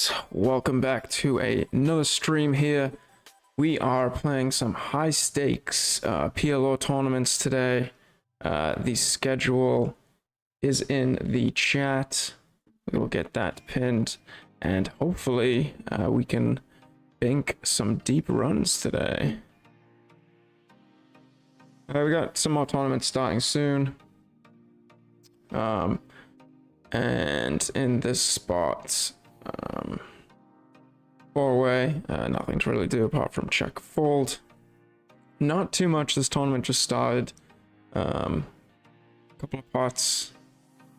guys, welcome back to another stream here. We are playing some high stakes PLO tournaments today. The schedule is in the chat. We will get that pinned, and hopefully we can bink some deep runs today. We got some more tournaments starting soon. And in this spot, four-way, nothing to really do apart from check fold. Not too much. This tournament just started. A couple of pots.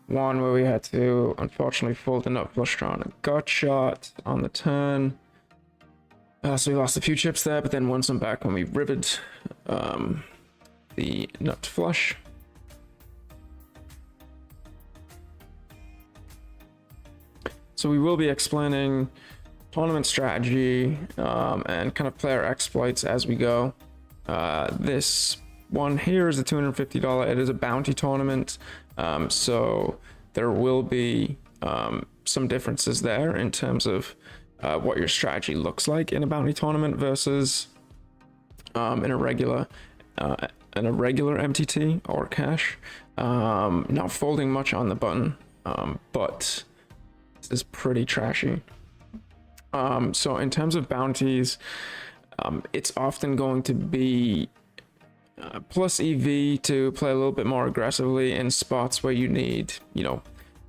One where we had to unfortunately fold a nut flush draw on a gut shot on the turn. So we lost a few chips there, but then won some back when we riveted the nut flush. So we will be explaining tournament strategy and kind of player exploits as we go. This one here is a $250. It is a bounty tournament, so there will be some differences there in terms of what your strategy looks like in a bounty tournament versus in a regular MTT or cash. Not folding much on the button, but is pretty trashy. So in terms of bounties, it's often going to be plus EV to play a little bit more aggressively in spots where you need,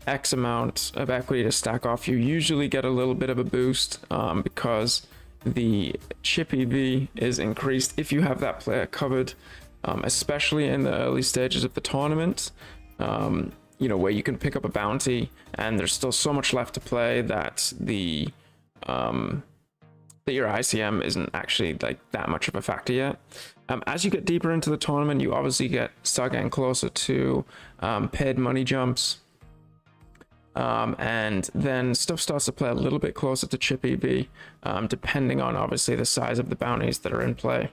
X amount of equity to stack off. You usually get a little bit of a boost because the chip EV is increased if you have that player covered, especially in the early stages of the tournament. Where you can pick up a bounty and there's still so much left to play that that your ICM isn't actually like that much of a factor yet. As you get deeper into the tournament, you obviously start getting closer to paid money jumps, and then stuff starts to play a little bit closer to chip EV, depending on obviously the size of the bounties that are in play.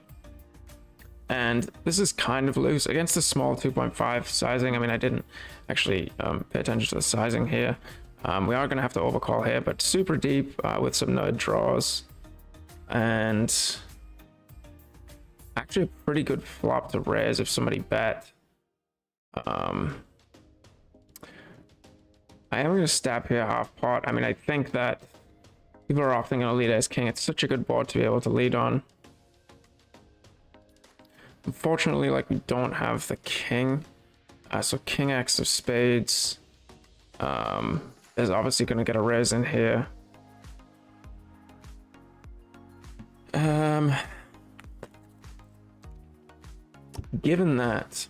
And this is kind of loose against the small 2.5 sizing. I mean, I didn't actually pay attention to the sizing here. We are going to have to overcall here, but super deep with some nerd draws. And actually a pretty good flop to raise if somebody bet. I am going to stab here half pot. I mean, I think that people are often going to lead as king. It's such a good board to be able to lead on. Unfortunately, we don't have the king, so king X of spades is obviously going to get a raise in here. Given that,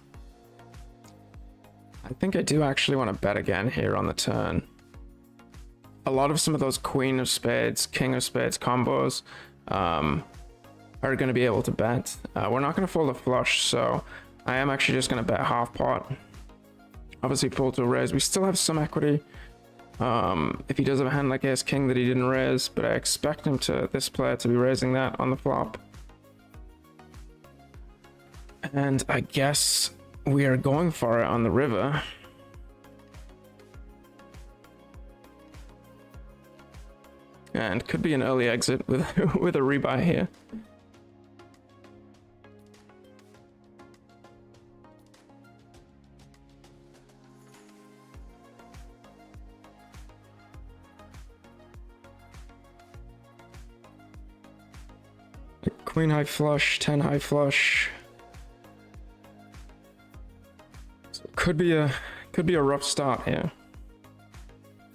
I think I do actually want to bet again here on the turn. A lot of some of those queen of spades, king of spades combos are going to be able to bet. We're not going to fold a flush, so I am actually just going to bet half pot. Obviously fold to a raise. We still have some equity if he does have a hand like ace king that he didn't raise, but I expect this player to be raising that on the flop. And I guess we are going for it on the river. And could be an early exit with with a rebuy here. Queen high flush, 10 high flush. So could be a rough start here.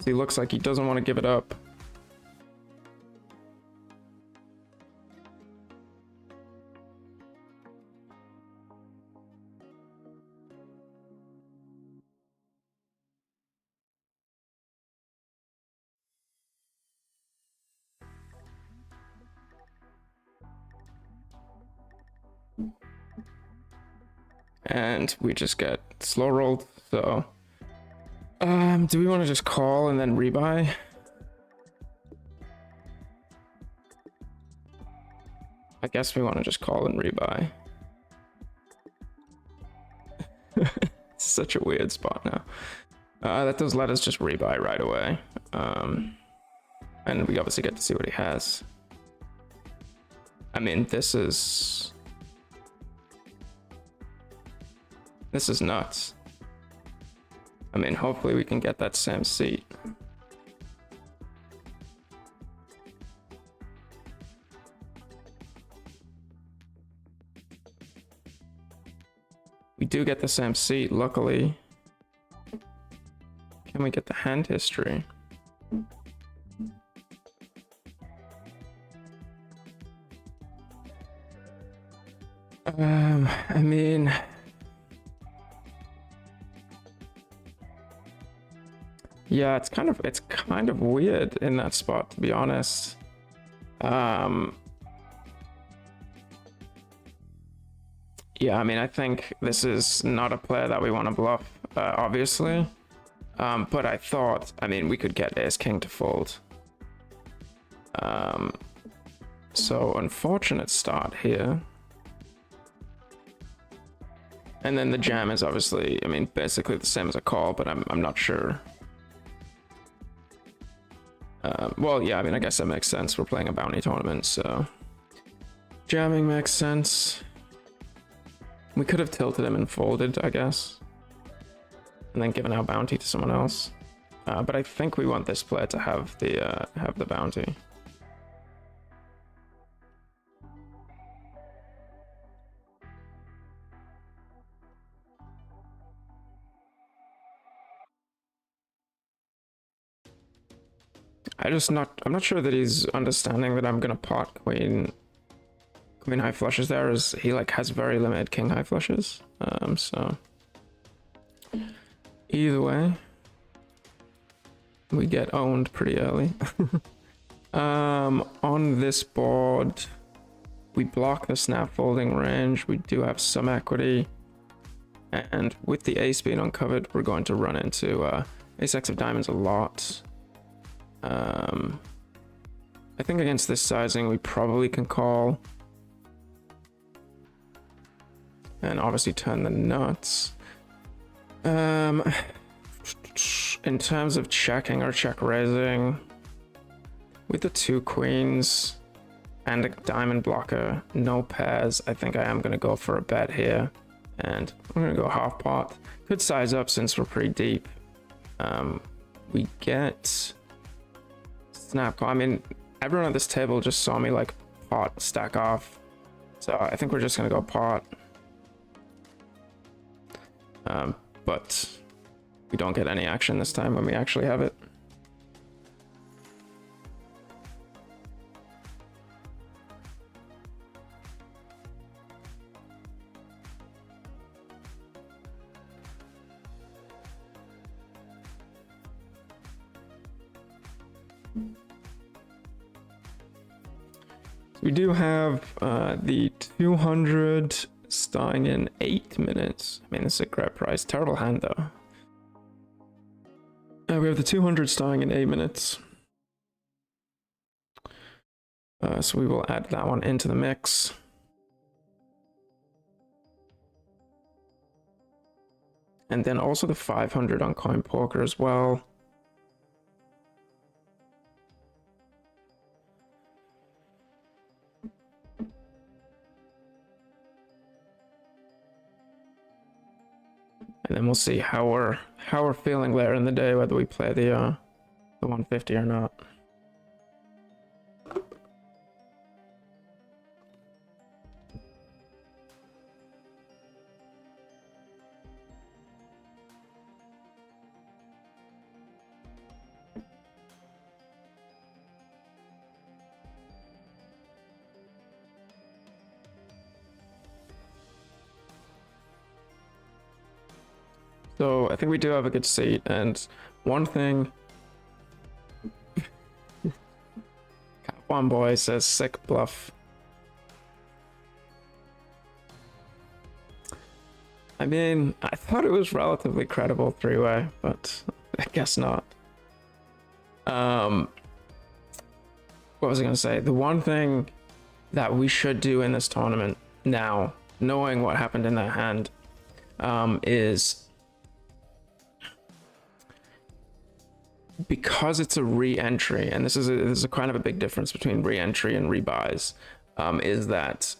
He looks like he doesn't want to give it up. And we just get slow rolled, so do we want to just call and then rebuy? I guess we want to just call and rebuy. It's such a weird spot now. That does let us just rebuy right away. And we obviously get to see what he has. I mean, this is nuts. I mean, hopefully we can get that same seat. We do get the same seat, luckily. Can we get the hand history? I mean, yeah, it's kind of weird in that spot, to be honest. Yeah, I mean, I think this is not a player that we want to bluff, obviously. But I thought, I mean, we could get Ace King to fold. So unfortunate start here. And then the jam is obviously, I mean, basically the same as a call, but I'm not sure. Well, yeah, I mean, I guess that makes sense. We're playing a bounty tournament, so jamming makes sense. We could have tilted him and folded, I guess, and then given our bounty to someone else. But I think we want this player to have the bounty. I'm not sure that he's understanding that I'm gonna pot queen high flushes there, as he like has very limited king high flushes. So either way, we get owned pretty early. On this board, we block the snap folding range. We do have some equity, and with the ace being uncovered, we're going to run into ace-x of diamonds a lot. I think against this sizing, we probably can call. And obviously turn the nuts. In terms of checking or check raising, with the two queens and a diamond blocker, no pairs, I think I am going to go for a bet here. And I'm going to go half pot. Could size up since we're pretty deep. We get snap call. I mean, everyone at this table just saw me like pot stack off. So I think we're just going to go pot. But we don't get any action this time when we actually have it. We do have the 200 starting in 8 minutes. I mean, this is a great price. Terrible hand, though. We have the 200 starting in 8 minutes. So we will add that one into the mix. And then also the 500 on coin poker as well. And then we'll see how we're feeling later in the day, whether we play the 150 or not. So I think we do have a good seat, and one thing, one boy says sick bluff. I mean, I thought it was relatively credible three-way, but I guess not. What was I gonna say? The one thing that we should do in this tournament now, knowing what happened in that hand, is because it's a re-entry, and this is a kind of a big difference between re-entry and rebuys, is that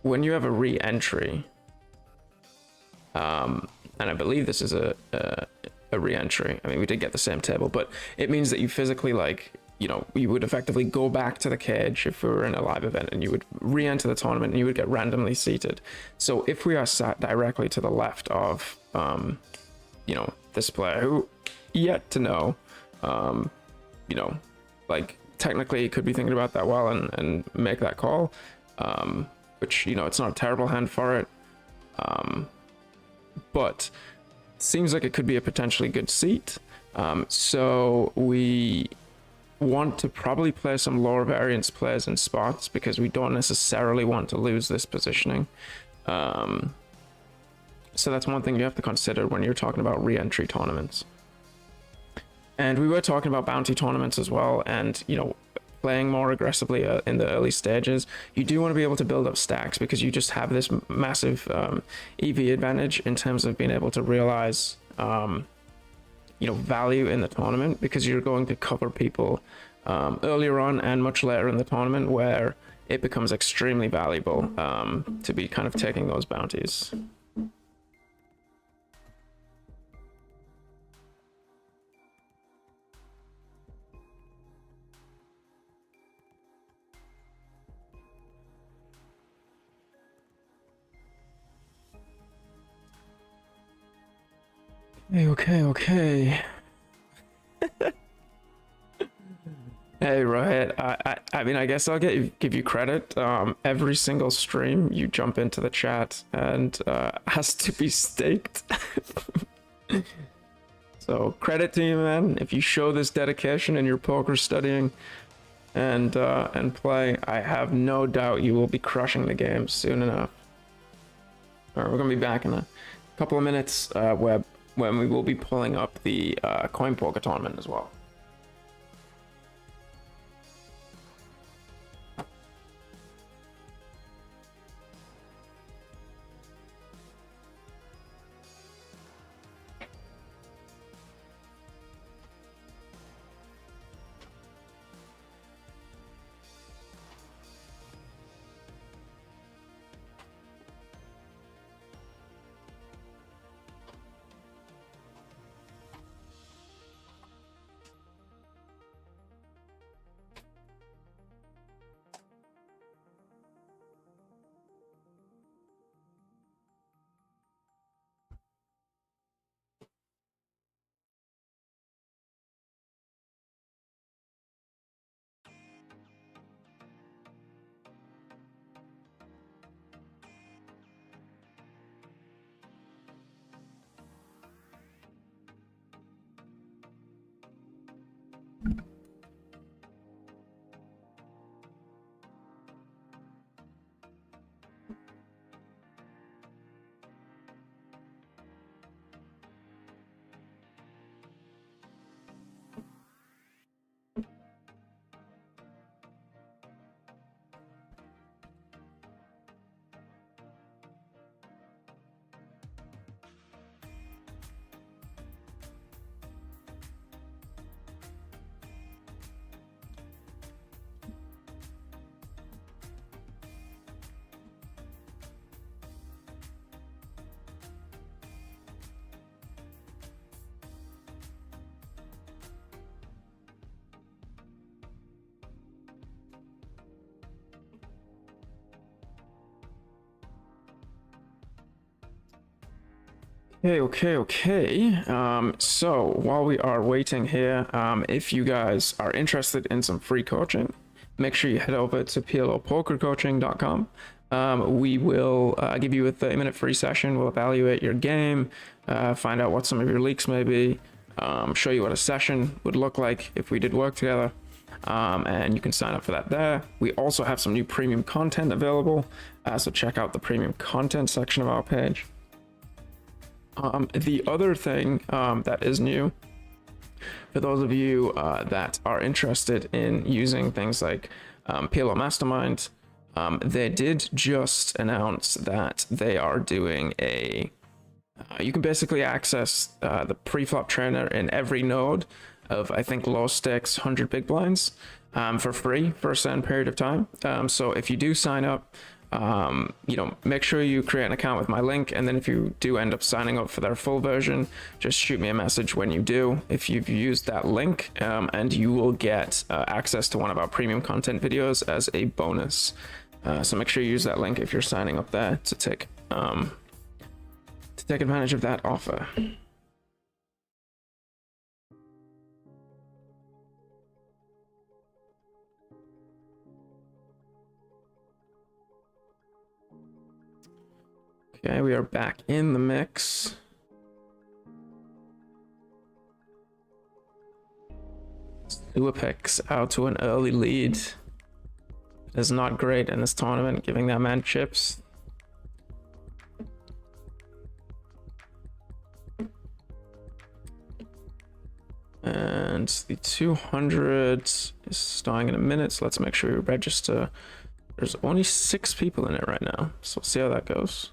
when you have a re-entry, and I believe this is a re-entry. I mean, we did get the same table, but it means that you physically, like, you know, you would effectively go back to the cage if we were in a live event, and you would re-enter the tournament, and you would get randomly seated. So if we are sat directly to the left of, you know, this player who yet to know, you know, like technically could be thinking about that well and make that call, which, you know, it's not a terrible hand for it, but seems like it could be a potentially good seat. So we want to probably play some lower variance players in spots because we don't necessarily want to lose this positioning. So that's one thing you have to consider when you're talking about re-entry tournaments. And we were talking about bounty tournaments as well, and, you know, playing more aggressively in the early stages. You do want to be able to build up stacks because you just have this massive EV advantage in terms of being able to realize you know, value in the tournament, because you're going to cover people earlier on and much later in the tournament where it becomes extremely valuable to be kind of taking those bounties. Okay. Hey, right. I mean, I guess I'll give you credit. Every single stream you jump into the chat and has to be staked. So credit to you, man. If you show this dedication in your poker studying and play, I have no doubt you will be crushing the game soon enough. All right, we're gonna be back in a couple of minutes when we will be pulling up the coin poker tournament as well. Okay. So while we are waiting here, if you guys are interested in some free coaching, make sure you head over to plopokercoaching.com. We will give you a 30-minute free session. We'll evaluate your game, find out what some of your leaks may be, show you what a session would look like if we did work together, and you can sign up for that there. We also have some new premium content available, so check out the premium content section of our page. The other thing that is new, for those of you that are interested in using things like PLO Mastermind, they did just announce that they are doing a you can basically access the pre-flop trainer in every node of, I think, low stakes 100 big blinds for free for a certain period of time. So if you do sign up, you know, make sure you create an account with my link, and then if you do end up signing up for their full version, just shoot me a message when you do, if you've used that link, and you will get access to one of our premium content videos as a bonus. So make sure you use that link if you're signing up there to take advantage of that offer. Okay, we are back in the mix. Suapix out to an early lead. It is not great in this tournament, giving that man chips. And the 200 is starting in a minute, so let's make sure we register. There's only 6 people in it right now, so we'll see how that goes.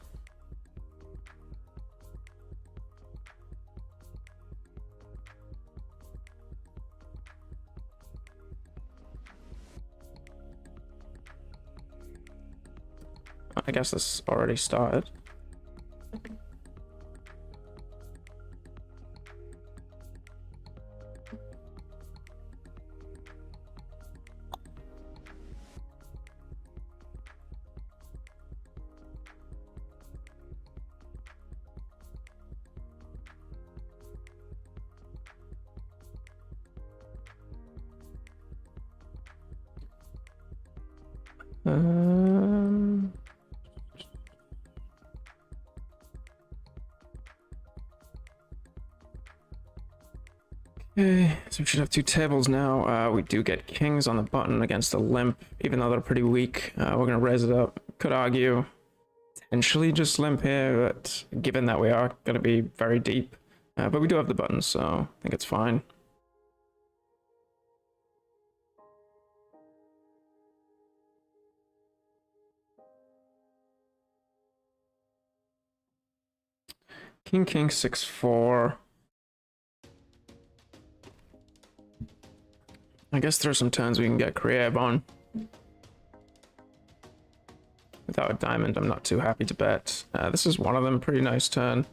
I guess this already started. Okay, so we should have 2 tables now. We do get kings on the button against the limp, even though they're pretty weak. We're gonna raise it up. Could argue potentially just limp here, but given that we are gonna be very deep, but we do have the button, so I think it's fine. King 6-4. I guess there's some turns we can get creative on. Without a diamond, I'm not too happy to bet. This is one of them, pretty nice turn.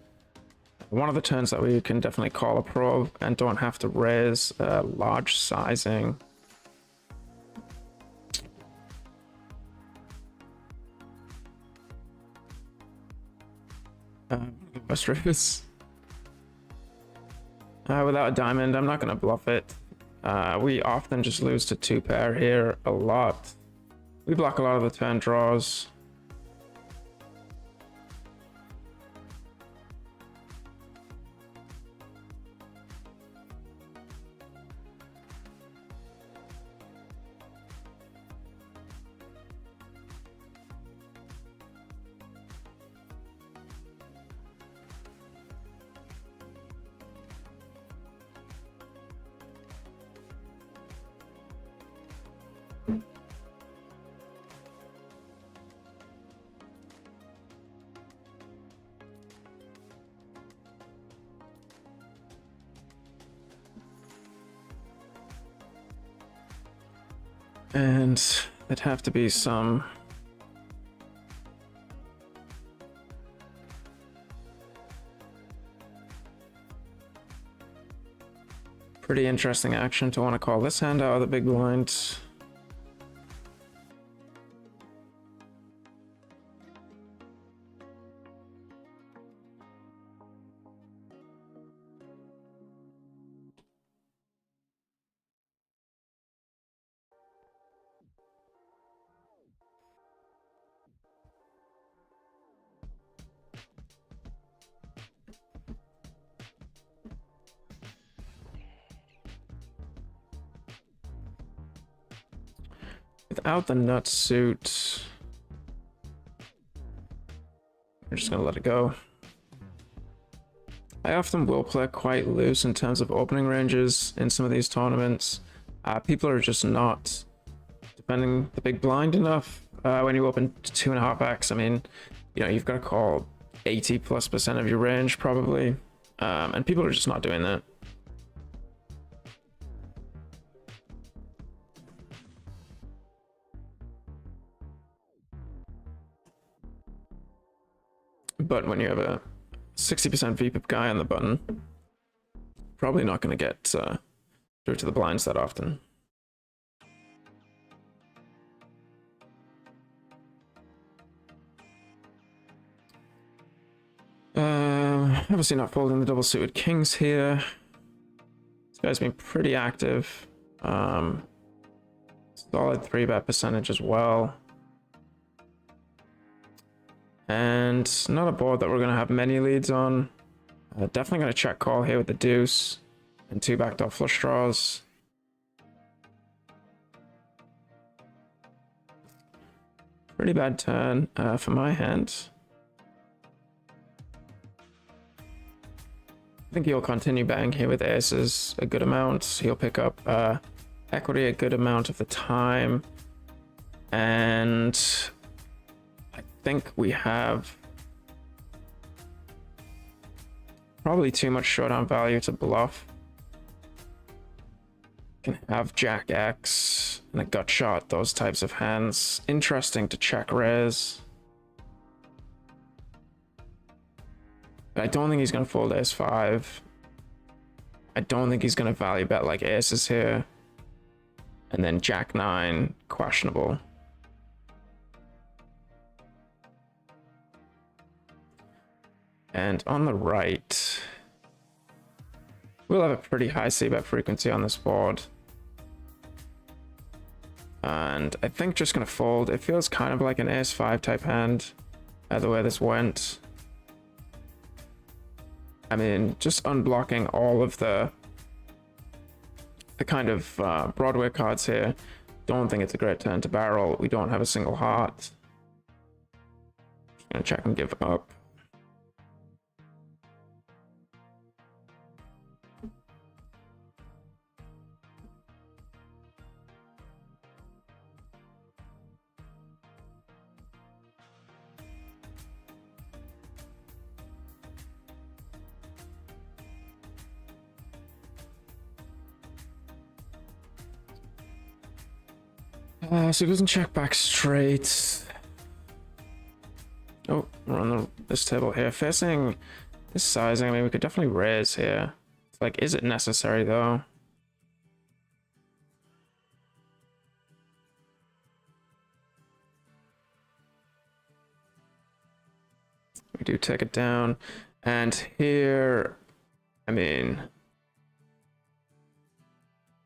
One of the turns that we can definitely call a probe and don't have to raise large sizing. West Rivers. Without a diamond, I'm not going to bluff it. We often just lose to 2 pair here a lot. We block a lot of the turn draws. And it'd have to be some pretty interesting action to want to call this hand out of the big blind. Without the nut suit, we're just gonna let it go. I often will play quite loose in terms of opening ranges in some of these tournaments. People are just not defending the big blind enough. When you open 2.5x, I mean, you know, you've got to call 80+% of your range probably, and people are just not doing that. But when you have a 60% VPIP guy on the button, probably not going to get through to the blinds that often. Obviously not folding the double suited kings here. This guy's been pretty active. Solid 3-bet percentage as well. And not a board that we're going to have many leads on. Definitely going to check call here with the deuce and 2 backdoor flush draws. Pretty bad turn for my hand. I think he'll continue betting here with aces a good amount. He'll pick up equity a good amount of the time. And I think we have probably too much showdown value to bluff. Can have Jack X and a gut shot, those types of hands. Interesting to check raise. But I don't think he's going to fold ace-5. I don't think he's going to value bet like aces here. And then Jack-9, questionable. And on the right, we'll have a pretty high c-bet frequency on this board. And I think just going to fold. It feels kind of like an ace-5 type hand, the way this went. I mean, just unblocking all of the kind of Broadway cards here. Don't think it's a great turn to barrel. We don't have a single heart. Just gonna check and give up. So he doesn't check back straight. Oh, we're on this table here. Facing this sizing, I mean, we could definitely raise here. It's like, is it necessary though? We do take it down. And here, I mean,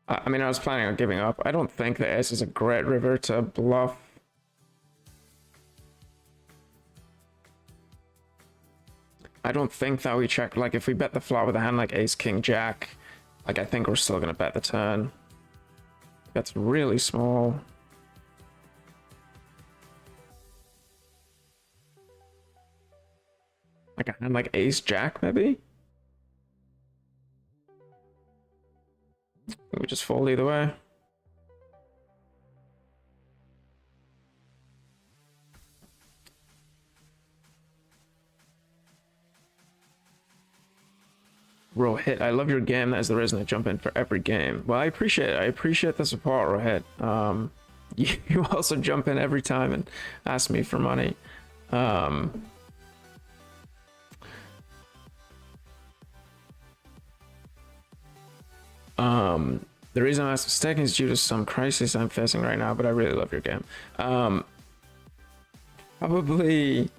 I was planning on giving up. I don't think the ace is a great river to bluff. I don't think that we check, like if we bet the flop with a hand like ace, king, jack, like I think we're still gonna bet the turn. That's really small. Like a hand like ace, jack, maybe? We just fold either way. Rohit, I love your game. That is the reason I jump in for every game. Well, I appreciate it. I appreciate the support, Rohit. You also jump in every time and ask me for money. The reason I'm asking staking is due to some crisis I'm facing right now, but I really love your game. Probably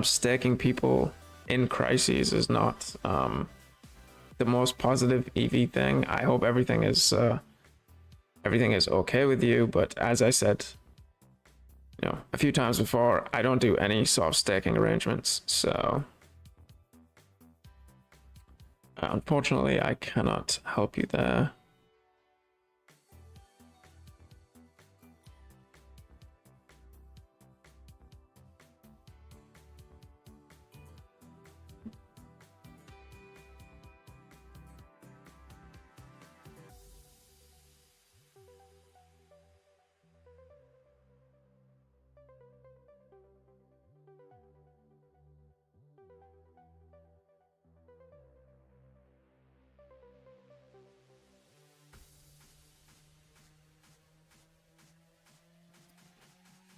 staking people in crises is not the most positive EV thing. I hope everything is okay with you, but as I said, you know, a few times before, I don't do any soft staking arrangements, so unfortunately I cannot help you there.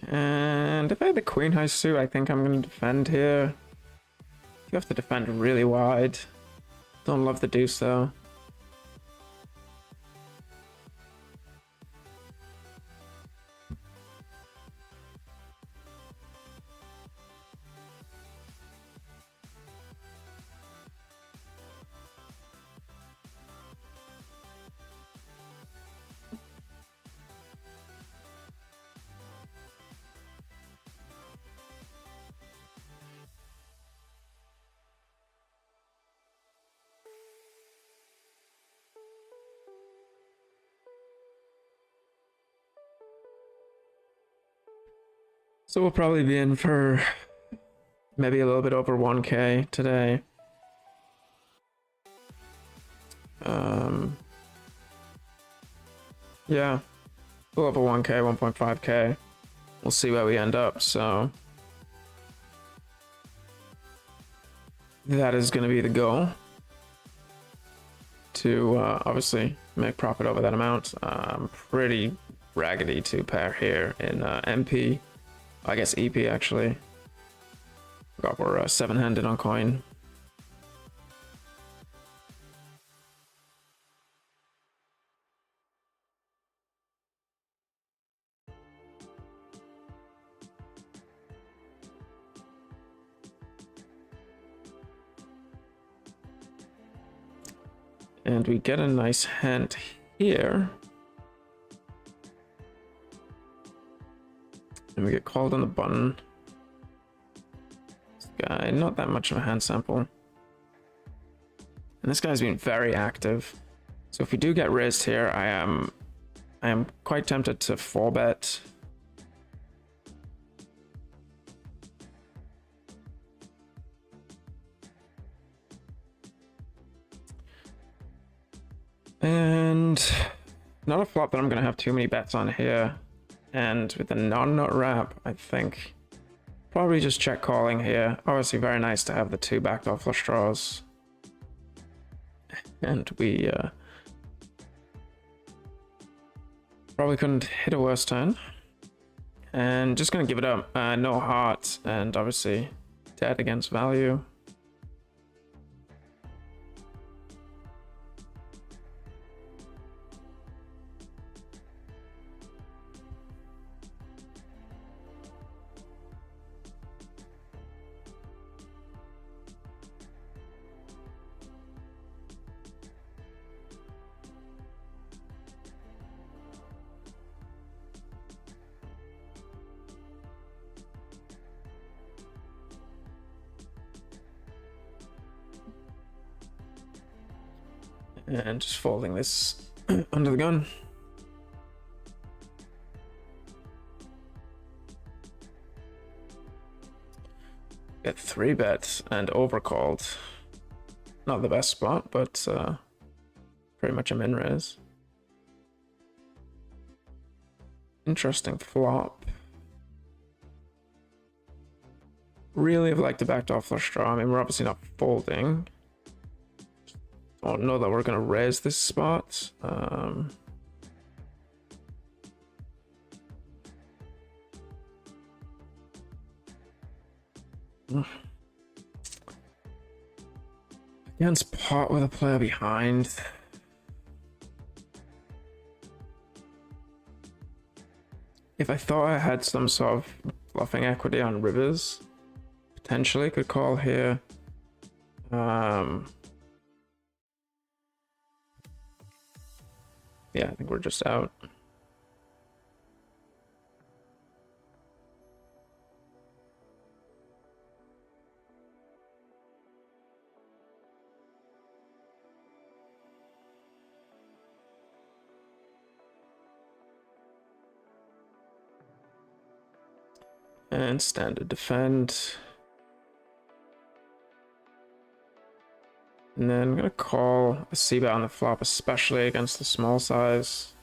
And if I had the queen high suit, I think I'm going to defend here. You have to defend really wide. Don't love the deuce though. So we'll probably be in for maybe a little bit over 1k today. Yeah, a little over 1k, 1.5k. We'll see where we end up. So that is going to be the goal, to obviously make profit over that amount. Pretty raggedy two pair here in MP. I guess EP actually. Forgot we're 7-handed on coin. And we get a nice hand here. And we get called on the button. This guy, not that much of a hand sample. And this guy's been very active. So if we do get raised here, I am quite tempted to 4-bet. And not a flop that I'm going to have too many bets on here. And with the non-nut wrap, I think probably just check calling here. Obviously very nice to have the 2 backdoor flush draws. And we probably couldn't hit a worse turn. And just going to give it up. No heart, and obviously dead against value. And just folding this under the gun. Get 3 bets and overcalled. Not the best spot, but pretty much a min raise. Interesting flop. Really have liked the backdoor flush draw. I mean, we're obviously not folding. Don't know that we're gonna raise this spot. Against pot with a player behind. If I thought I had some sort of bluffing equity on rivers, potentially could call here. Yeah, I think we're just out. And standard defend. And then I'm gonna call a c-bet on the flop, especially against the small size.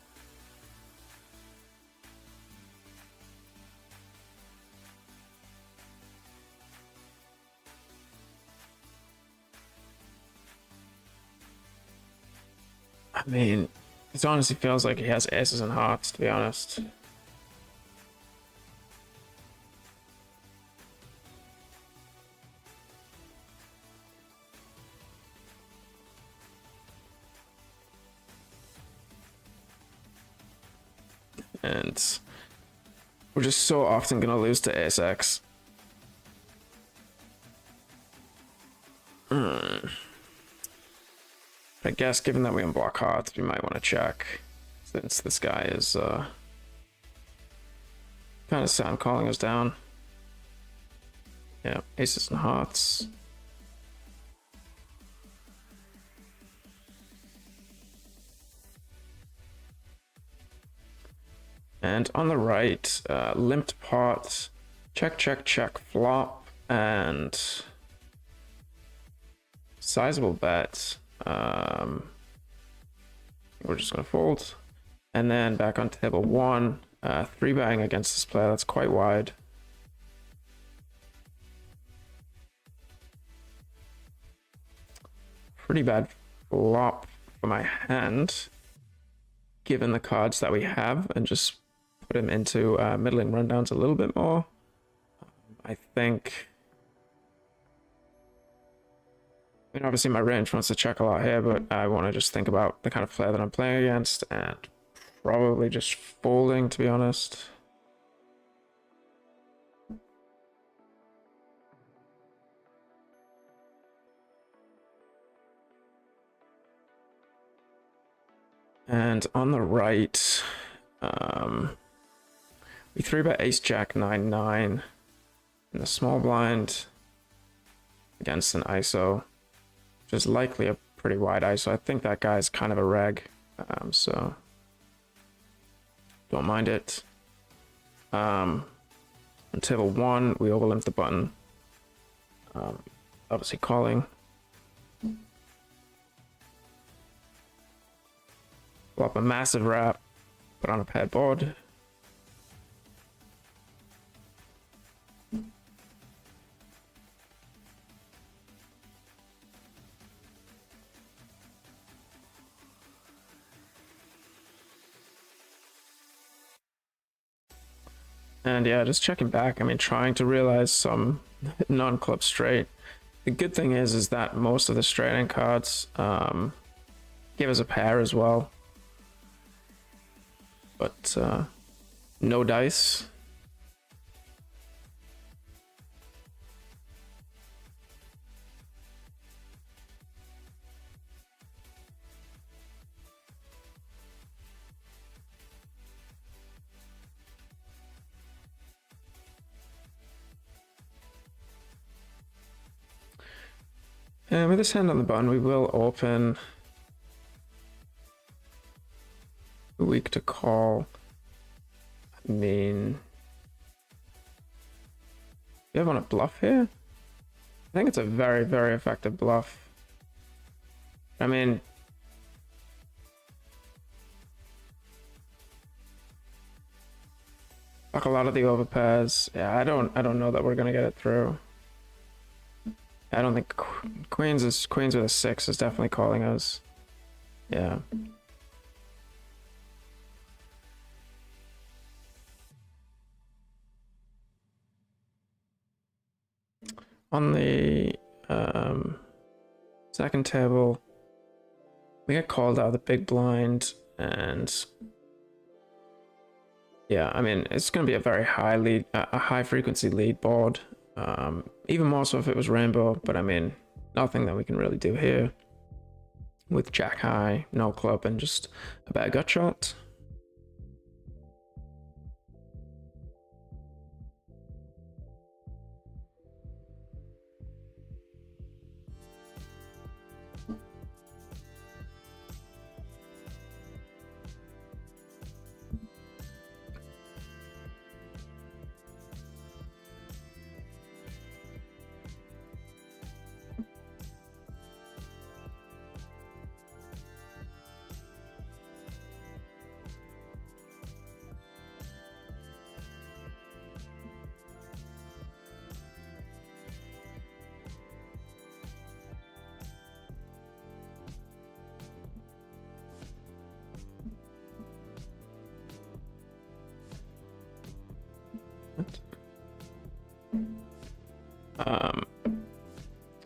I mean, it honestly feels like he has aces and hearts, to be honest. and we're just so often gonna lose to ace X. I guess given that we unblock hearts, we might want to check, since this guy is kind of sound calling us down. Yeah, aces and hearts. And on the right, limped pot, check, check, check, flop, and sizable bet. We're just gonna fold. And then back on table one, three betting against this player. That's quite wide. Pretty bad flop for my hand, given the cards that we have, and just put him into middling rundowns a little bit more. I think. I mean, obviously my range wants to check a lot here, but I want to just think about the kind of player that I'm playing against, and probably just folding, to be honest. And on the right, we 3-bet ace jack 9-9 in the small blind against an ISO, which is likely a pretty wide ISO. I think that guy's kind of a reg, so don't mind it. On table one, we overlimp the button, obviously calling. Flop a massive wrap, put on a paired board. And yeah, just checking back. I mean, trying to realize some non-club straight. The good thing is that most of the straight-in cards give us a pair as well. But no dice. And with this hand on the button, we will open. Weak to call. I mean, you have on a bluff here? I think it's a very, very effective bluff. I mean, like a lot of the overpairs. Yeah, I don't know that we're gonna get it through. I don't think queens with a 6 is definitely calling us. Yeah. On the second table, we get called out of the big blind, and yeah, I mean, it's going to be a very high lead, a high frequency lead board. Even more so if it was rainbow, but I mean, nothing that we can really do here with jack high, no club, and just a bad gut shot.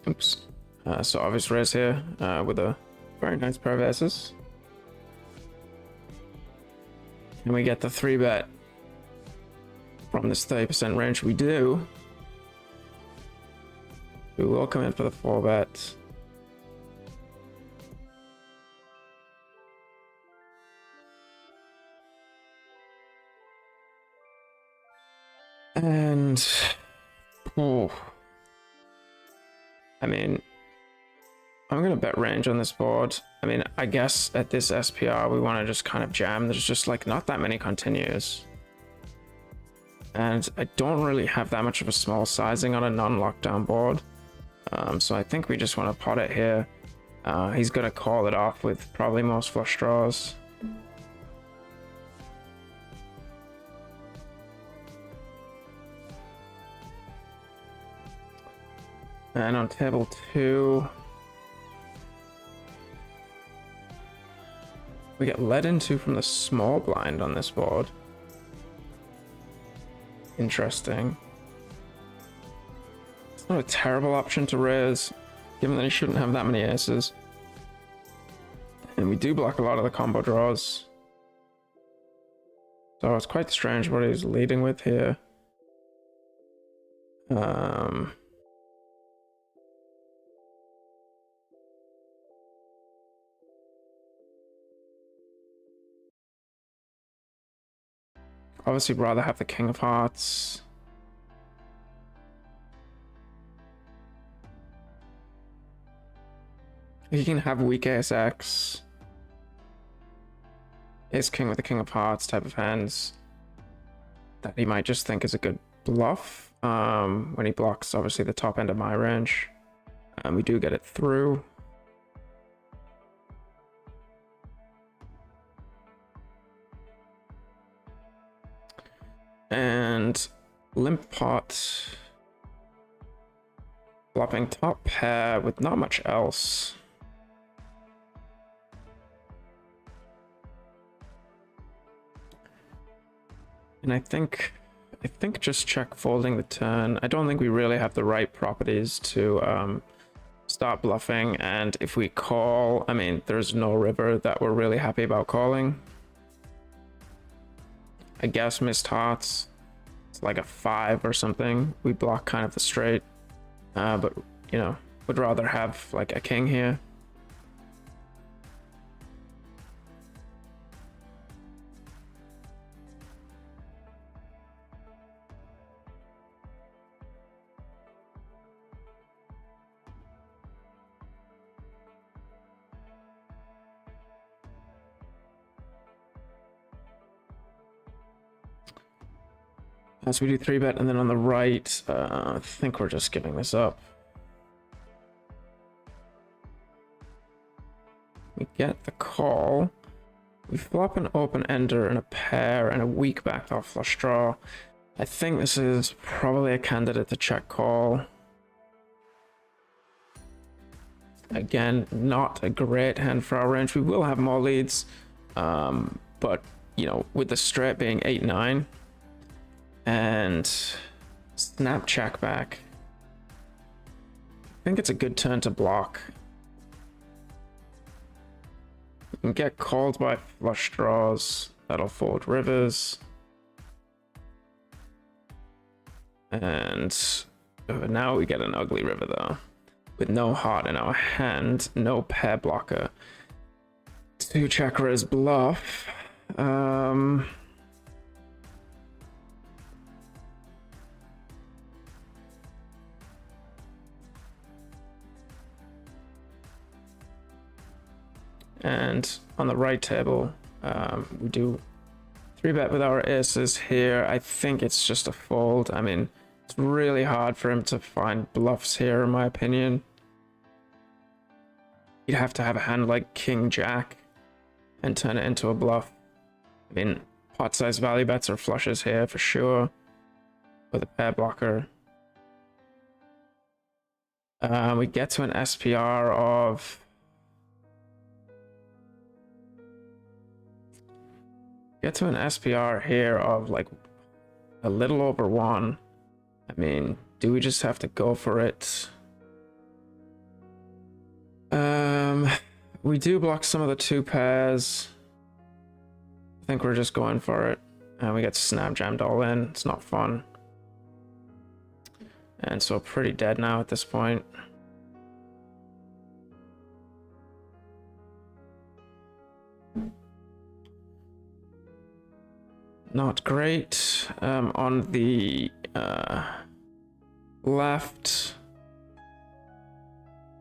Oops. So obvious raise here with a very nice pair of aces. Can we get the 3-bet from this 30% range? We do. We will come in for the 4-bet. And oh, I mean, I'm gonna bet range on this board. I mean, I guess at this SPR we want to just kind of jam. There's just like not that many continues, and I don't really have that much of a small sizing on a non-lockdown board. So I think we just want to pot it here. He's gonna call it off with probably most flush draws. And on table 2, we get led into from the small blind on this board. Interesting. It's not a terrible option to raise, given that he shouldn't have that many aces. And we do block a lot of the combo draws. So it's quite strange what he's leading with here. Obviously, rather have the King of Hearts. He can have weak ASX. Ace King with the King of Hearts type of hands that he might just think is a good bluff when he blocks, obviously, the top end of my range. We do get it through. And limp pot, flopping top pair with not much else. And I think just check folding the turn. I don't think we really have the right properties to start bluffing. And if we call, I mean, there's no river that we're really happy about calling. I guess missed hearts. It's like a 5 or something. We block kind of the straight, but you know, would rather have like a king here. So we do 3-bet, and then on the right, I think we're just giving this up. We get the call. We flop an open ender and a pair and a weak backdoor flush draw. I think this is probably a candidate to check call. Again, not a great hand for our range. We will have more leads, but you know, with the straight being 8-9. And snap check back. I think it's a good turn to block. You can get called by flush draws. That'll fold rivers. And now we get an ugly river though. With no heart in our hand, no pair blocker. 2 chakras bluff. And on the right table, we do 3-bet with our aces here. I think it's just a fold. I mean, it's really hard for him to find bluffs here, in my opinion. You'd have to have a hand like King Jack and turn it into a bluff. I mean, pot size value bets or flushes here for sure with a pair blocker. We get to an SPR of... Get to an SPR here of like a little over 1. I mean, do we just have to go for it? We do block some of the 2 pairs. think we're just going for it. And we get snap jammed all in. It's not fun. And so pretty dead now at this point. Not great. On the left,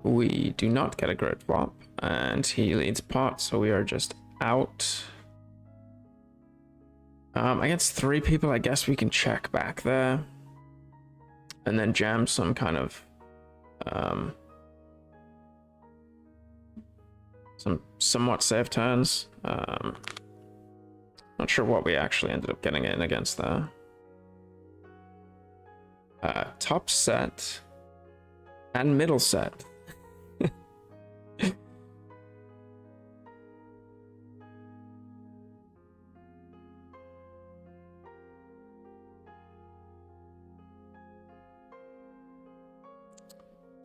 we do not get a great flop, and he leads pot, so we are just out. Against 3 people, I guess we can check back there, and then jam some kind of some somewhat safe turns. Not sure what we actually ended up getting in against there. Top set and middle set.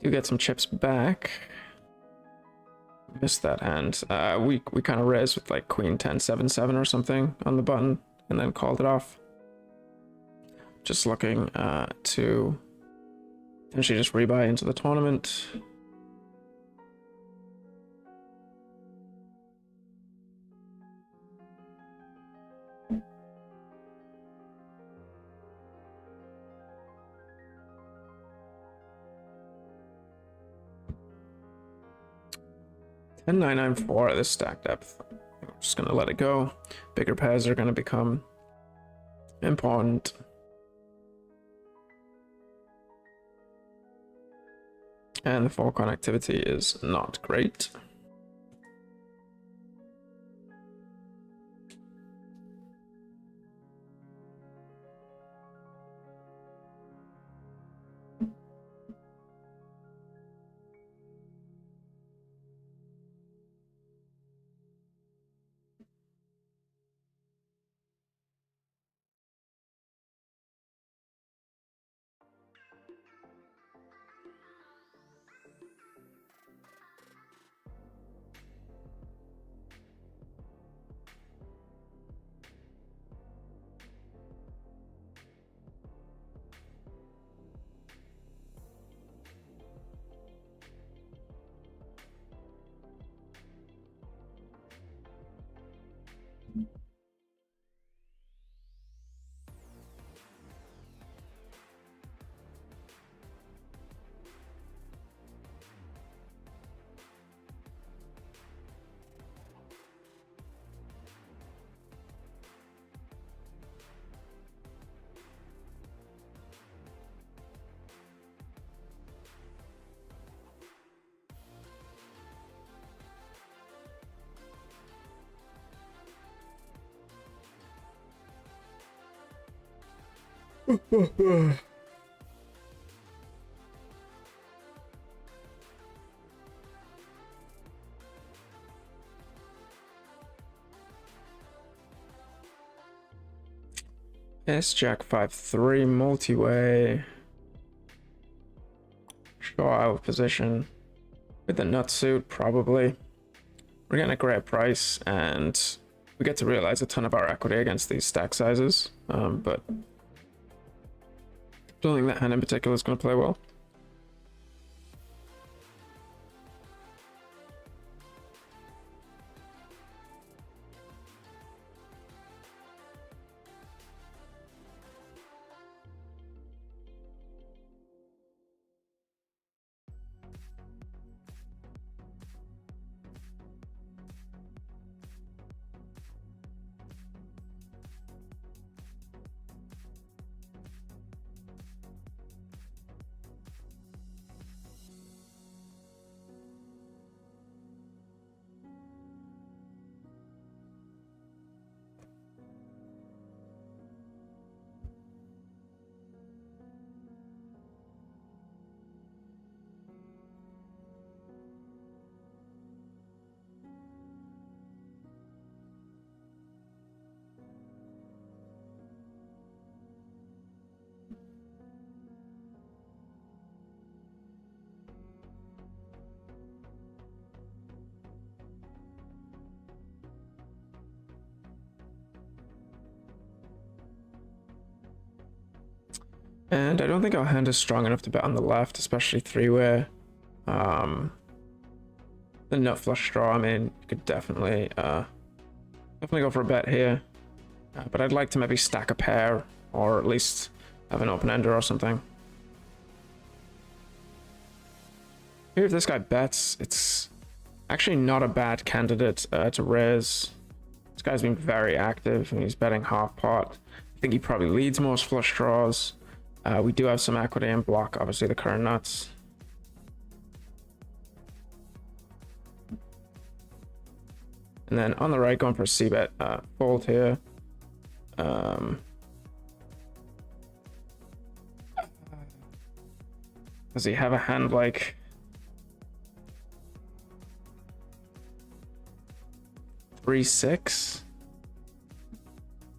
Do get some chips back. Missed that hand. We kind of raised with like queen 10 7 7 or something on the button and then called it off. Just looking to potentially just rebuy into the tournament. And 994 at this stack depth. I'm just gonna let it go. Bigger pairs are gonna become important. And the full connectivity is not great. S Jack 5-3 multi-way. Show out of position with the nut suit, probably. We're getting a great price, and we get to realize a ton of our equity against these stack sizes. But don't think that hand in particular is going to play well. And I don't think our hand is strong enough to bet on the left, especially three-way. The nut flush draw, I mean, you could definitely go for a bet here. But I'd like to maybe stack a pair, or at least have an open ender or something. Here, if this guy bets, it's actually not a bad candidate to raise. This guy's been very active, and he's betting half pot. I think he probably leads most flush draws. We do have some equity and block, obviously, the current nuts. And then on the right, going for a c-bet, fold here. Does he have a hand like 3-6?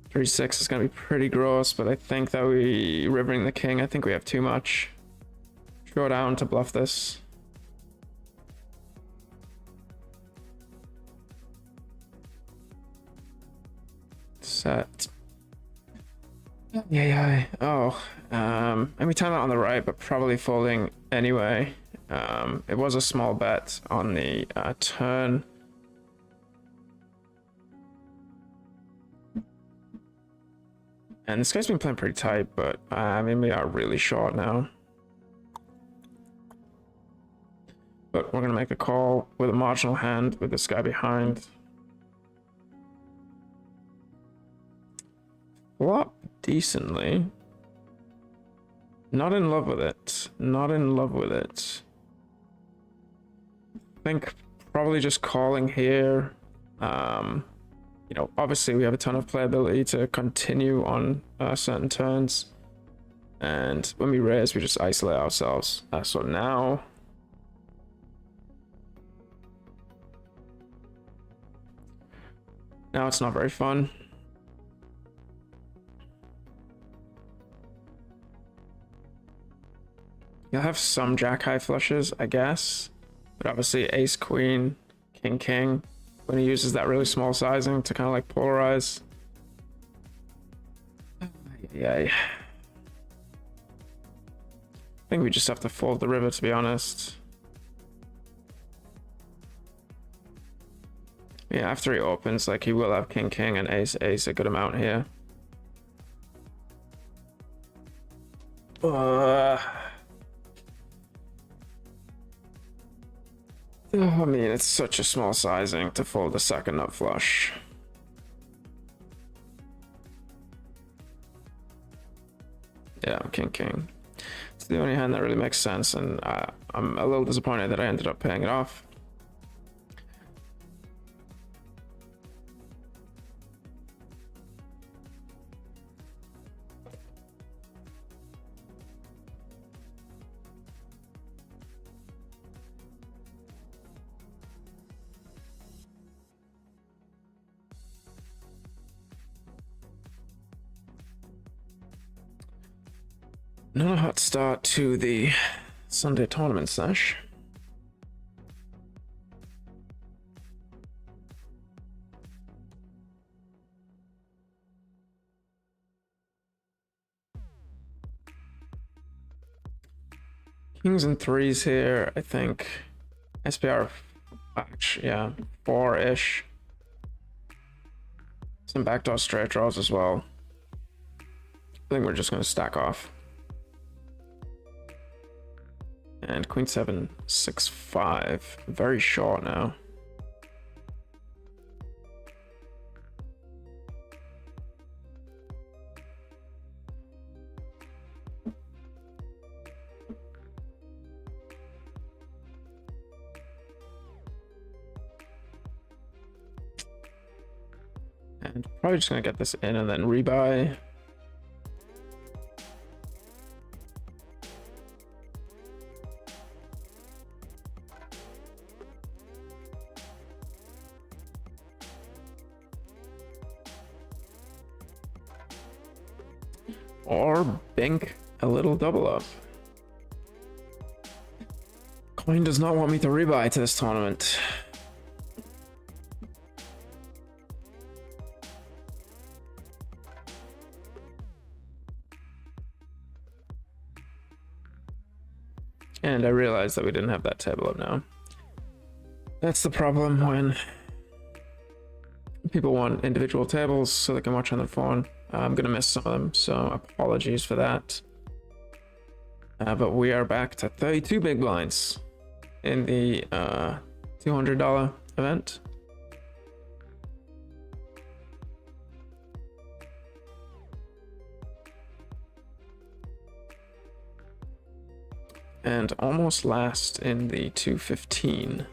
3-6 is gonna be pretty gross, but I think that we rivering the king. I think we have too much. Go down to bluff this. Set. Yeah. Oh, maybe time out on the right, but probably folding anyway. It was a small bet on the turn. And this guy's been playing pretty tight, but I mean, we are really short now. But we're gonna make a call with a marginal hand with this guy behind. Flop decently. Not in love with it. Not in love with it. I think probably just calling here. You know, obviously we have a ton of playability to continue on certain turns. And when we raise, we just isolate ourselves. So now... Now it's not very fun. You'll have some jack high flushes, I guess, but obviously ace queen, king king, when he uses that really small sizing to kind of like polarize. Yeah. I think we just have to fold the river, to be honest. Yeah, after he opens, like, he will have king king and ace ace a good amount here. I mean, it's such a small sizing to fold the second nut flush. Yeah, king king. It's the only hand that really makes sense, and I'm a little disappointed that I ended up paying it off. Not a hot start to the Sunday tournament sesh. Kings and threes here, I think. SPR, actually, yeah, 4-ish. Some backdoor straight draws as well. I think we're just gonna stack off. And queen 7, 6-5. Very short now. And probably just gonna get this in and then rebuy. Or bink a little double up. Coin does not want me to rebuy to this tournament. And I realized that we didn't have that table up now. That's the problem when people want individual tables so they can watch on their phone. I'm gonna miss some of them, so apologies for that. But we are back to 32 big blinds in the $200 event. And almost last in the 215.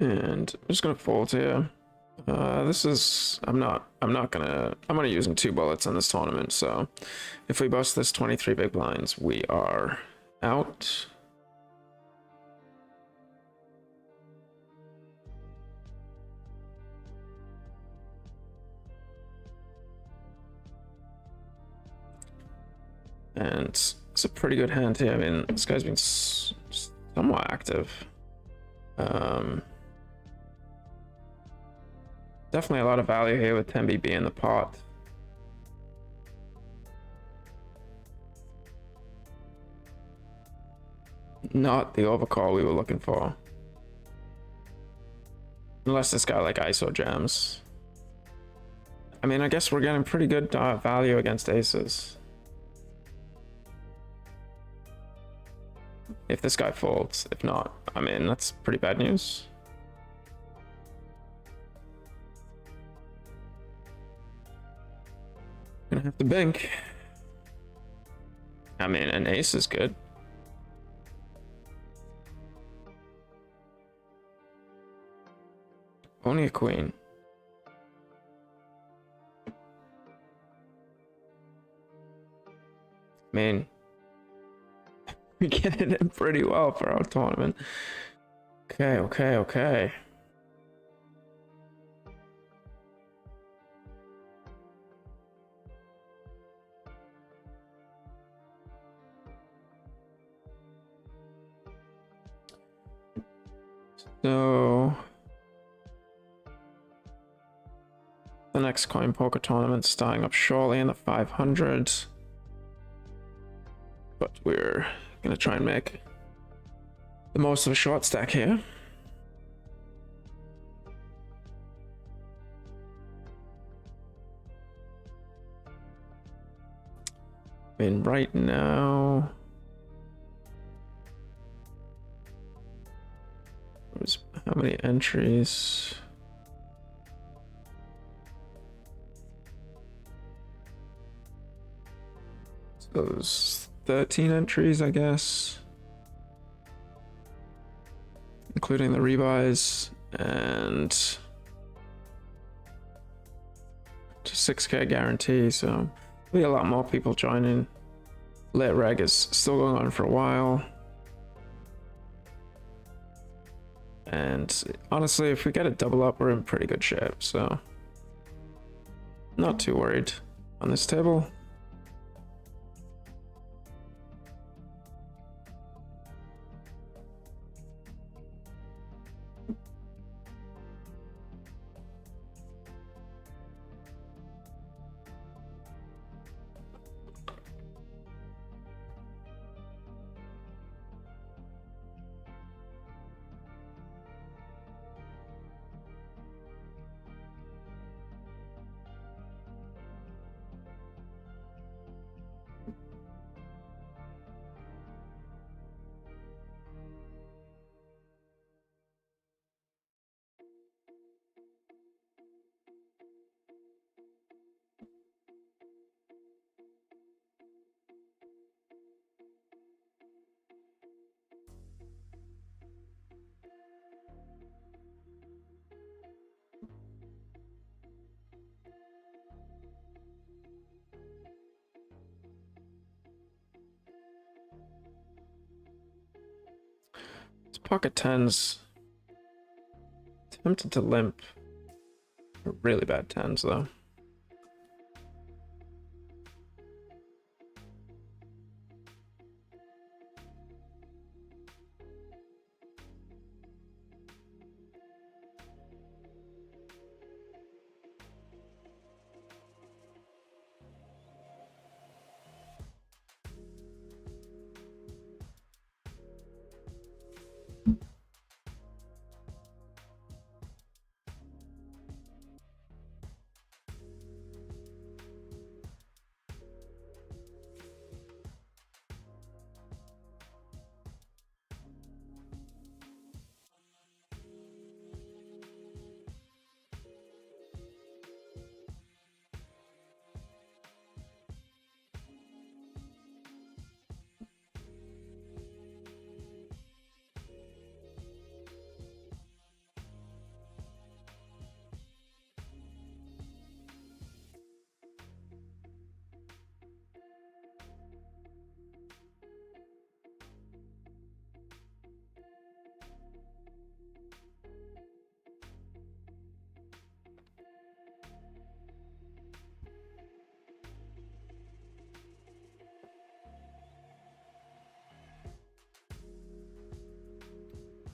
And I'm just gonna fold here. This is I'm gonna using 2 bullets in this tournament, so if we bust this 23 big blinds, we are out. And it's a pretty good hand here. I mean, this guy's been somewhat active. Definitely a lot of value here with 10BB in the pot. Not the overcall we were looking for. Unless this guy like ISO jams. I mean, I guess we're getting pretty good value against aces. If this guy folds. If not, I mean, that's pretty bad news. Gonna have to bink. I mean, an ace is good. Only a queen. I mean, we get it in pretty well for our tournament. Okay. So the next coin poker tournament starting up shortly in the 500s, but we're gonna try and make the most of a short stack here. I mean, right now how many entries? So those 13 entries, I guess, including the rebuys, and just 6K guarantee, so there'll be a lot more people joining. Late reg is still going on for a while. And honestly, if we get a double up, we're in pretty good shape, so not too worried on this table. Pocket tens. Tempted to limp. Really bad tens though.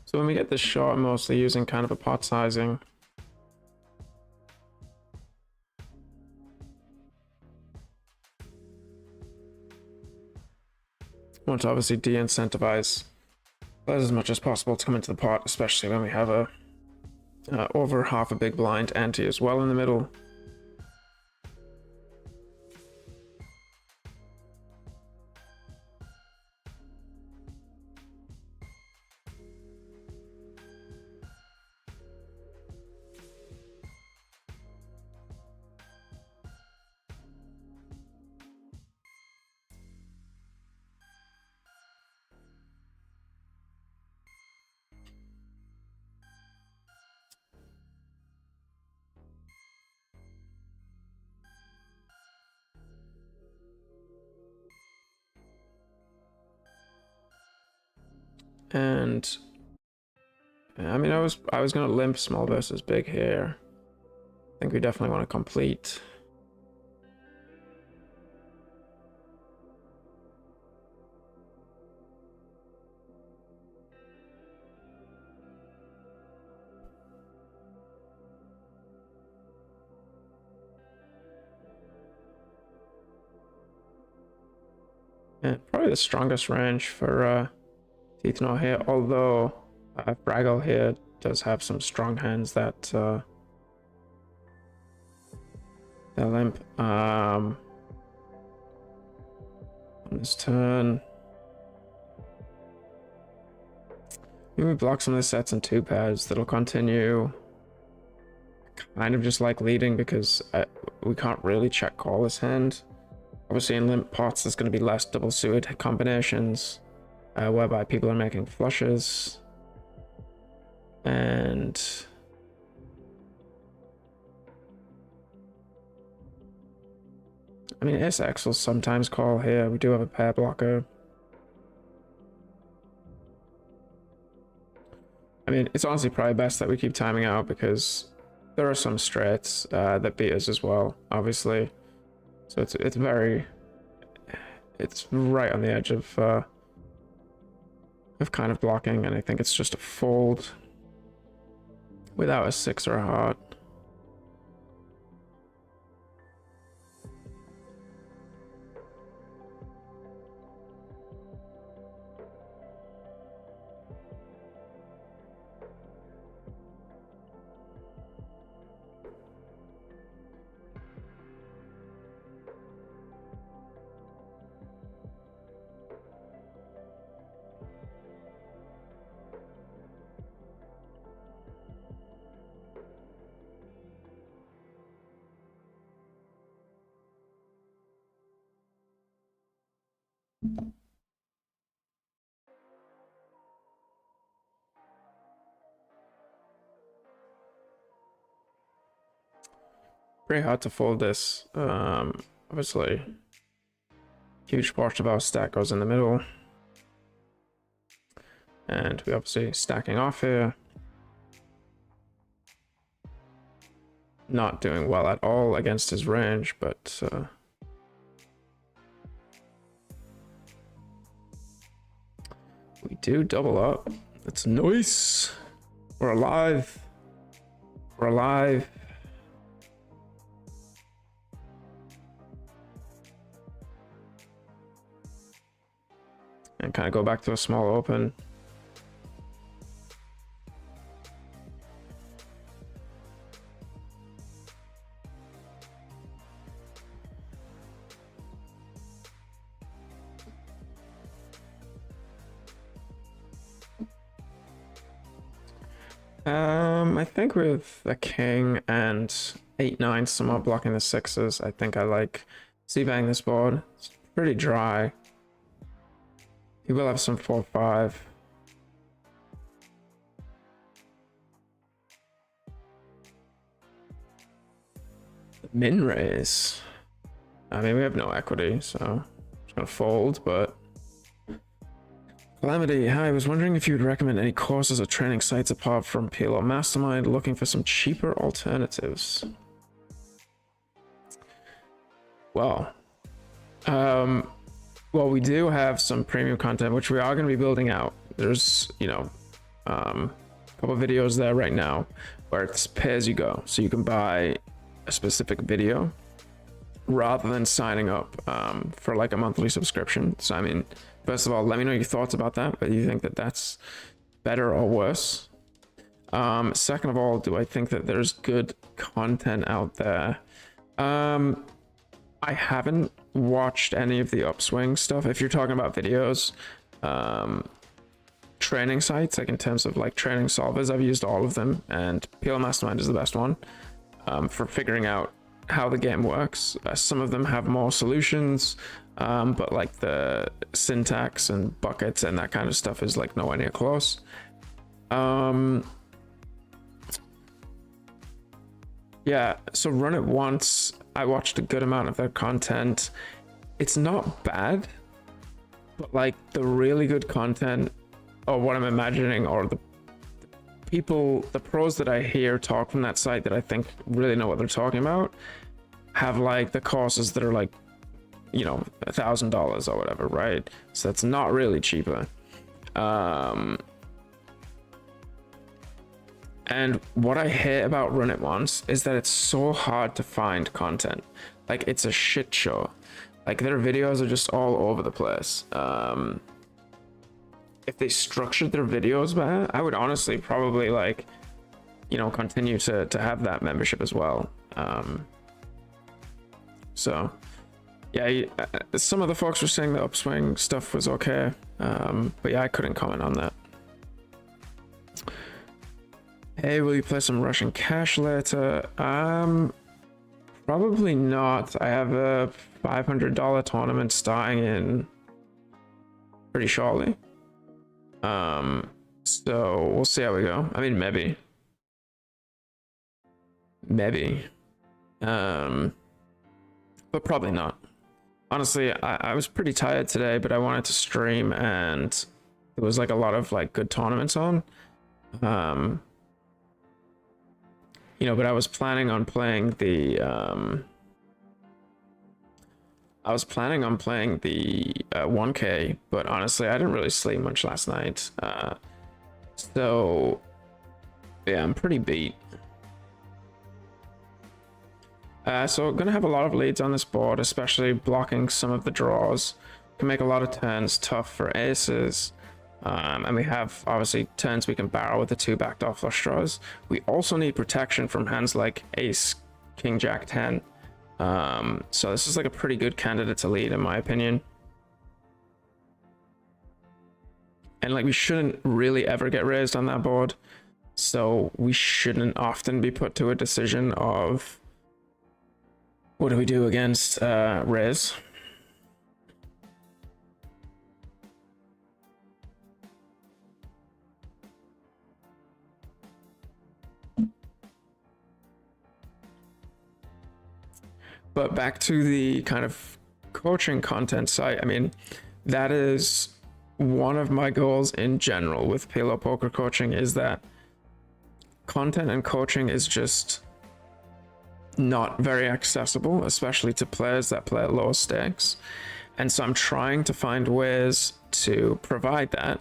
So when we get this shot, I'm mostly using kind of a pot sizing. I want to obviously de-incentivize players as much as possible to come into the pot, especially when we have a over half a big blind ante as well in the middle. And I mean, I was gonna limp small versus big here. I think we definitely want to complete. And probably the strongest range for Teethnot here, although Fraggle here does have some strong hands that that limp. On this turn, maybe we block some of the sets in two pairs. That'll continue. Kind of just like leading because we can't really check call this hand. Obviously in limp pots there's going to be less double suited combinations whereby people are making flushes. And I mean, SX will sometimes call here. We do have a pair blocker. I mean, it's honestly probably best that we keep timing out because there are some straights that beat us as well, obviously. So it's right on the edge of kind of blocking, and I think it's just a fold without a 6 or a heart. Pretty hard to fold this. Obviously, huge part of our stack goes in the middle. And we obviously stacking off here. Not doing well at all against his range, but we do double up. That's nice. We're alive. We're alive. And kind of go back to a small open. I think with a king and 8-9 somewhat blocking the 6s, I think I like c-bang this board. It's pretty dry. He will have some 4-5. Min raise. I mean, we have no equity, so I'm just gonna fold, but Calamity, hi, I was wondering if you would recommend any courses or training sites apart from PLO Mastermind, looking for some cheaper alternatives. Well, we do have some premium content, which we are going to be building out. There's, you know, a couple videos there right now where it's pay as you go. So you can buy a specific video rather than signing up for like a monthly subscription. So, I mean, first of all, let me know your thoughts about that. Whether you think that that's better or worse. Second of all, do I think that there's good content out there? I haven't watched any of the upswing stuff. If you're talking about videos, training sites, like in terms of like training solvers, I've used all of them, and PLO Mastermind is the best one for figuring out how the game works. Some of them have more solutions, but like the syntax and buckets and that kind of stuff is like nowhere near close. Yeah, so Run It Once, I watched a good amount of their content. It's not bad, but like the really good content, or what I'm imagining, or the pros that I hear talk from that site that I think really know what they're talking about, have like the courses that are like, you know, $1,000 or whatever, right? So that's not really cheaper. And what I hate about Run It Once is that it's so hard to find content. Like, it's a shit show. Like, their videos are just all over the place. If they structured their videos better, I would honestly probably, like, you know, continue to have that membership as well. So, yeah, some of the folks were saying the upswing stuff was okay. But yeah, I couldn't comment on that. Hey, will you play some Russian cash later? Probably not. I have a $500 tournament starting in pretty shortly. So we'll see how we go. I mean, maybe. but probably not. Honestly, I was pretty tired today, but I wanted to stream, and there was like a lot of like good tournaments on. You know, but I was planning on playing the 1K, but honestly, I didn't really sleep much last night. So yeah, I'm pretty beat. So gonna have a lot of leads on this board, especially blocking some of the draws. Can make a lot of turns tough for aces. And we have obviously turns we can barrel with the 2 backdoor flush draws. We also need protection from hands like ace, king, jack, 10. So this is like a pretty good candidate to lead in my opinion. And like we shouldn't really ever get raised on that board. So we shouldn't often be put to a decision of what do we do against raise. But back to the kind of coaching content site, I mean, that is one of my goals in general with Palo Poker coaching, is that content and coaching is just not very accessible, especially to players that play at lower stakes. And so I'm trying to find ways to provide that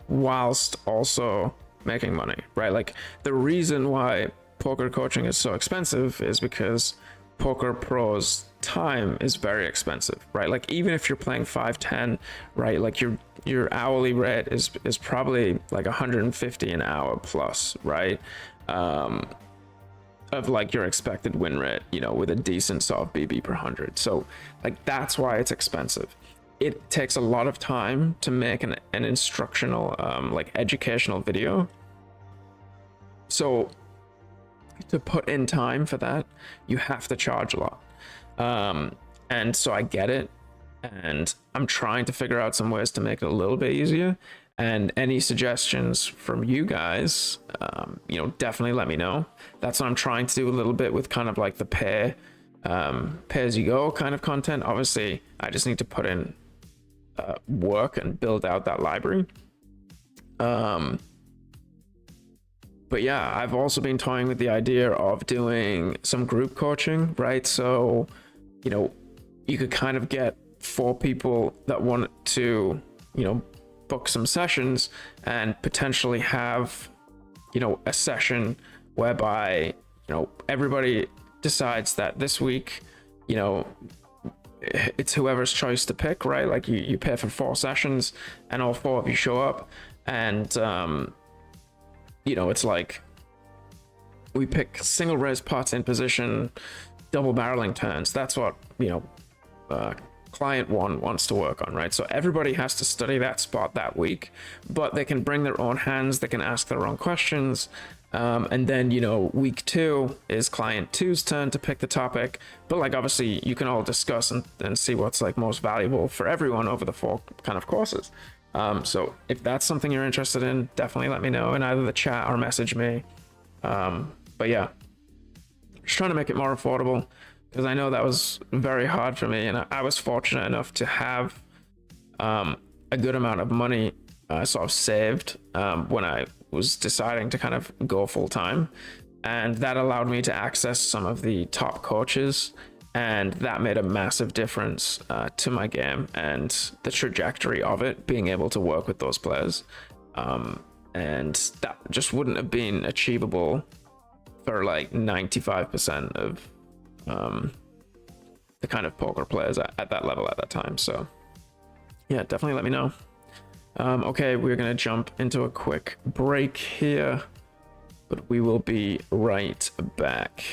whilst also making money, right? Like the reason why poker coaching is so expensive is because poker pros time is very expensive, right? Like even if you're playing 5-10, right, like your hourly rate is probably like 150 an hour plus, right, of like your expected win rate, you know, with a decent sort of BB per 100. So like that's why it's expensive. It takes a lot of time to make an instructional like educational video. So to put in time for that, you have to charge a lot. And so I get it, and I'm trying to figure out some ways to make it a little bit easier. And any suggestions from you guys, you know, definitely let me know. That's what I'm trying to do a little bit with kind of like the pay as you go kind of content. Obviously, I just need to put in work and build out that library. But yeah, I've also been toying with the idea of doing some group coaching, right? So, you know, you could kind of get 4 people that want to, you know, book some sessions and potentially have, you know, a session whereby, you know, everybody decides that this week, you know, it's whoever's choice to pick, right? Like you pay for 4 sessions and all 4 of you show up, and you know, it's like we pick single raise pots in position, double barreling turns. That's what, you know, client 1 wants to work on, right? So everybody has to study that spot that week, but they can bring their own hands, they can ask their own questions. And then, you know, week 2 is client 2's turn to pick the topic, but like obviously you can all discuss and see what's like most valuable for everyone over the 4 kind of courses. So if that's something you're interested in, definitely let me know in either the chat or message me. But yeah, just trying to make it more affordable, because I know that was very hard for me, and I was fortunate enough to have a good amount of money sort of saved when I was deciding to kind of go full time, and that allowed me to access some of the top coaches, and that made a massive difference to my game and the trajectory of it, being able to work with those players. And that just wouldn't have been achievable for like 95% of the kind of poker players at that level at that time. So yeah, definitely let me know. Okay, we're gonna jump into a quick break here, but we will be right back.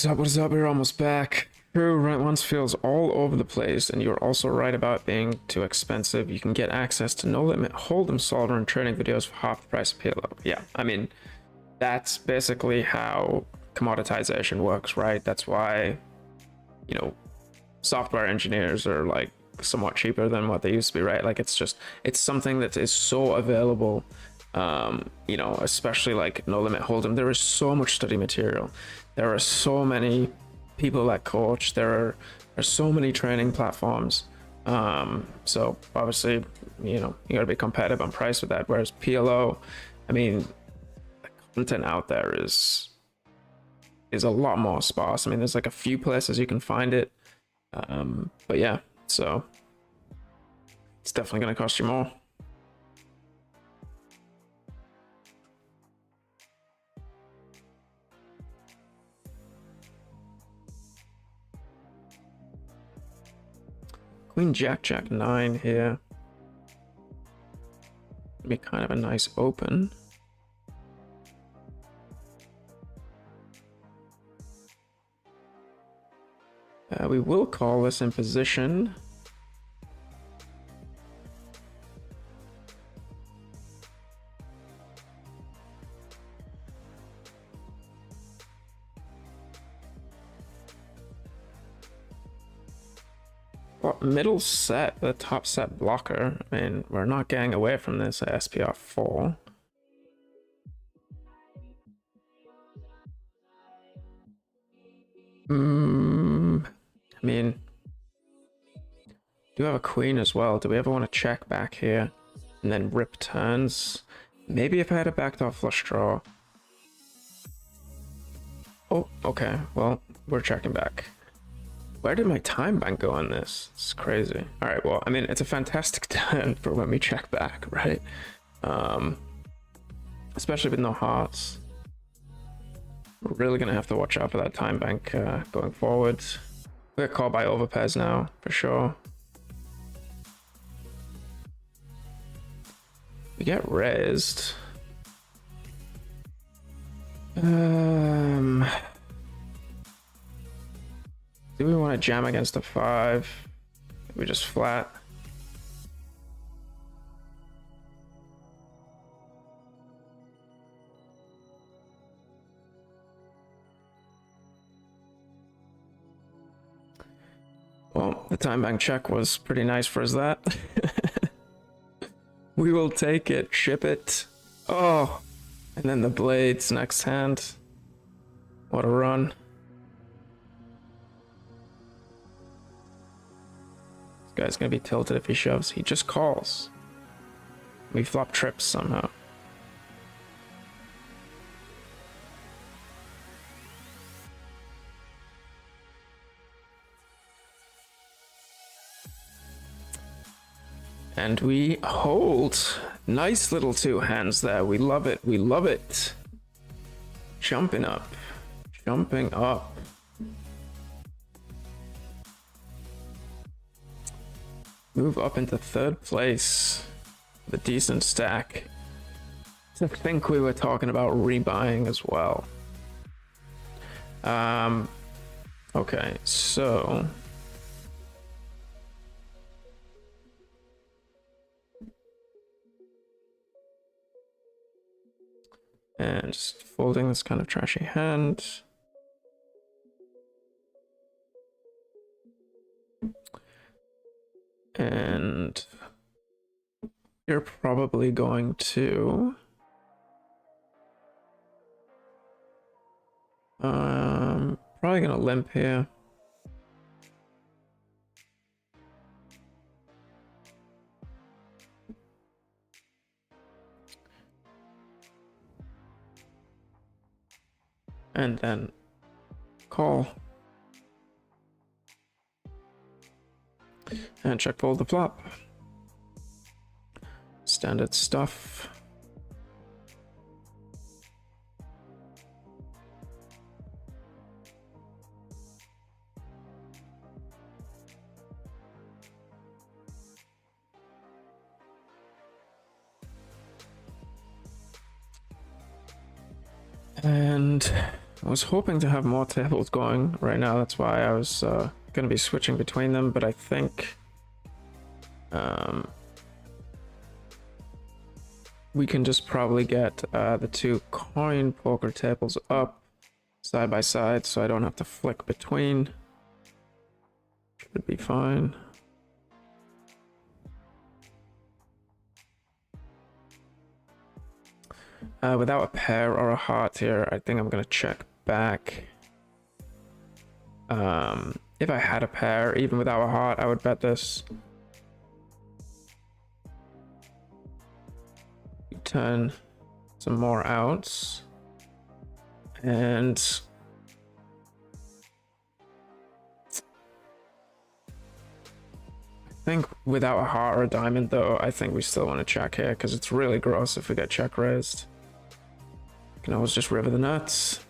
What is up? We're almost back. True, right once feels all over the place, and you're also right about being too expensive. You can get access to no limit hold'em solver and trading videos for half the price of PLO. Yeah, I mean, that's basically how commoditization works, right? That's why, you know, software engineers are like somewhat cheaper than what they used to be, right? Like it's something that is so available. You know, especially like no limit hold'em. There is so much study material. There are so many people that coach. There are so many training platforms. So obviously, you know, you got to be competitive on price with that. Whereas PLO, I mean, the content out there is a lot more sparse. I mean, there's like a few places you can find it. But yeah, so it's definitely going to cost you more. Queen Jack Jack 9 here. Be kind of a nice open. We will call this in position. Well, middle set, the top set blocker. I mean, we're not getting away from this at SPR 4. I mean, do have a queen as well. Do we ever want to check back here and then rip turns? Maybe if I had a backdoor flush draw. Oh, okay. Well, we're checking back. Where did my time bank go on this? It's crazy. All right, well, I mean, it's a fantastic turn for when we check back, right? Especially with no hearts. We're really gonna have to watch out for that time bank going forward. We get called by overpairs now, for sure. We get raised. Do we want to jam against a 5? We just flat. Well, the time bank check was pretty nice for us that. We will take it, ship it. Oh, and then the blades next hand. What a run. This guy's gonna be tilted if he shoves. He just calls. We flop trips somehow. And we hold. Nice little two hands there. We love it. We love it. Jumping up. Jumping up. Move up into third place. The decent stack. I think we were talking about rebuying as well. Okay, so and just folding this kind of trashy hand. And you're probably going to probably gonna limp here. And then call. And check fold the flop. Standard stuff. And I was hoping to have more tables going right now. That's why I was going to be switching between them, but I think we can just probably get the 2 coin poker tables up side by side so I don't have to flick between. Should be fine. Without a pair or a heart here, I think I'm gonna check back. If I had a pair, even without a heart, I would bet this. Turn some more outs. And I think without a heart or a diamond, though, I think we still want to check here because it's really gross if we get check raised. Can always just river the nuts.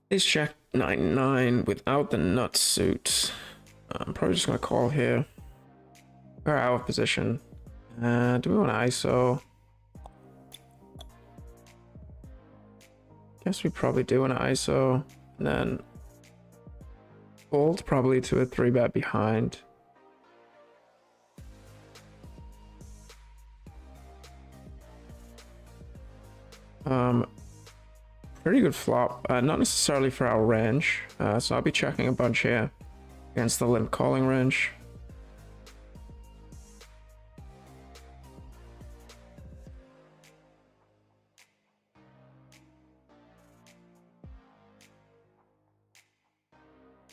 Ace Jack 9-9 without the nut suit. I'm probably just gonna call here. We're out of position. Do we want to ISO? Guess we probably do want to ISO. And then fold probably to a 3-bet behind. Pretty good flop, not necessarily for our range, so I'll be checking a bunch here against the limp calling range.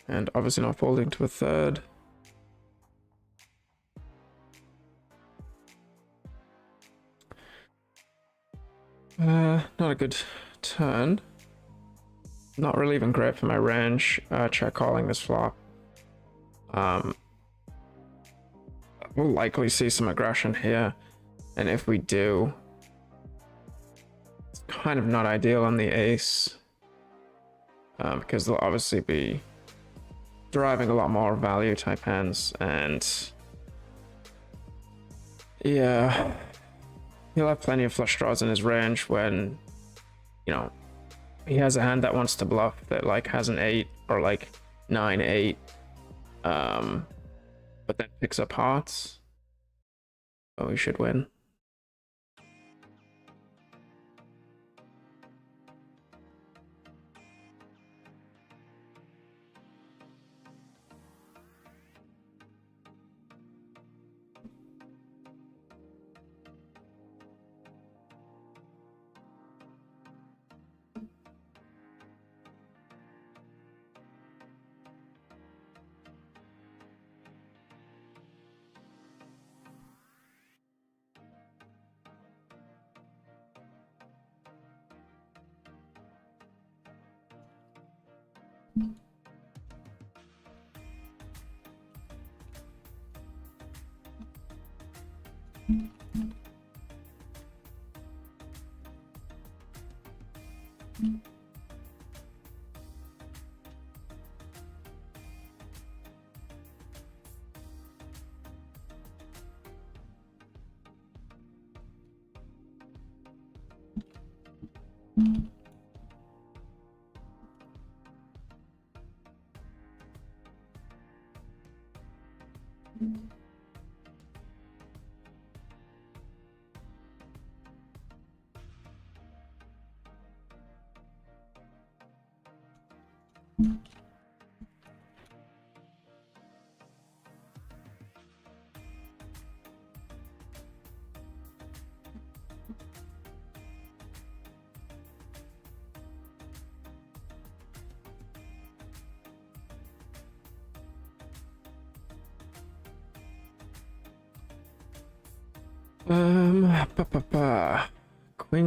And obviously not folding to a 3rd. Not a good turn. Not really even great for my range. Check calling this flop. We'll likely see some aggression here, and if we do, it's kind of not ideal on the ace, because they'll obviously be deriving a lot more value type hands, and yeah, he'll have plenty of flush draws in his range when, you know, he has a hand that wants to bluff that like has an 8 or like 9-8, but then picks up hearts. Oh, we should win.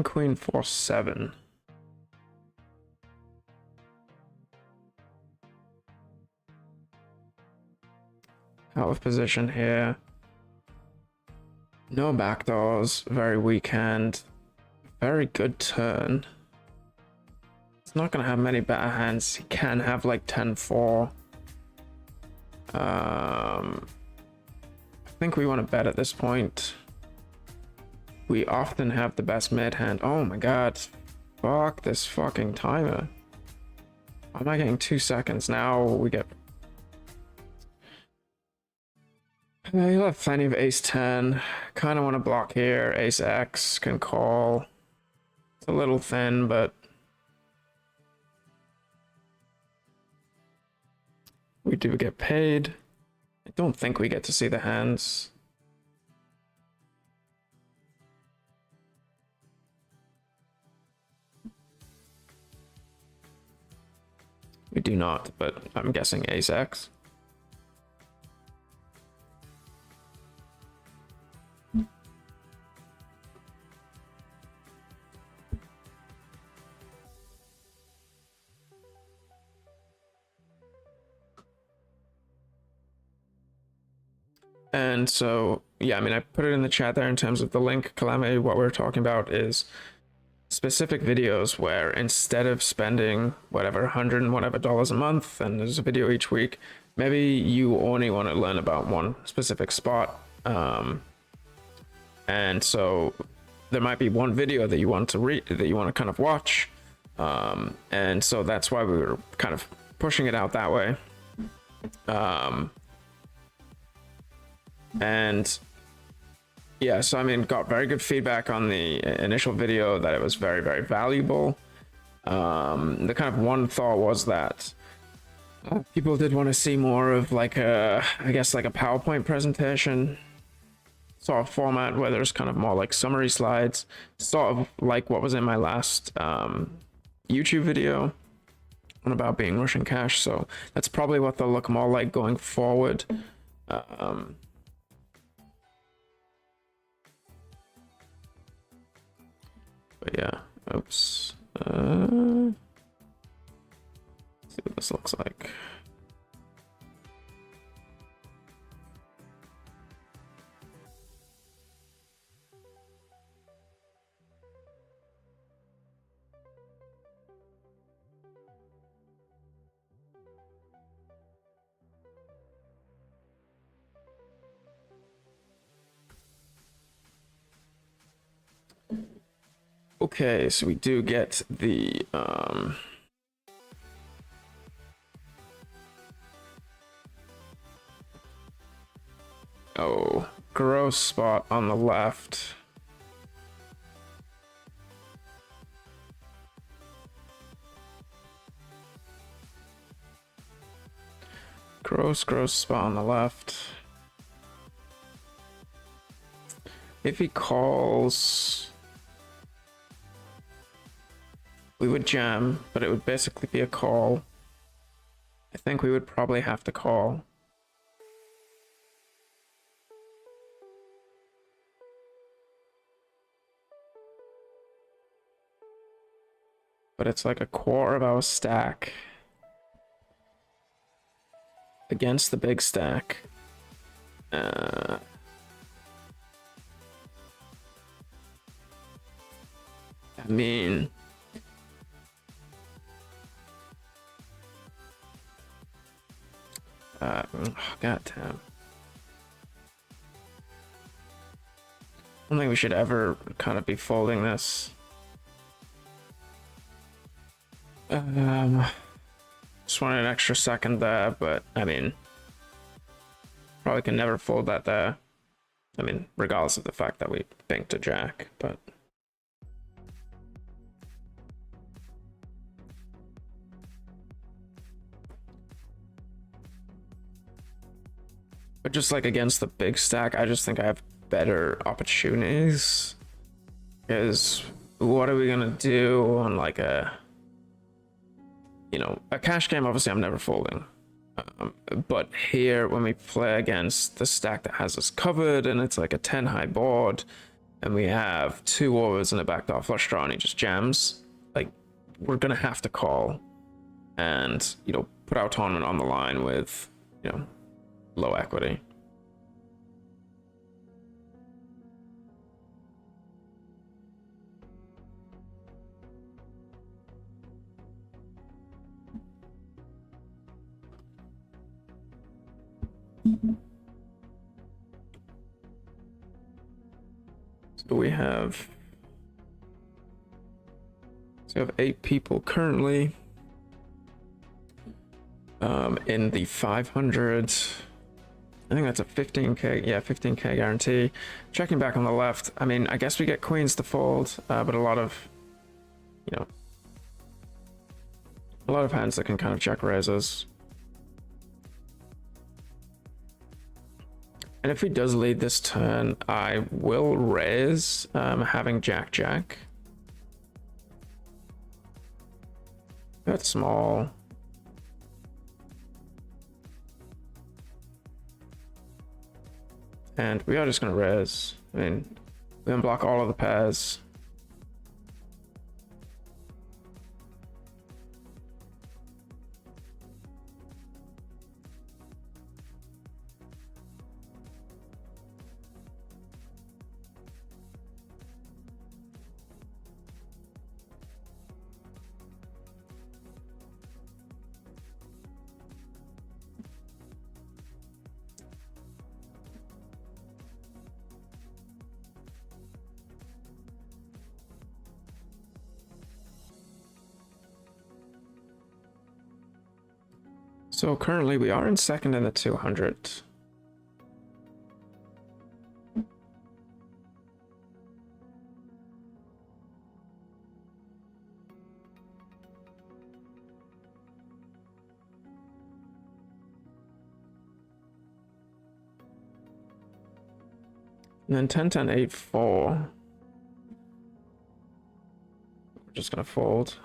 Queen 4-7. Out of position here. No backdoors. Very weak hand. Very good turn. He's not gonna have many better hands. He can have like 10-4. I think we want to bet at this point. We often have the best mid hand. Oh my god. Fuck this fucking timer. Why am I getting 2 seconds? Now we get... You'll have plenty of ace 10. Kind of want to block here. Ace X can call. It's a little thin, but... we do get paid. I don't think we get to see the hands. We do not, but I'm guessing ace X. And so, yeah, I mean, I put it in the chat there in terms of the link. Calamity, what we're talking about is specific videos where instead of spending whatever $100 and whatever a month, and there's a video each week, maybe you only want to learn about one specific spot. And so there might be one video that you want to read, that you want to kind of watch. And so that's why we were kind of pushing it out that way. And yeah, so I mean, got very good feedback on the initial video that it was very, very valuable. The kind of one thought was that people did want to see more of like a, I guess like a PowerPoint presentation sort of format where there's kind of more like summary slides, sort of like what was in my last YouTube video on about being Russian cash. So that's probably what they'll look more like going forward. But yeah, oops. Let's see what this looks like. Okay, so we do get the oh, gross spot on the left. Gross spot on the left. If he calls, we would jam, but it would basically be a call. I think we would probably have to call. But it's like a quarter of our stack against the big stack. I mean, god damn. I don't think we should ever kind of be folding this. Just wanted an extra second there, but I mean, probably can never fold that there. I mean, regardless of the fact that we banked a jack, but. But just like against the big stack, I just think I have better opportunities. Because what are we gonna do on like a, you know, a cash game? Obviously, I'm never folding. But here, when we play against the stack that has us covered, and it's like a 10 high board, and we have 2 overs and a backdoor flush draw, and he just jams, like, we're gonna have to call and, you know, put our tournament on the line with, you know, low equity. So we have 8 people currently in the 500. I think that's a 15k, yeah, 15k guarantee. Checking back on the left, I mean, I guess we get queens to fold, but a lot of, you know, a lot of hands that can kind of check raises. And if he does lead this turn, I will raise, having jack. That's small. And we are just gonna raise. I mean, we unblock all of the pairs. So currently we are in second in the 200. And then 10-10, 8-4. We're just gonna fold.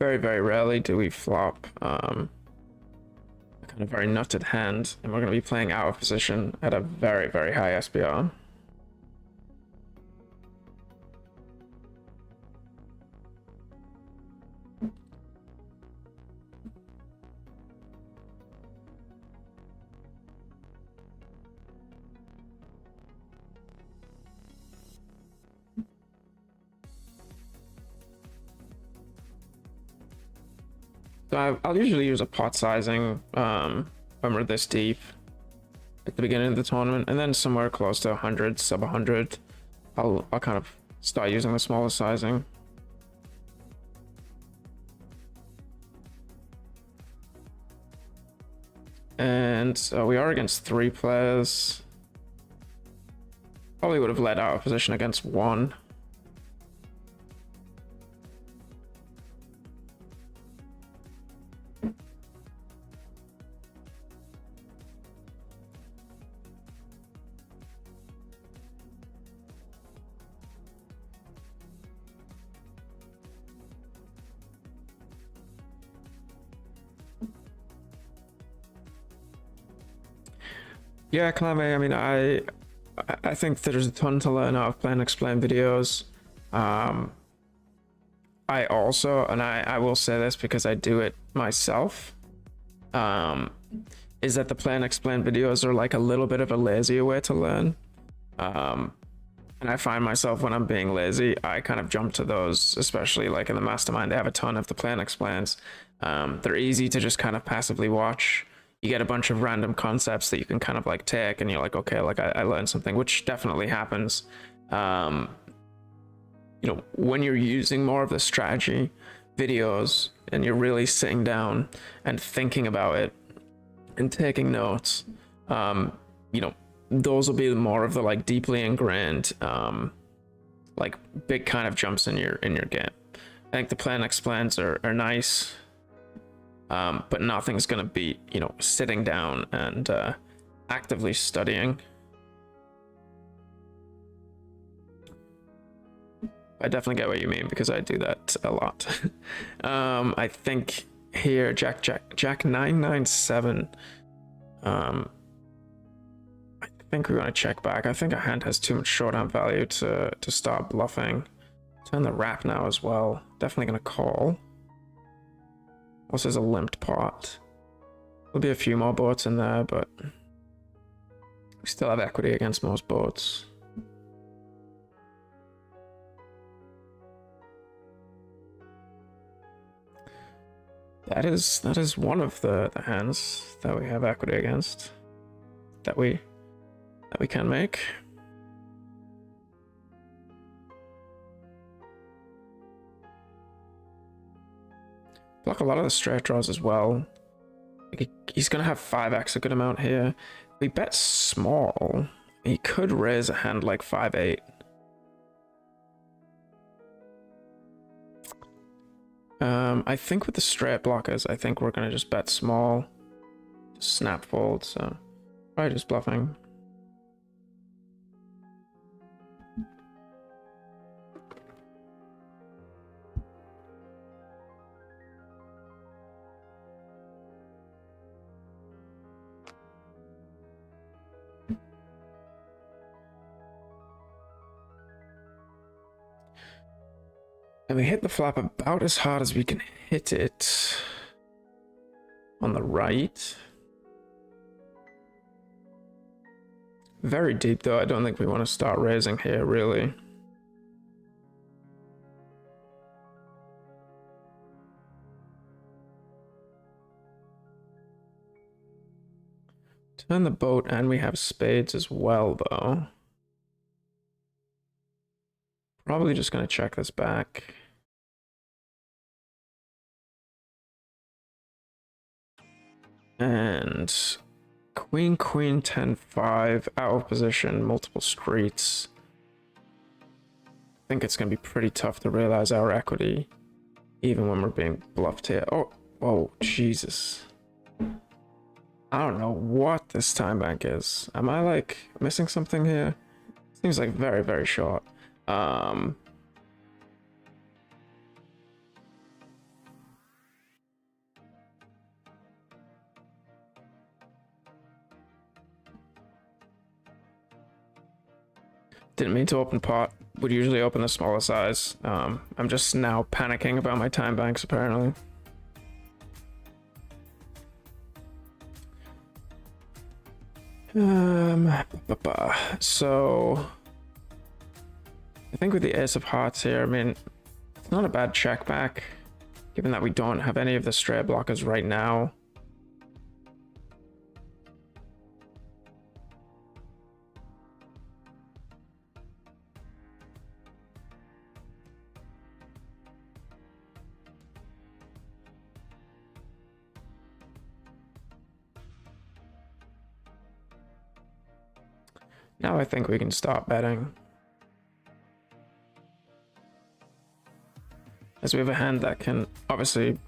Very, very rarely do we flop a kind of very nutted hand, and we're going to be playing out of position at a very, very high SPR. So I'll usually use a pot sizing when we're this deep. at the beginning of the tournament, and then somewhere close to 100, sub 100, I'll kind of start using the smaller sizing. And we are against 3 players. Probably would have led out of position against 1. Yeah, Kalame, I mean, I think there's a ton to learn out of Play and Explain videos. I also, and I will say this because I do it myself, is that the Play and Explain videos are like a little bit of a lazier way to learn. And I find myself when I'm being lazy, I kind of jump to those, especially like in the mastermind, they have a ton of the Play and Explains. They're easy to just kind of passively watch. You get a bunch of random concepts that you can kind of like take and you're like, okay, like I learned something, which definitely happens. You know, when you're using more of the strategy videos and you're really sitting down and thinking about it and taking notes, you know, those will be more of the like deeply ingrained, like big kind of jumps in your game. I think the Play and Explains are nice. But nothing's gonna beat, you know, sitting down and actively studying. I definitely get what you mean because I do that a lot. I think here Jack 997. I think we're gonna check back. I think our hand has too much showdown value to start bluffing. Turn the wrap now as well. Definitely gonna call. Also, there's a limped pot. There'll be a few more boats in there, but we still have equity against most boats. That is one of the hands that we have equity against that we can make. Block a lot of the straight draws as well. He's gonna have 5x a good amount here. If we bet small, he could raise a hand like 5-8. I think with the straight blockers, I think we're gonna just bet small, just snap fold. So probably just bluffing. And we hit the flop about as hard as we can hit it on the right. Very deep though. I don't think we want to start raising here, really. Turn the boat, and we have spades as well, though. Probably just going to check this back. And queen, 10, 5, out of position, multiple streets. I think it's going to be pretty tough to realize our equity, even when we're being bluffed here. Oh, Jesus. I don't know what this time bank is. Am I like missing something here? Seems like very, very short. Didn't mean to open pot. Would usually open the smaller size. I'm just now panicking about my time banks apparently. So I think with the ace of hearts here, I mean, it's not a bad check back, given that we don't have any of the straight blockers right now. Now I think we can start betting. As we have a hand that can obviously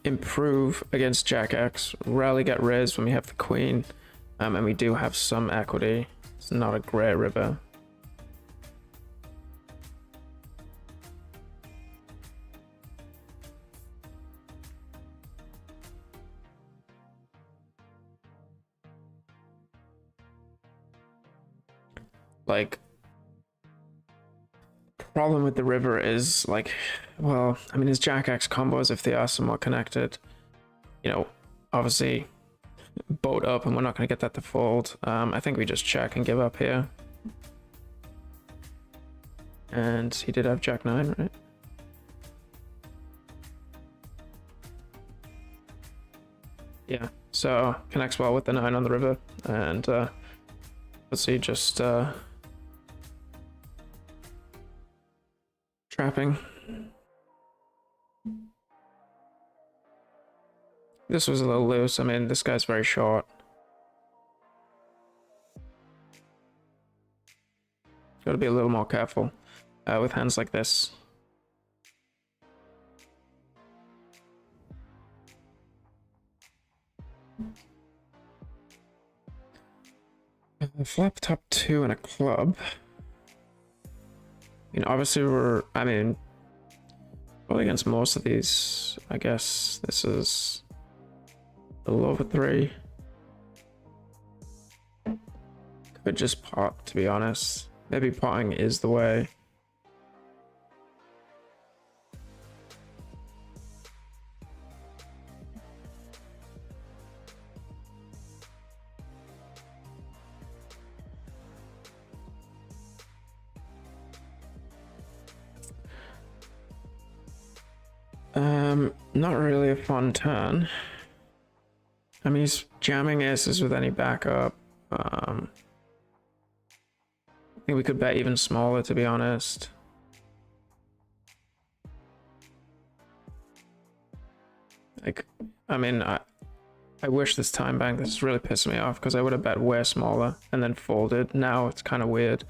improve against Jack X, rarely get raised when we have the queen, and we do have some equity. It's not a great river. Like, problem with the river is like, well, I mean, his Jack X combos, if they are somewhat connected, you know, obviously boat up, and we're not going to get that to fold. I think we just check and give up here. And he did have Jack 9, right? Yeah, so connects well with the 9 on the river, and let's see, just trapping. This was a little loose. I mean, this guy's very short. Got to be a little more careful with hands like this. Flop top 2 and a club. I mean, obviously probably against most of these, I guess this is a little over 3. Could just pot, to be honest. Maybe potting is the way. Not really a fun turn. I mean, he's jamming aces with any backup. I think we could bet even smaller, to be honest. Like, I mean, I wish this time bank. This is really pissing me off because I would have bet way smaller and then folded. Now it's kind of weird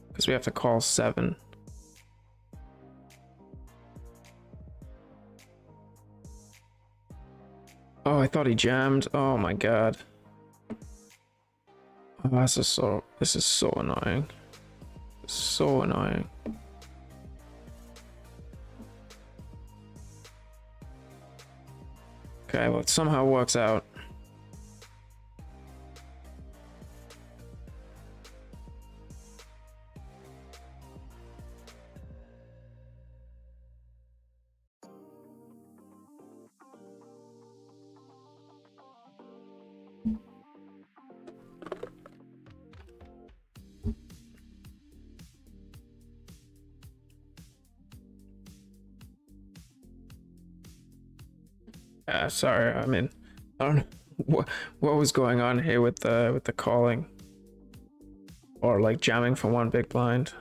because we have to call 7. Oh, I thought he jammed. Oh my god. Oh, this is so annoying. So annoying. Okay, well, it somehow works out. Sorry, I mean, I don't know what was going on here with the calling, or like jamming from one big blind.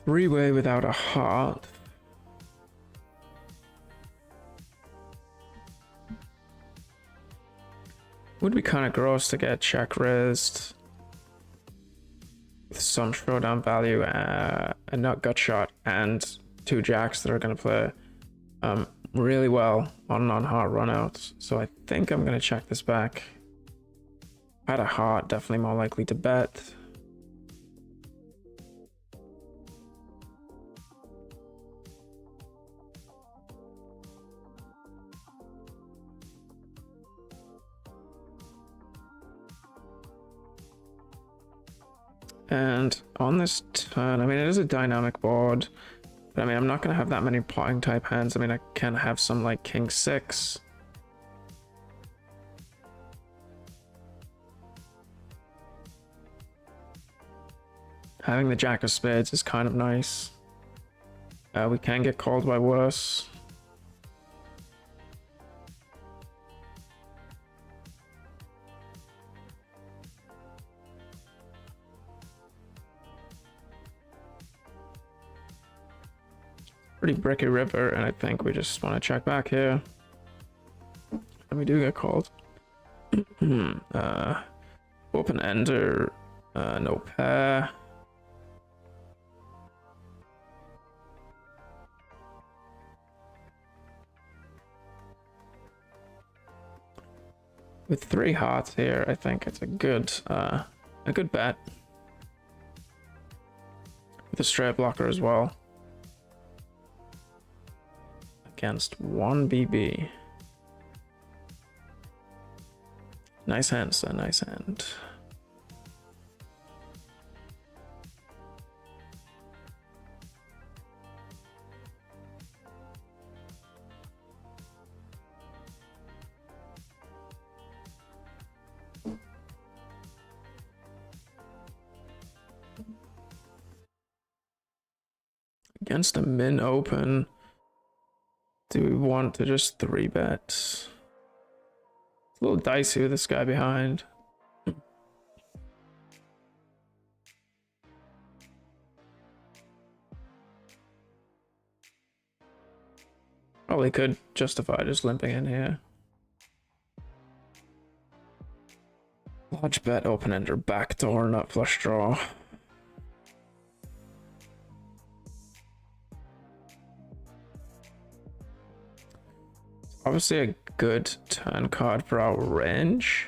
Three-way without a heart. Would be kind of gross to get check raised with some showdown value, a nut gut shot, and 2 jacks that are going to play really well on non-heart runouts. So I think I'm going to check this back. Had a heart, definitely more likely to bet. And on this turn, I mean, it is a dynamic board. But I mean, I'm not gonna have that many potting type hands. I mean, I can have some like king 6. Having the jack of spades is kind of nice. We can get called by worse. Pretty bricky river, and I think we just want to check back here. And we do get called. Open ender, no pair. With 3 hearts here, I think it's a good bet. With a straight blocker as well. Against 1 BB. Nice hand, sir, nice hand. Against a min open, do we want to just 3-bet? It's a little dicey with this guy behind. Probably could justify just limping in here. Large bet, open ender, backdoor, nut flush draw. Obviously a good turn card for our range.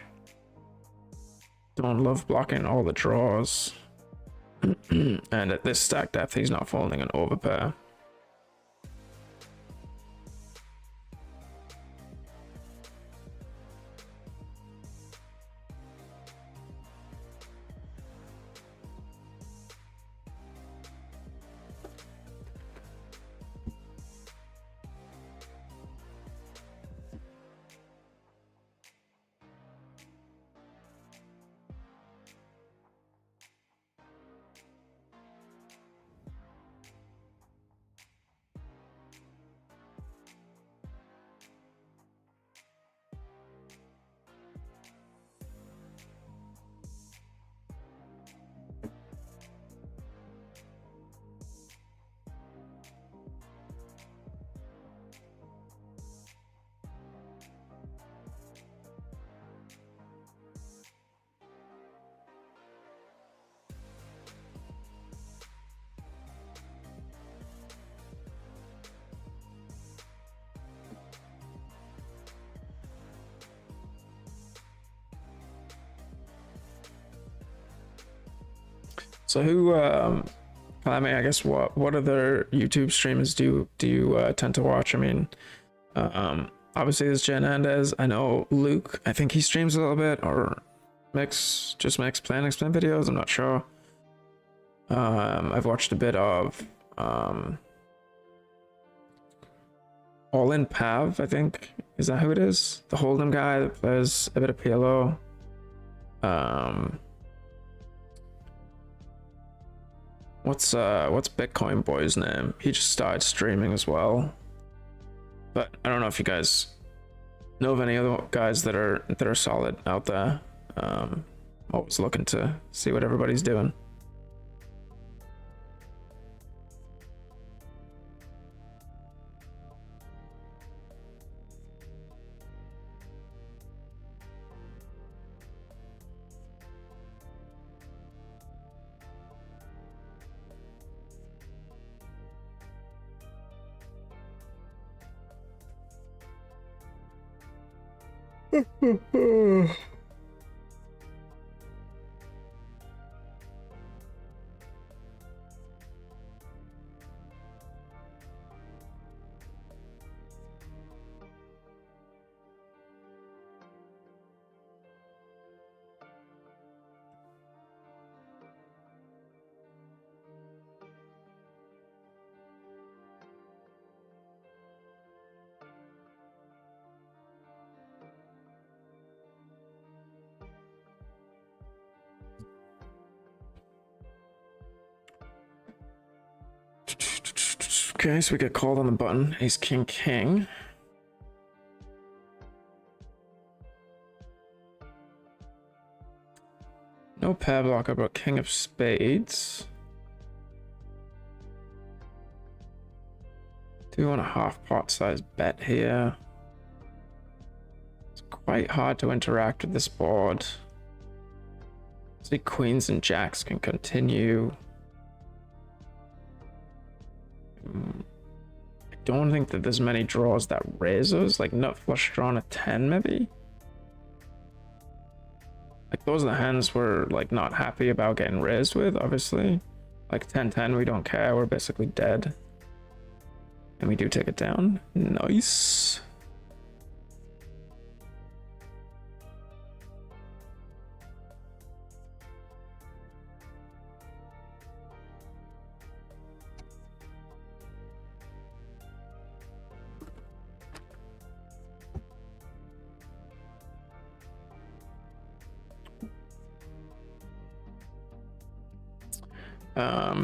Don't love blocking all the draws. And at this stack depth, he's not folding an overpair. So who, I mean, I guess what other YouTube streamers do you tend to watch? I mean, obviously there's Jen Hernandez. I know Luke, I think he streams a little bit, or just makes play and explain videos, I'm not sure. I've watched a bit of All In Pav, I think. Is that who it is? The Hold'em guy that plays a bit of PLO. What's Bitcoin Boy's name? He just started streaming as well. But I don't know if you guys know of any other guys that are solid out there. Always looking to see what everybody's doing. Okay, so we get called on the button. Ace, king, king. No pair blocker, but king of spades. Do we want a half pot size bet here? It's quite hard to interact with this board. See, queens and jacks can continue. I don't think that there's many draws that raise us, like nut flush draw on a 10 maybe. Like those are the hands we're like not happy about getting raised with, obviously. Like 10-10, we don't care, we're basically dead. And we do take it down. Nice.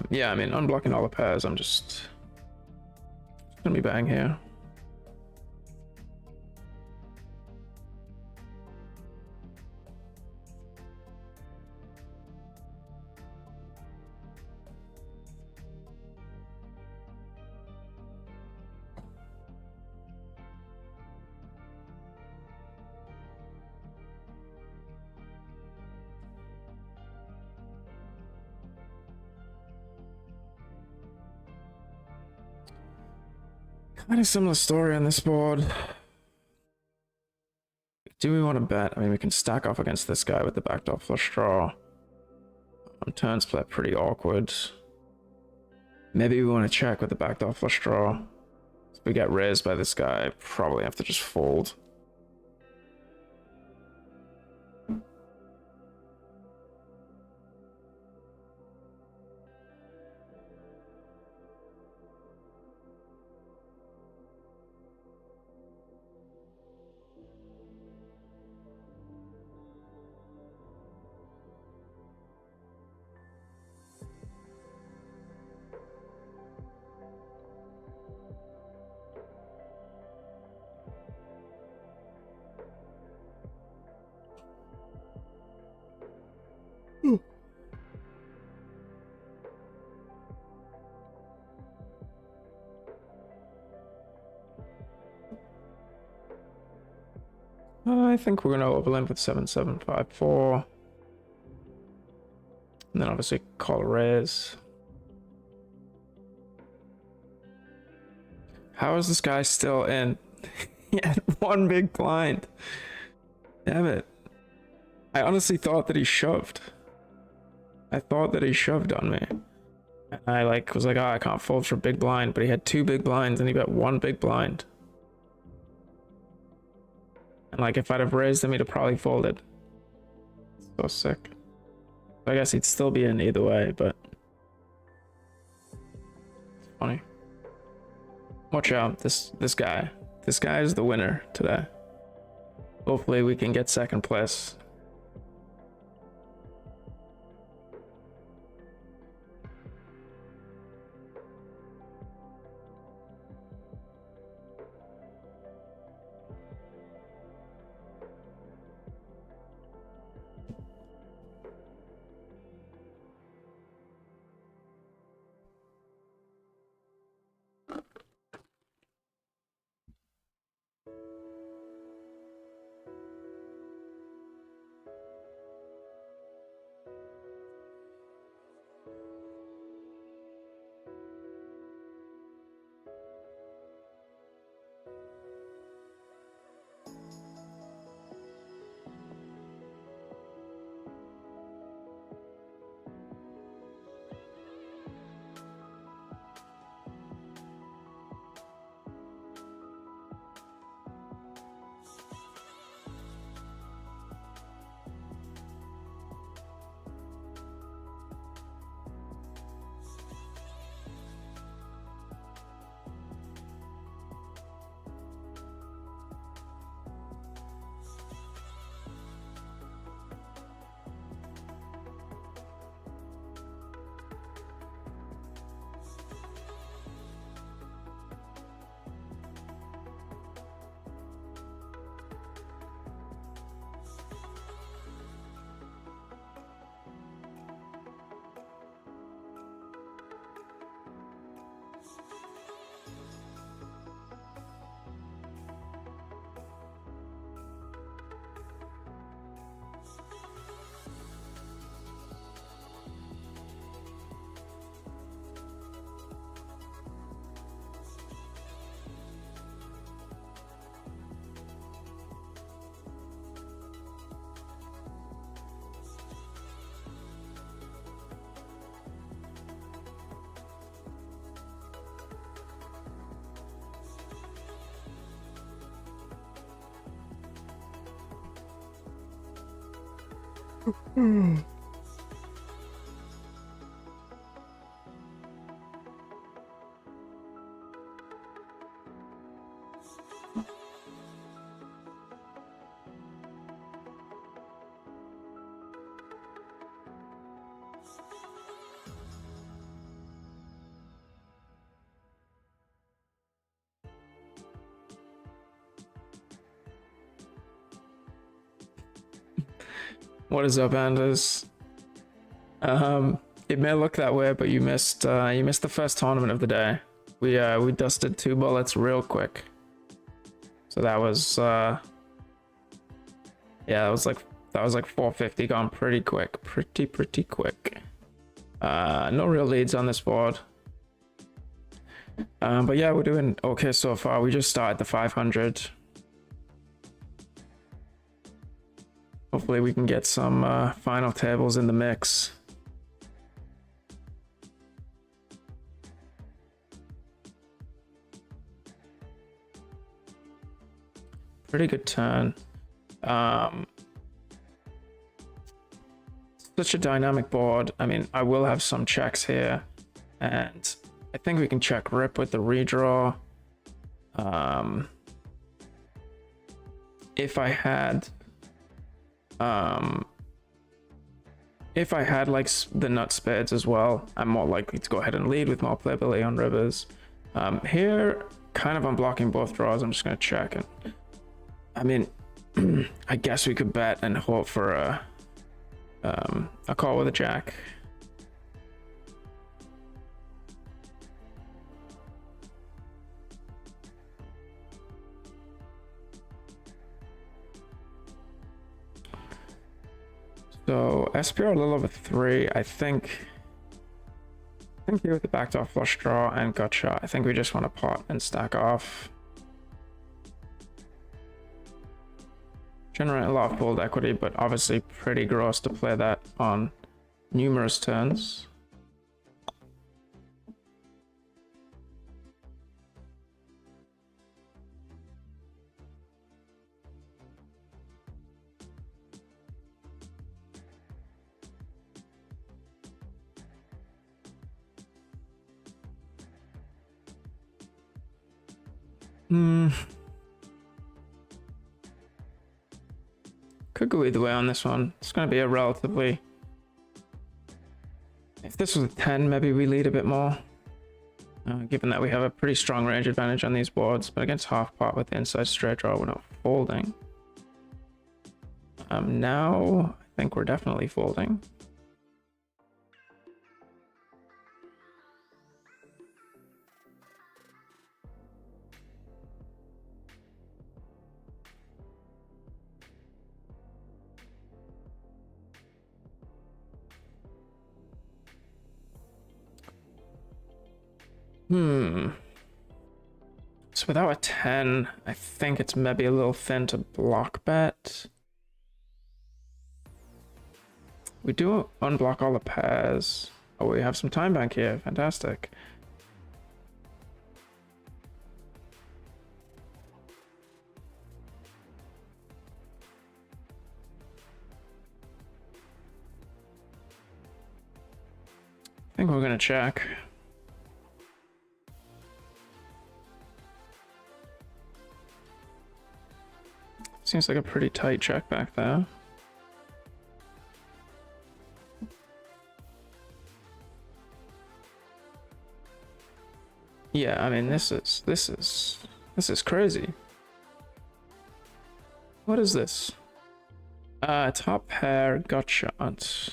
Yeah, I mean, unblocking all the pairs, I'm just gonna be betting here. Kind of similar story on this board. Do we want to bet? I mean, we can stack off against this guy with the backdoor flush draw. Turns play pretty awkward. Maybe we want to check with the backdoor flush draw. If we get raised by this guy, probably have to just fold. I think we're going to overland with 7-7-5-4. And then obviously call a raise. How is this guy still in? He had one big blind. Damn it. I honestly thought that he shoved. I thought that he shoved on me. And I was like, oh, I can't fold for big blind, but he had two big blinds and he got one big blind. And like if I'd have raised him, he'd have probably folded. So sick. I guess he'd still be in either way, but it's funny. Watch out, this guy. This guy is the winner today. Hopefully we can get second place. What is up, Anders? It may look that way, but you missed the first tournament of the day. We dusted 2 bullets real quick. So that was yeah, that was like 450 gone pretty quick, pretty quick. No real leads on this board. But yeah, we're doing okay so far. We just started the 500. Hopefully we can get some final tables in the mix. Pretty good turn. Such a dynamic board. I mean, I will have some checks here, and I think we can check rip with the redraw. If I had like the nut spades as well, I'm more likely to go ahead and lead with more playability on rivers. Here, kind of unblocking both draws, I'm just gonna check, and I mean, I guess we could bet and hope for a call with a jack. So SPR a little over 3. I think here with the backdoor flush draw and gut shot, I think we just want to pot and stack off. Generate a lot of fold equity, but obviously pretty gross to play that on numerous turns. Could go either way on this one. It's going to be a relatively... If this was a 10, maybe we lead a bit more. Given that we have a pretty strong range advantage on these boards. But against half pot with the inside straight draw, we're not folding. Now, I think we're definitely folding. So without a 10, I think it's maybe a little thin to block bet. We do unblock all the pairs. Oh, we have some time bank here. Fantastic. I think we're gonna check. Seems like a pretty tight check back there. Yeah, I mean this is crazy. What is this? Top pair gut shot.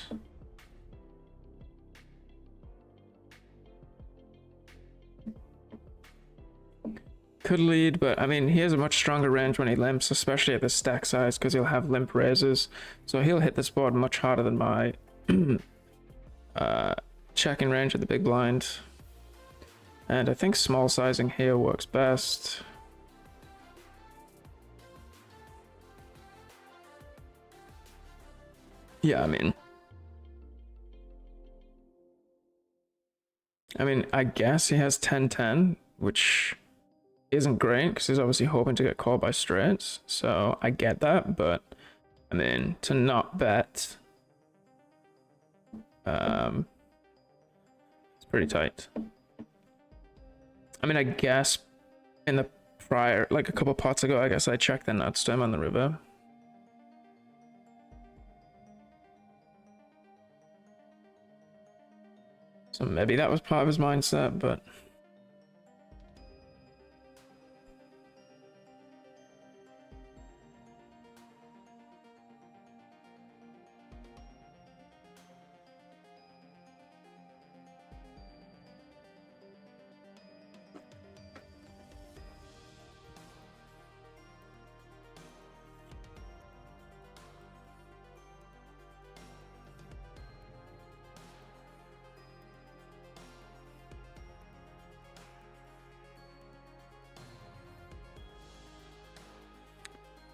Could lead, but I mean, he has a much stronger range when he limps, especially at the stack size, because he'll have limp raises. So he'll hit this board much harder than my checking range at the big blind. And I think small sizing here works best. Yeah, I mean, I guess he has 10-10, which isn't great because he's obviously hoping to get called by straights, so I get that, but I mean, to not bet It's pretty tight. I mean, I guess in the prior, like a couple pots ago, I guess I checked the nut stem on the river. So maybe that was part of his mindset, but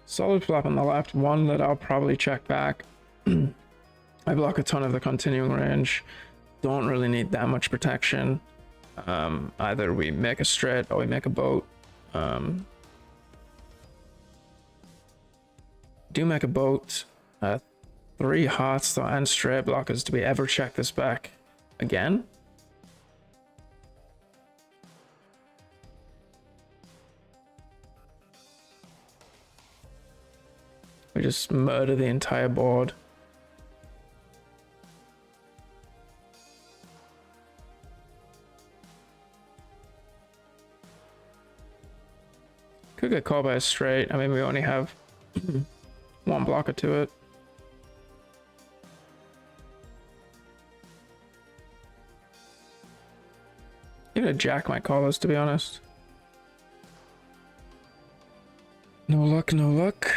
solid flop on the left, one that I'll probably check back. I block a ton of the continuing range. Don't really need that much protection. Either we make a straight or we make a boat. Do make a boat. 3 hearts though and straight blockers. Do we ever check this back again? We just murder the entire board. Could get called by a straight. I mean, we only have one blocker to it. Even a jack might call us, to be honest. No luck, no luck.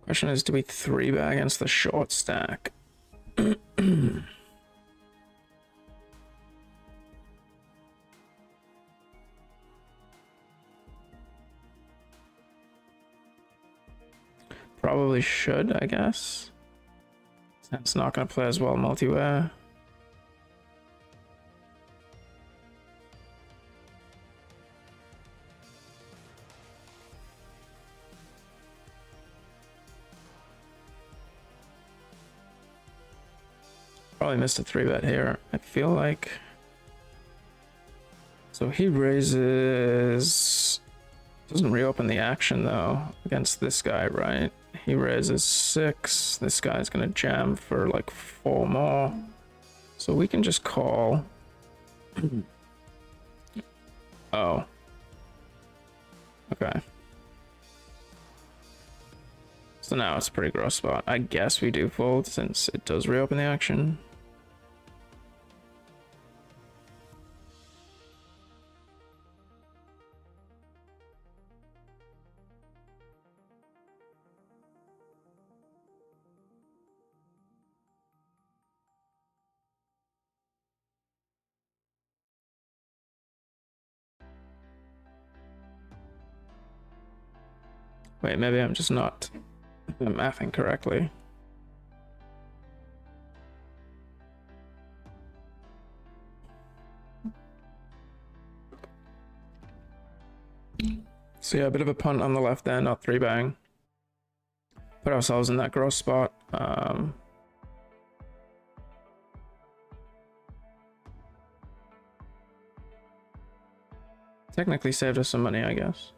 Question is, do we 3-bet against the short stack? Probably should, I guess. It's not going to play as well multi-way. Probably missed a 3-bet here, I feel like. So he raises... Doesn't reopen the action though against this guy, right? He raises 6. This guy's gonna jam for like 4 more. So we can just call. Oh. Okay. So now it's a pretty gross spot. I guess we do fold since it does reopen the action. Wait, maybe I'm just not mathing correctly. So yeah, a bit of a punt on the left there, not 3-bang. Put ourselves in that gross spot. Technically saved us some money, I guess.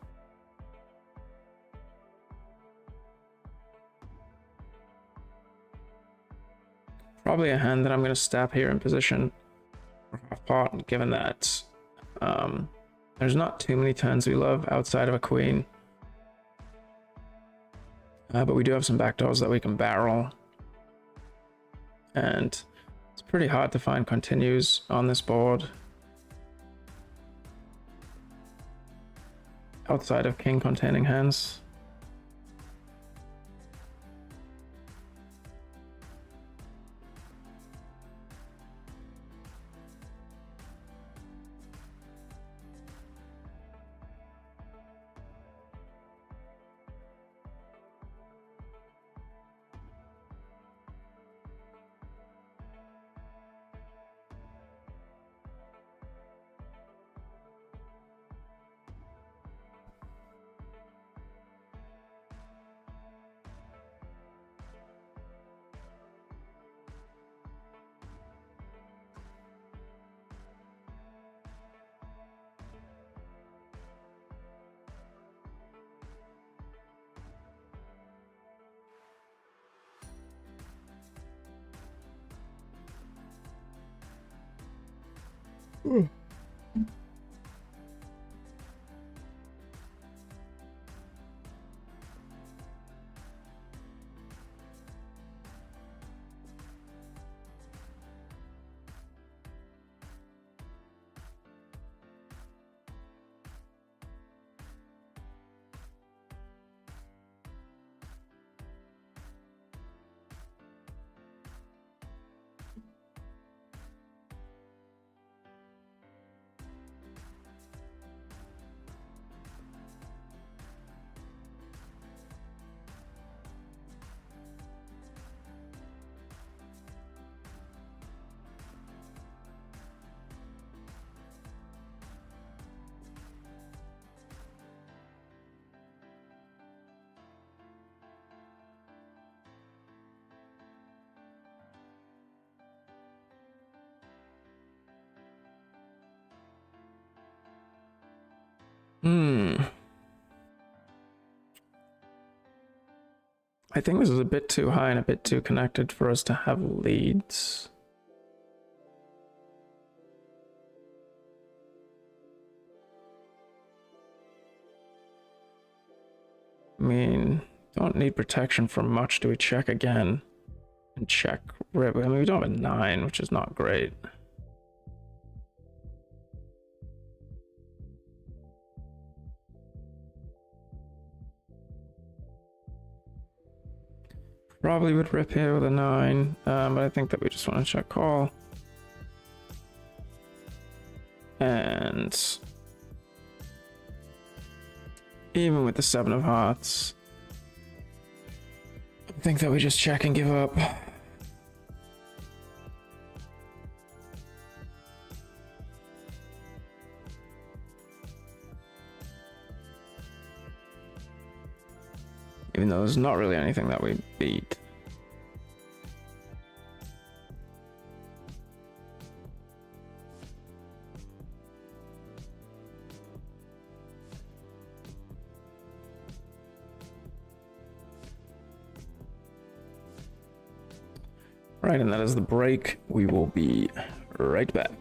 Probably a hand that I'm going to stab here in position for half pot, given that I There's not too many turns we love outside of a queen. But we do have some backdoors that we can barrel. And it's pretty hard to find continues on this board. Outside of king containing hands. I think this is a bit too high and a bit too connected for us to have leads. I mean, don't need protection from much. Do we check again? And check rip. I mean, we don't have a 9, which is not great. Probably would rip here with a 9, but I think that we just want to check call. And even with the 7 of hearts, I think that we just check and give up. Even though there's not really anything that we beat. Right, and that is the break. We will be right back.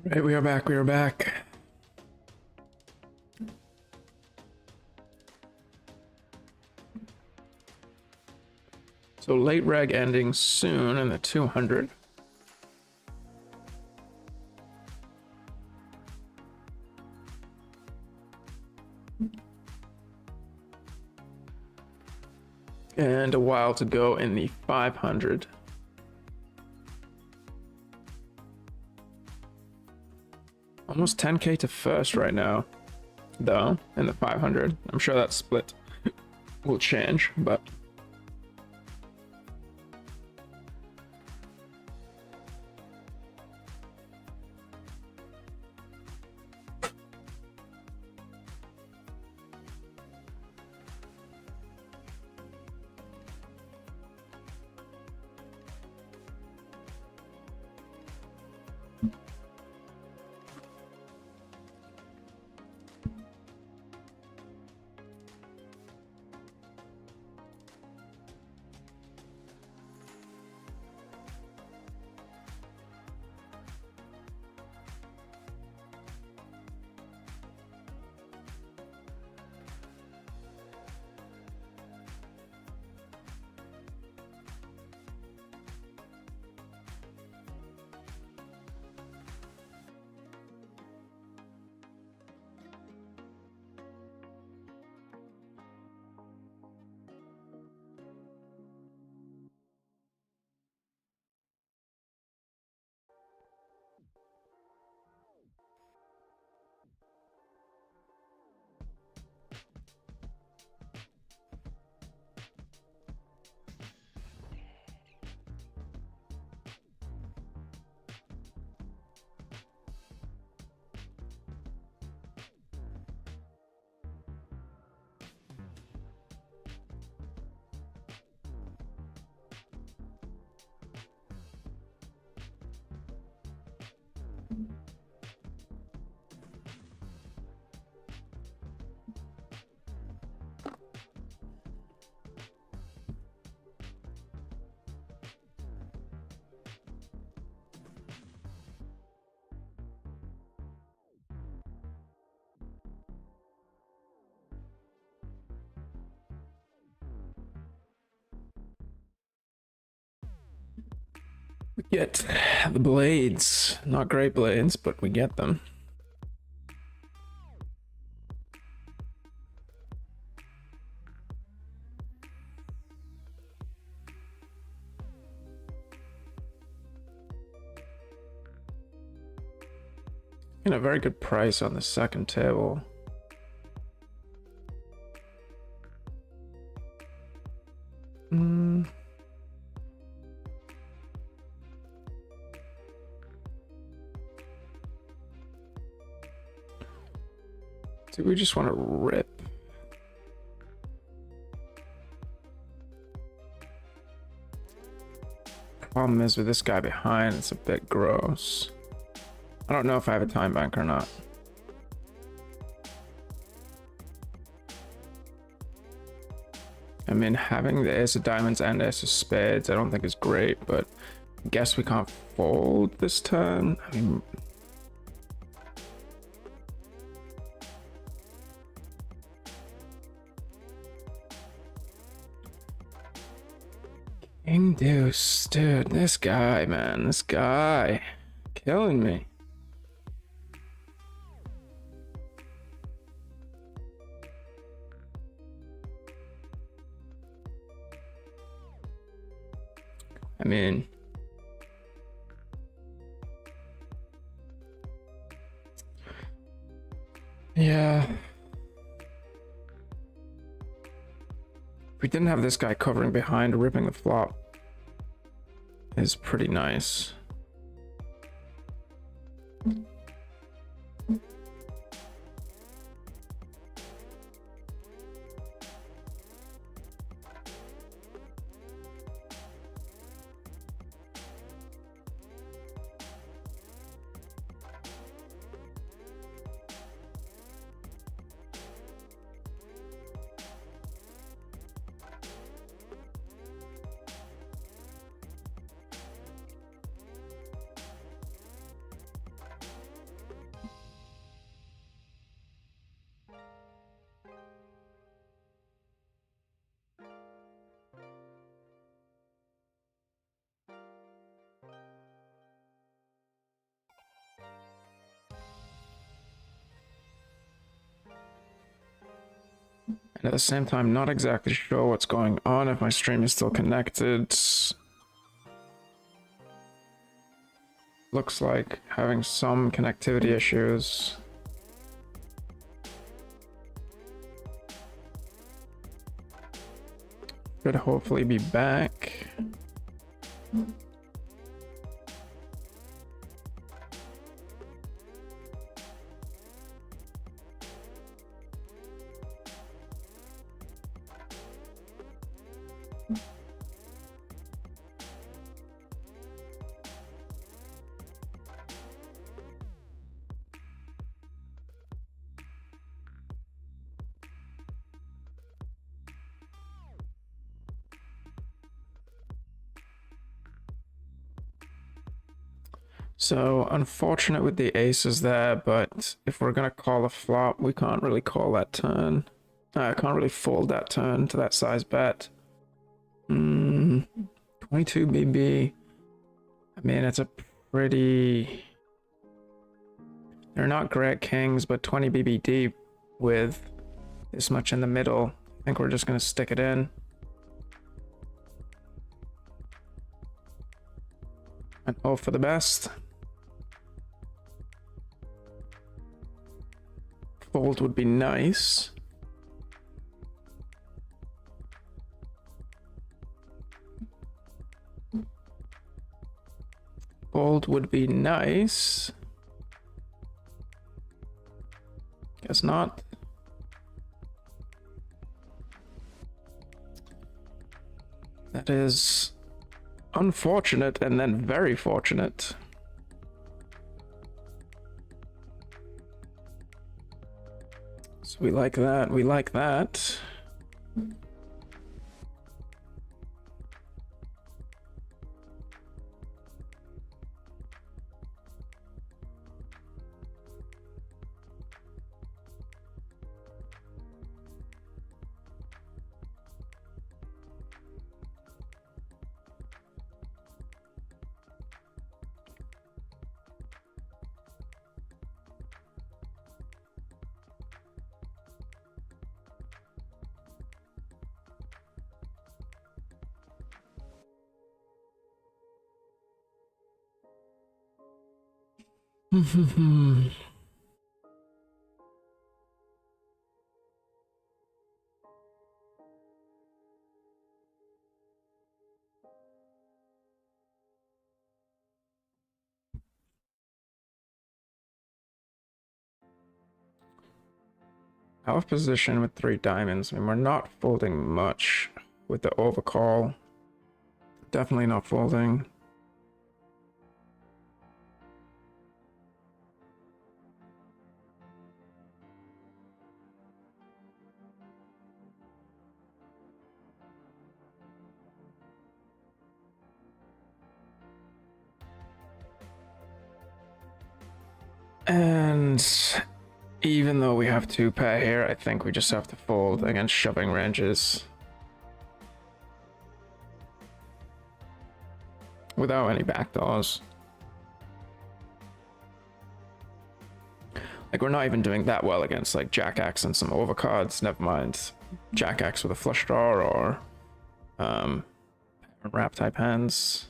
Right, we are back. We are back. So late reg ending soon in the 200. And a while to go in the 500. Almost 10k to first right now, though, in the 500. I'm sure that split will change, but we get the blades. Not great blades, but we get them. And a very good price on the second table. Do we just want to rip? Problem is with this guy behind, it's a bit gross. I don't know if I have a time bank or not. I mean, having the ace of diamonds and ace of spades, I don't think is great, but I guess we can't fold this turn. I mean, king deuce, dude, this guy, man, this guy, killing me. I mean, yeah. If we didn't have this guy covering behind, ripping the flop is pretty nice. And at the same time, not exactly sure what's going on, if my stream is still connected. Looks like having some connectivity issues. Should hopefully be back. So unfortunate with the aces there, but if we're gonna call a flop, we can't really call that turn. I can't really fold that turn to that size bet. 22 BB. I mean, it's a pretty... They're not great kings, but 20 BB deep with this much in the middle. I think we're just gonna stick it in. And hope for the best. Fold would be nice. Fold would be nice. Guess not. That is unfortunate and then very fortunate. So we like that, we like that. Out of position with 3 diamonds. I mean, we're not folding much with the overcall. Definitely not folding. And even though we have 2 pair here, I think we just have to fold against shoving ranges. Without any backdoors. Like, we're not even doing that well against, like, Jack-X and some overcards. Never mind Jack-X with a flush draw or wrap type hands.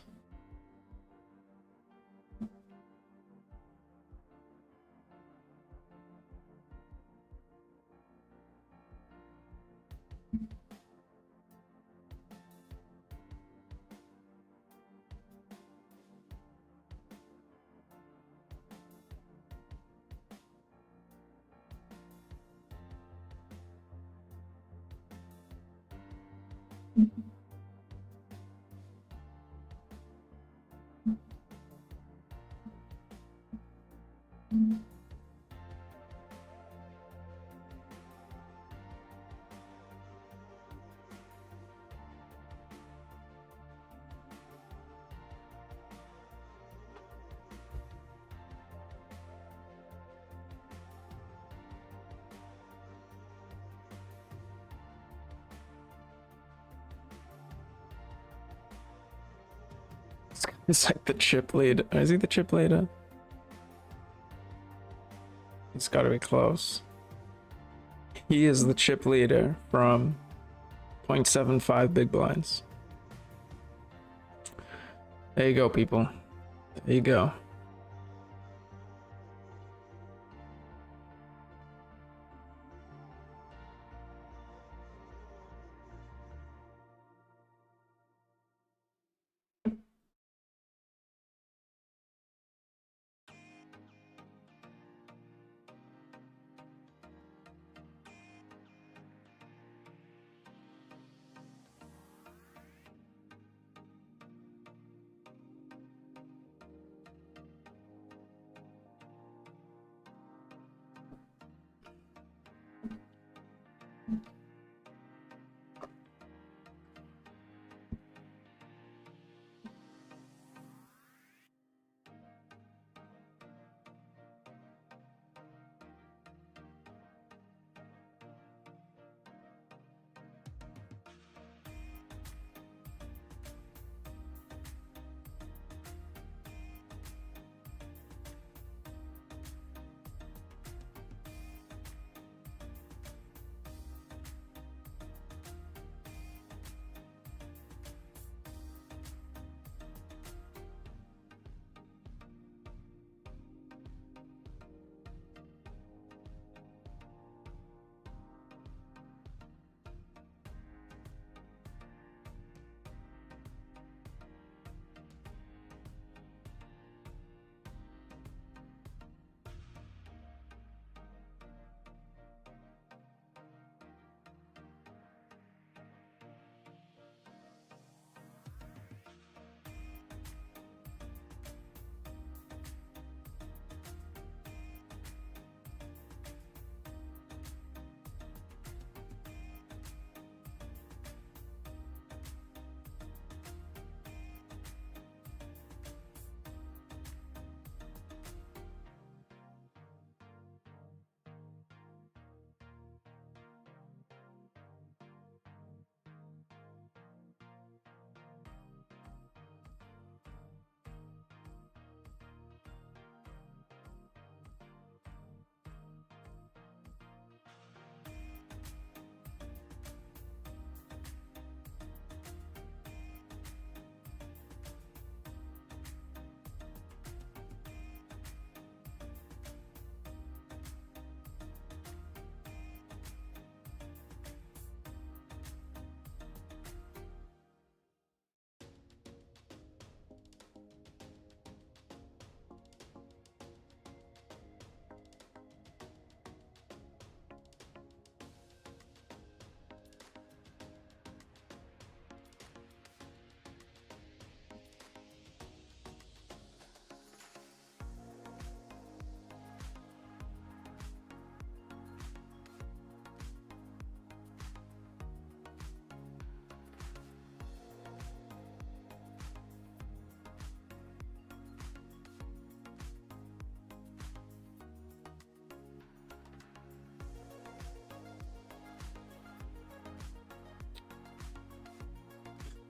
It's like the chip lead. Is he the chip leader? It's gotta be close. He is the chip leader from 0.75 big blinds. There you go, people. There you go.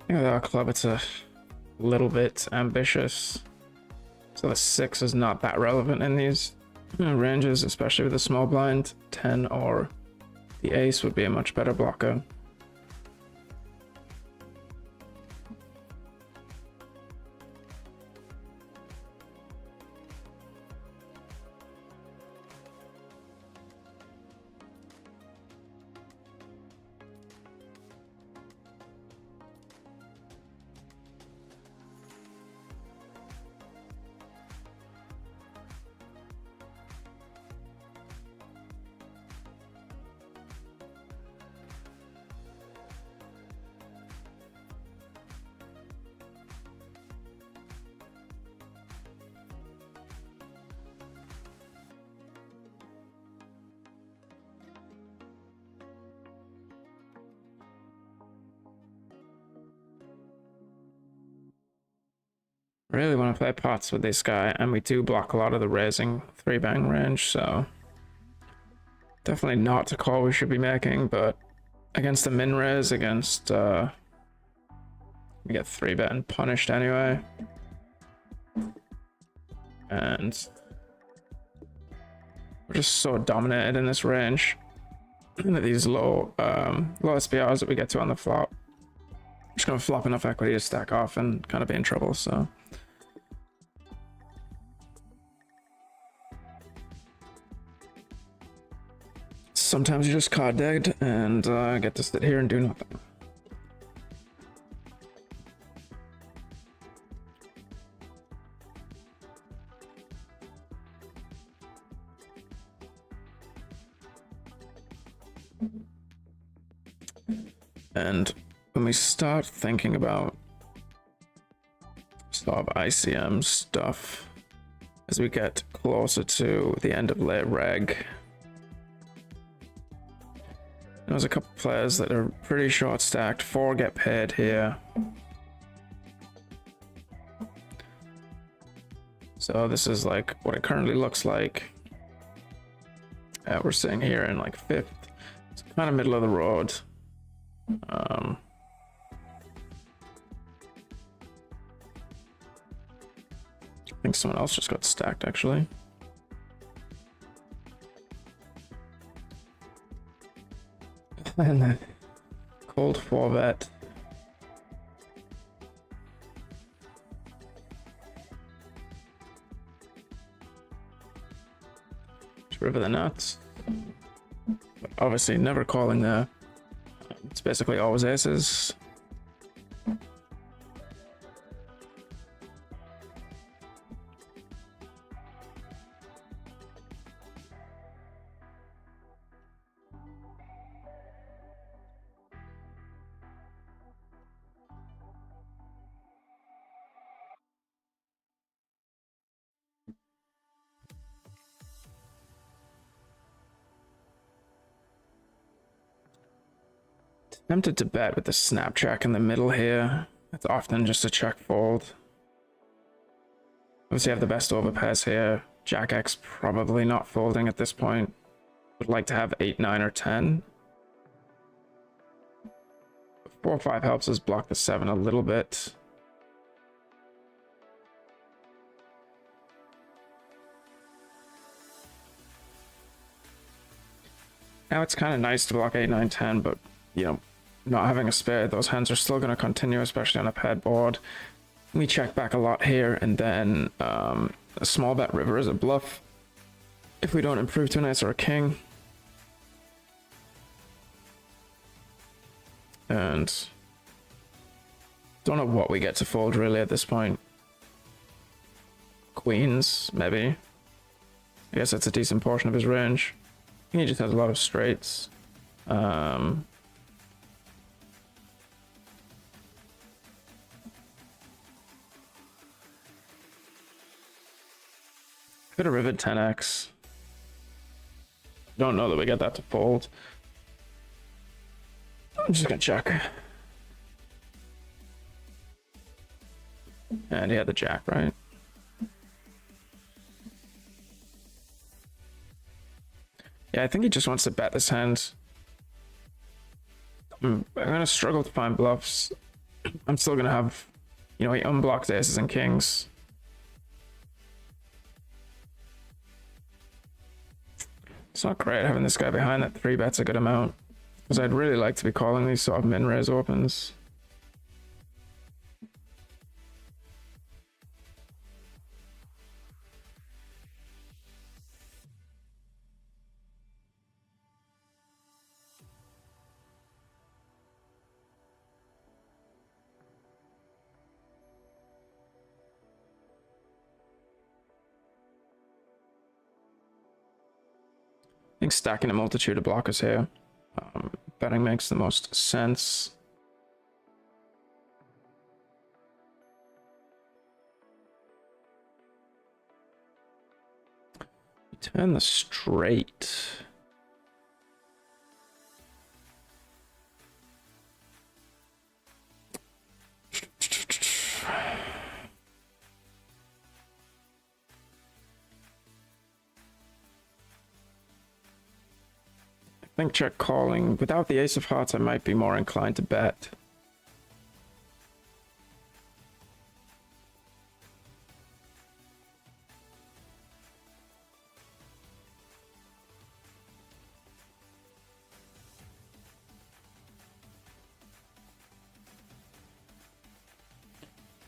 With our club, it's a little bit ambitious. So the 6 is not that relevant in these ranges, especially with a small blind. 10 or the ace would be a much better blocker. Really want to play pots with this guy, and we do block a lot of the raising 3-bang range, so definitely not a call we should be making, but against the min raise, against we get 3-bet and punished anyway. And we're just so dominated in this range. into these low SPRs that we get to on the flop. Just gonna flop enough equity to stack off and kind of be in trouble. So sometimes you just card dead and get to sit here and do nothing. And when we start thinking about sort of ICM stuff, as we get closer to the end of late reg, there's a couple players that are pretty short stacked. 4 get paired here. So this is like what it currently looks like. We're sitting here in like 5th. It's kind of middle of the road. I think someone else just got stacked actually. And then cold 4-bet. River the nuts. But obviously never calling there. It's basically always aces. Tempted to bet with the snap jack in the middle here. It's often just a check fold. Obviously have the best overpairs here. Jack X probably not folding at this point. Would like to have 8, 9, or 10. 4 or 5 helps us block the 7 a little bit. Now it's kind of nice to block 8, 9, 10, but you know, not having a spade, those hands are still going to continue, especially on a paired board. We check back a lot here, and then a small bet river is a bluff if we don't improve to an ace or a king. And don't know what we get to fold really at this point. Queens, maybe. I guess that's a decent portion of his range. I think he just has a lot of straights. Could have rivered 10x. Don't know that we get that to fold. I'm just gonna check. And he had the jack, right? Yeah, I think he just wants to bet this hand. I'm gonna struggle to find bluffs. I'm still gonna have, you know, he unblocks aces and kings. It's not great having this guy behind that 3-bets a good amount, because I'd really like to be calling these sort of min-raise opens. I think stacking a multitude of blockers here. Betting makes the most sense. Turn the straight. I think check calling. Without the ace of hearts, I might be more inclined to bet.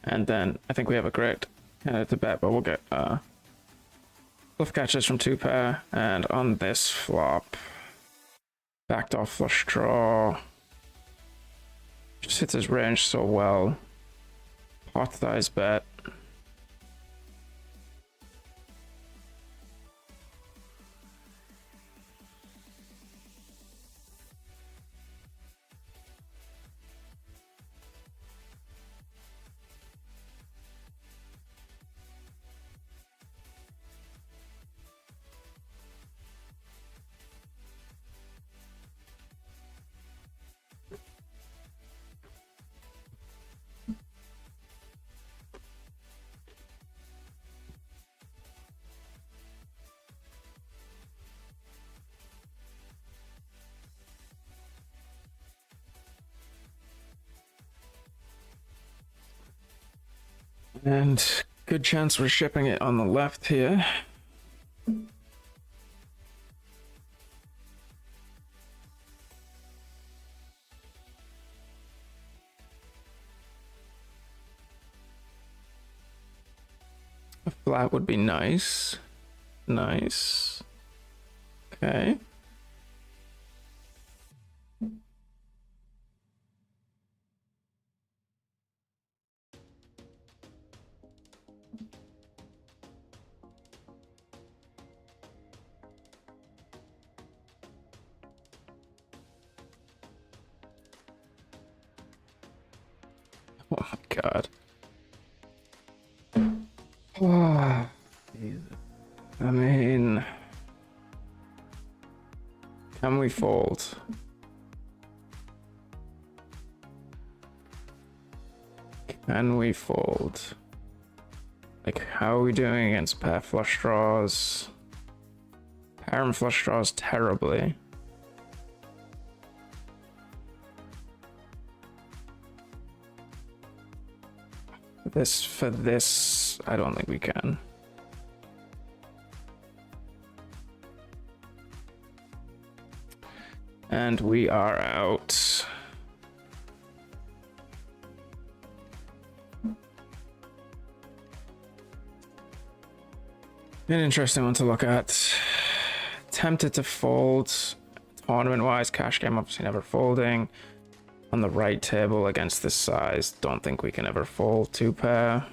And then I think we have a great candidate to bet, but we'll get bluff catches from 2-pair. And on this flop, backdoor flush draw. Just hits his range so well. Pot thighs bet. And good chance we're shipping it on the left here. A flat would be nice. Nice. Okay. Oh my god. Oh, I mean, can we fold? Can we fold? Like, how are we doing against pair flush draws? Pair and flush draws terribly. For this, I don't think we can. And we are out. An interesting one to look at. Tempted to fold. Tournament-wise, cash game obviously never folding. On the right table against this size, don't think we can ever fold 2-pair.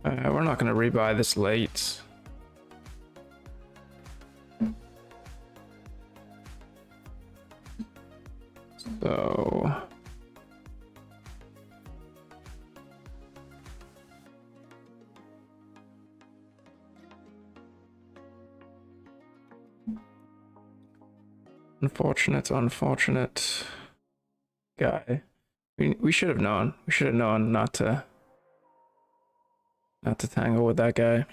We're not going to rebuy this late. So... unfortunate guy. We should have known. We should have known not to tangle with that guy.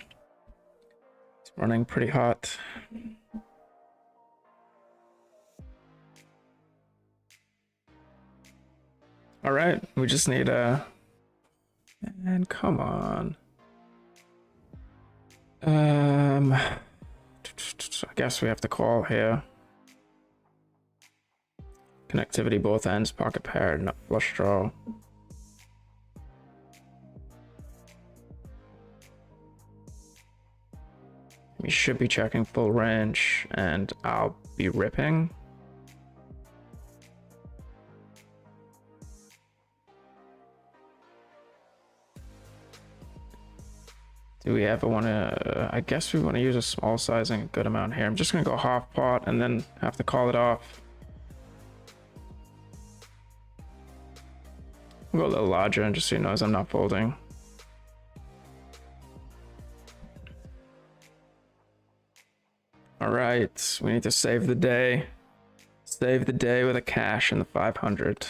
He's running pretty hot. All right, we just need a... And come on. I guess we have to call here. Connectivity both ends, pocket pair, not flush draw. We should be checking full range, and I'll be ripping. Do we ever want to... I guess we want to use a small sizing a good amount here. I'm just going to go half pot and then have to call it off. We'll go a little larger and just so he knows I'm not folding. All right, we need to save the day. Save the day with a cash in the 500.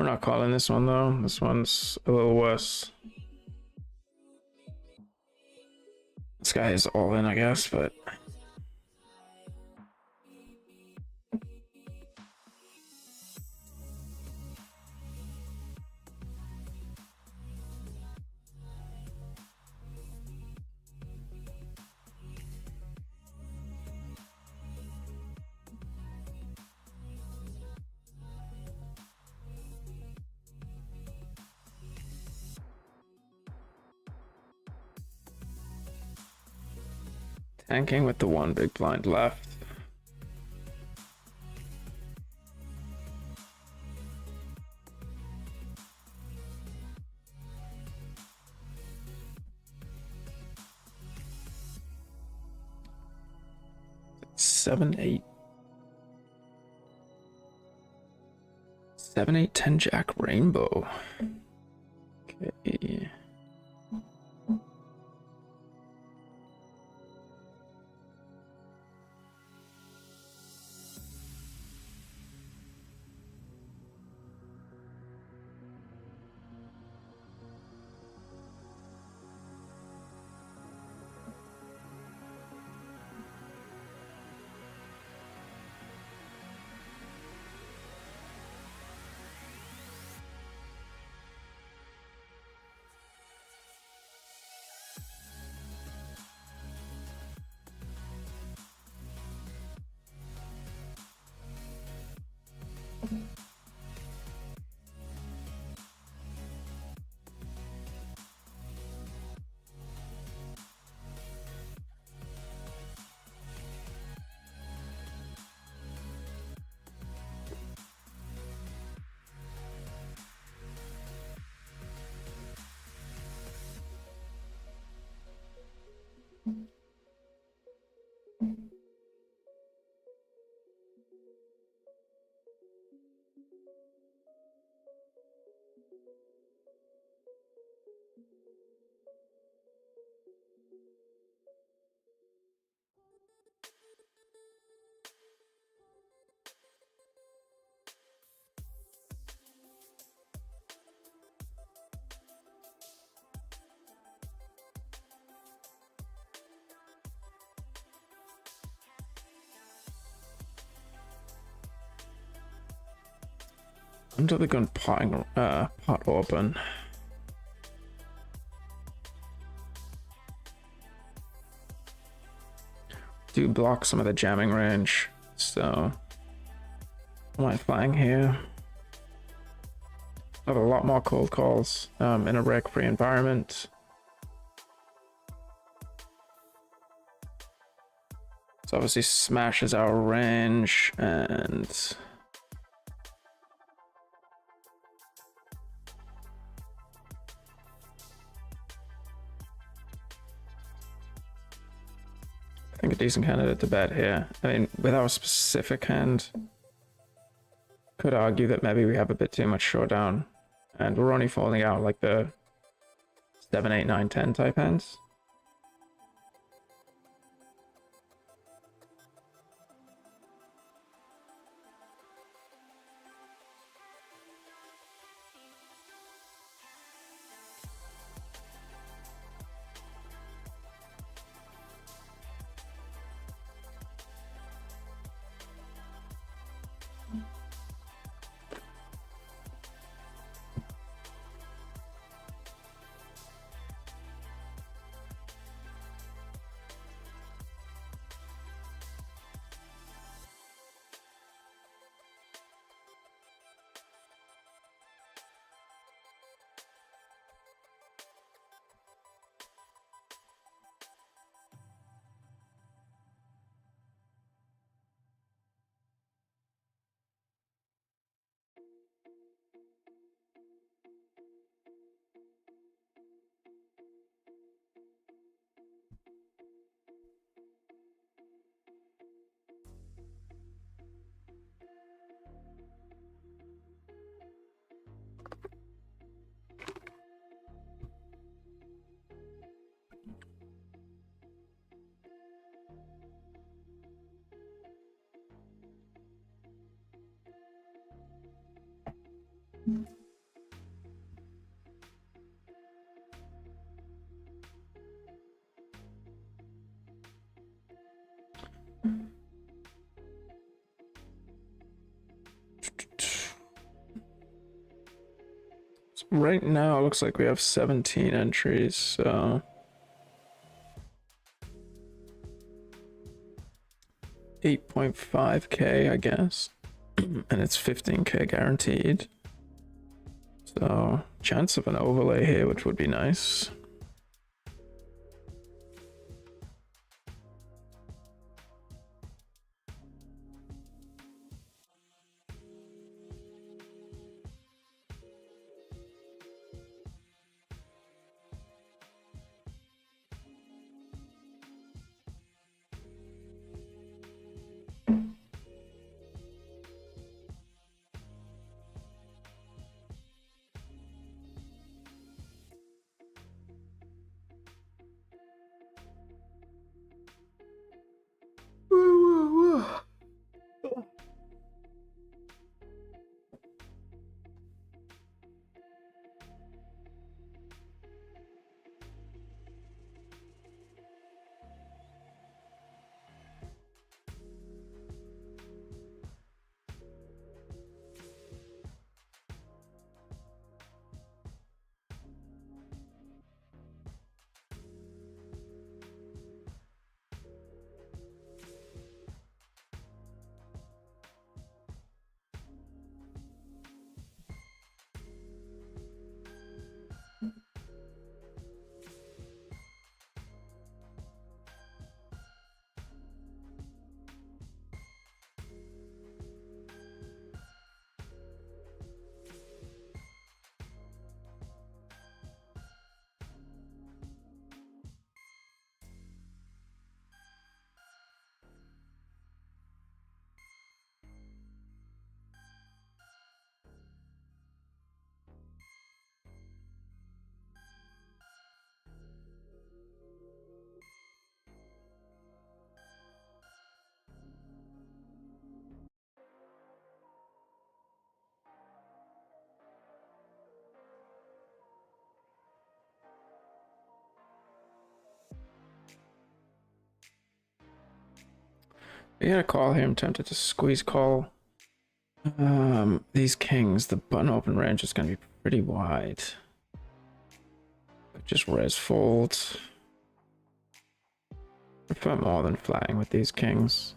We're not calling this one though. This one's a little worse. This guy is all in, I guess, but tanking with the one big blind left. Seven, eight. 7, 8, 10 jack rainbow. Okay. Under the gun pot open. Do block some of the jamming range, so am I flying here? I have a lot more cold calls in a reg-free environment. So obviously smashes our range and I think a decent candidate to bet here. I mean, with our specific hand, could argue that maybe we have a bit too much showdown, and we're only falling out like the 7, 8, 9, 10 type hands. Right now, it looks like we have 17 entries, so 8.5k, I guess, and it's 15k guaranteed. So chance of an overlay here, which would be nice. We got a call here. I'm tempted to squeeze call. These kings, the button open range is going to be pretty wide. Just res fold. Prefer more than flatting with these kings.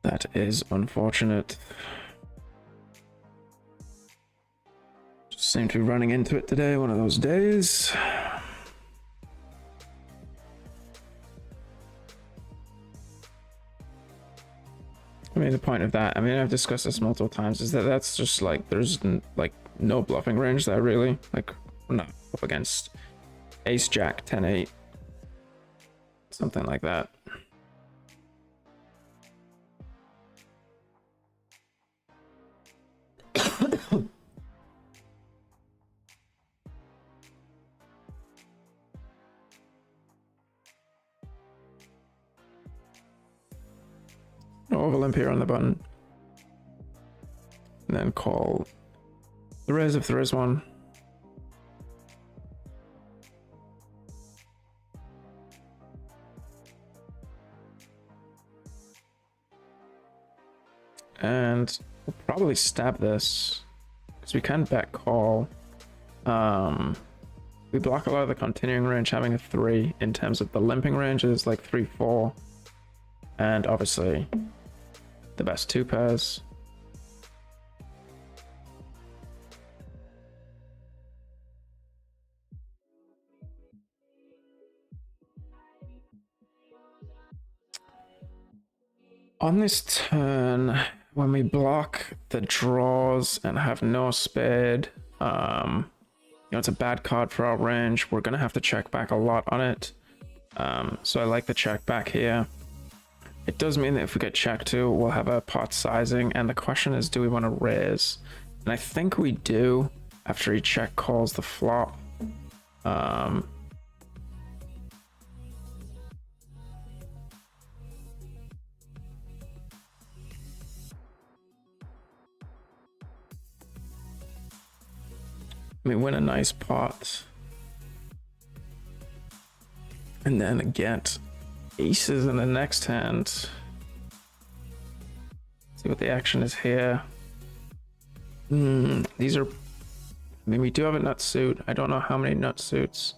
That is unfortunate. Just seem to be running into it today, one of those days. I mean, the point of that, I mean, I've discussed this multiple times, is that that's just like, there's like no bluffing range there really. Like, we're not up against ace jack 10-8, something like that. Over limp here on the button, and then call the res if there is one. And we'll probably stab this because we can bet call. We block a lot of the continuing range, having a 3 in terms of the limping range is like 3-4, and obviously the best 2 pairs. On this turn, when we block the draws and have no spade, you know, it's a bad card for our range. We're gonna have to check back a lot on it. So I like the check back here. It does mean that if we get checked to, we'll have a pot sizing, and the question is, do we want to raise? And I think we do after he check calls the flop. We win a nice pot. And then get aces in the next hand. See what the action is here. These are... I mean, we do have a nut suit. I don't know how many nut suits.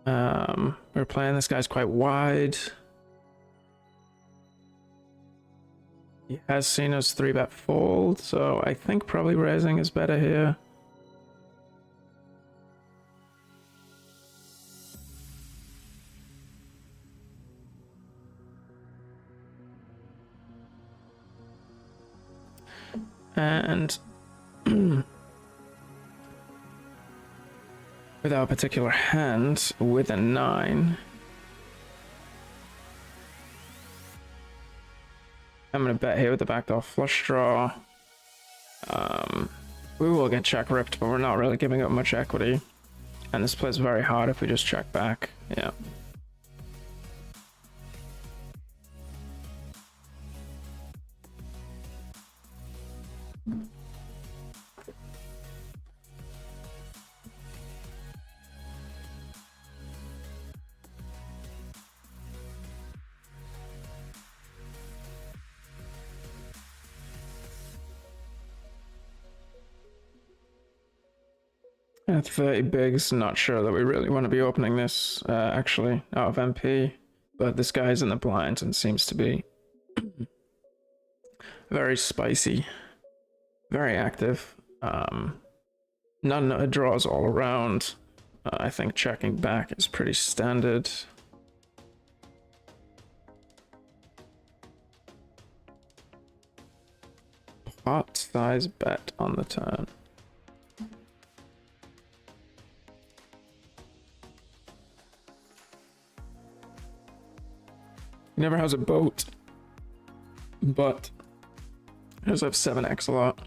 We're playing this guy's quite wide. He has seen us 3-bet fold, so I think probably raising is better here. And with our particular hand, with a 9, I'm gonna bet here with the backdoor flush draw. We will get check ripped, but we're not really giving up much equity. And this plays very hard if we just check back. Yeah. At 30 bigs, not sure that we really want to be opening this, actually, out of MP. But this guy's in the blinds and seems to be very spicy, very active. None draws all around. I think checking back is pretty standard. Pot size bet on the turn. He never has a boat, but he does have 7x a lot.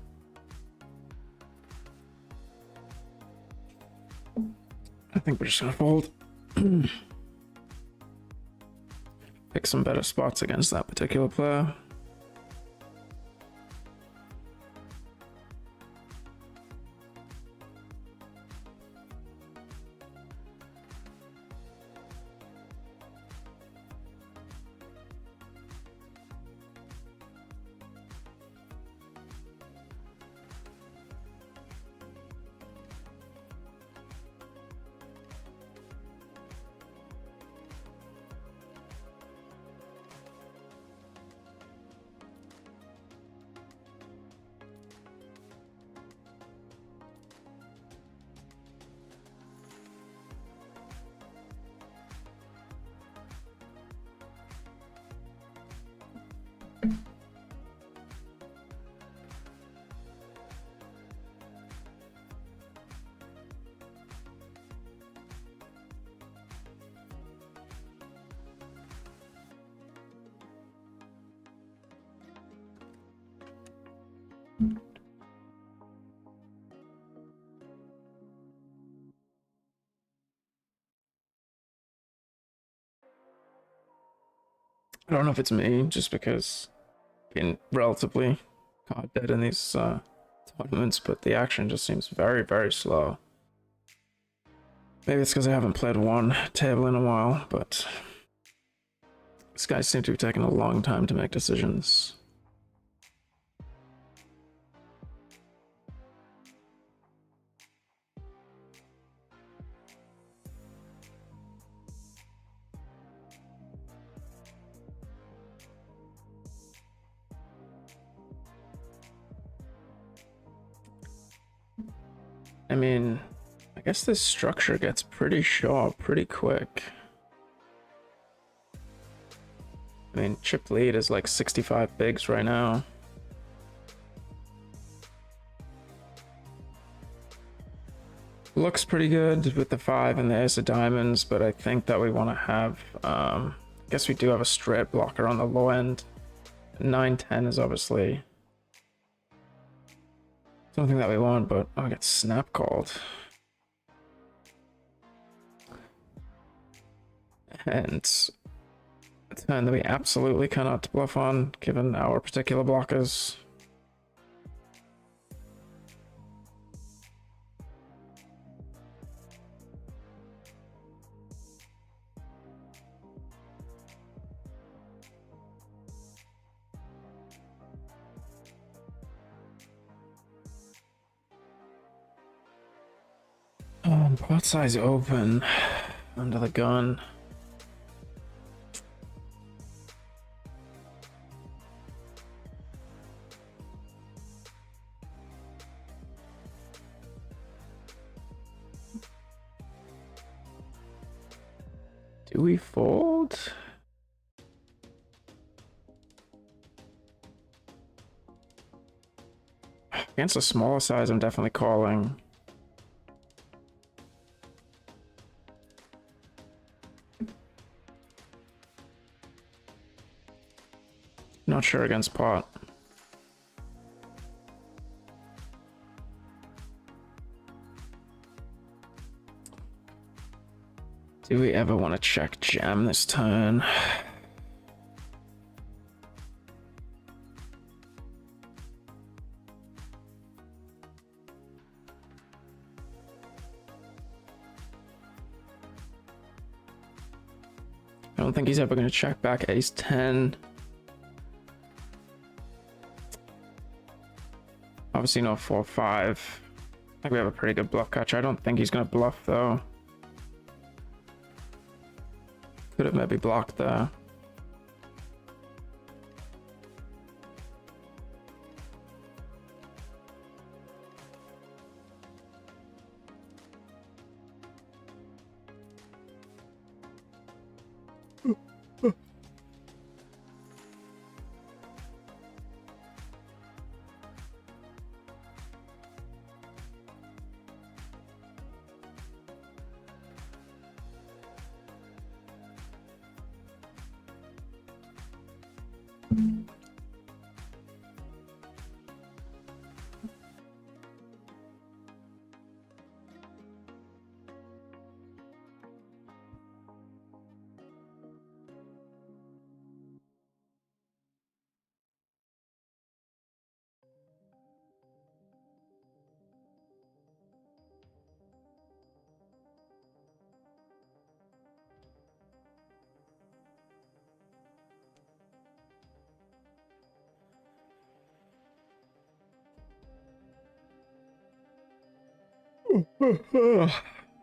I think we're just gonna fold. Pick some better spots against that particular player. I don't know if it's me, just because being relatively card dead in these tournaments, but the action just seems very, very slow. Maybe it's because I haven't played one table in a while, but these guys seem to be taking a long time to make decisions. I mean, I guess this structure gets pretty short pretty quick. I mean, chip lead is like 65 bigs right now. Looks pretty good with the 5 and the ace of diamonds, but I think that we want to have, I guess we do have a straight blocker on the low end. 9-10 is obviously something that we want, but oh, I get snap called. And a turn that we absolutely cannot bluff on, given our particular blockers. Pot size open under the gun. Do we fold? Against a smaller size, I'm definitely calling. Not sure against pot. Do we ever want to check jam this turn? I don't think he's ever going to check back ace 10. Obviously no 4-5. I think we have a pretty good bluff catcher. I don't think he's going to bluff though. Could have maybe blocked there.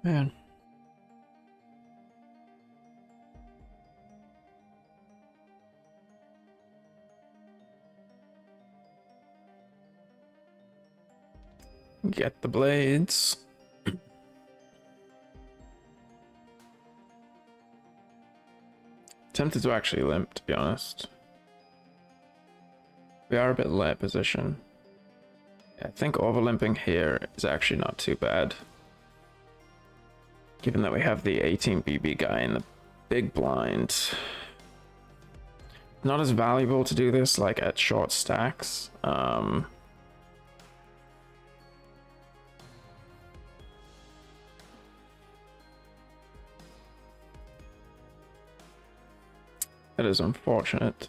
Man. Get the blades. Tempted to actually limp, to be honest. We are a bit late position. I think over limping here is actually not too bad. Given that we have the 18 BB guy in the big blind. Not as valuable to do this like at short stacks. It is unfortunate.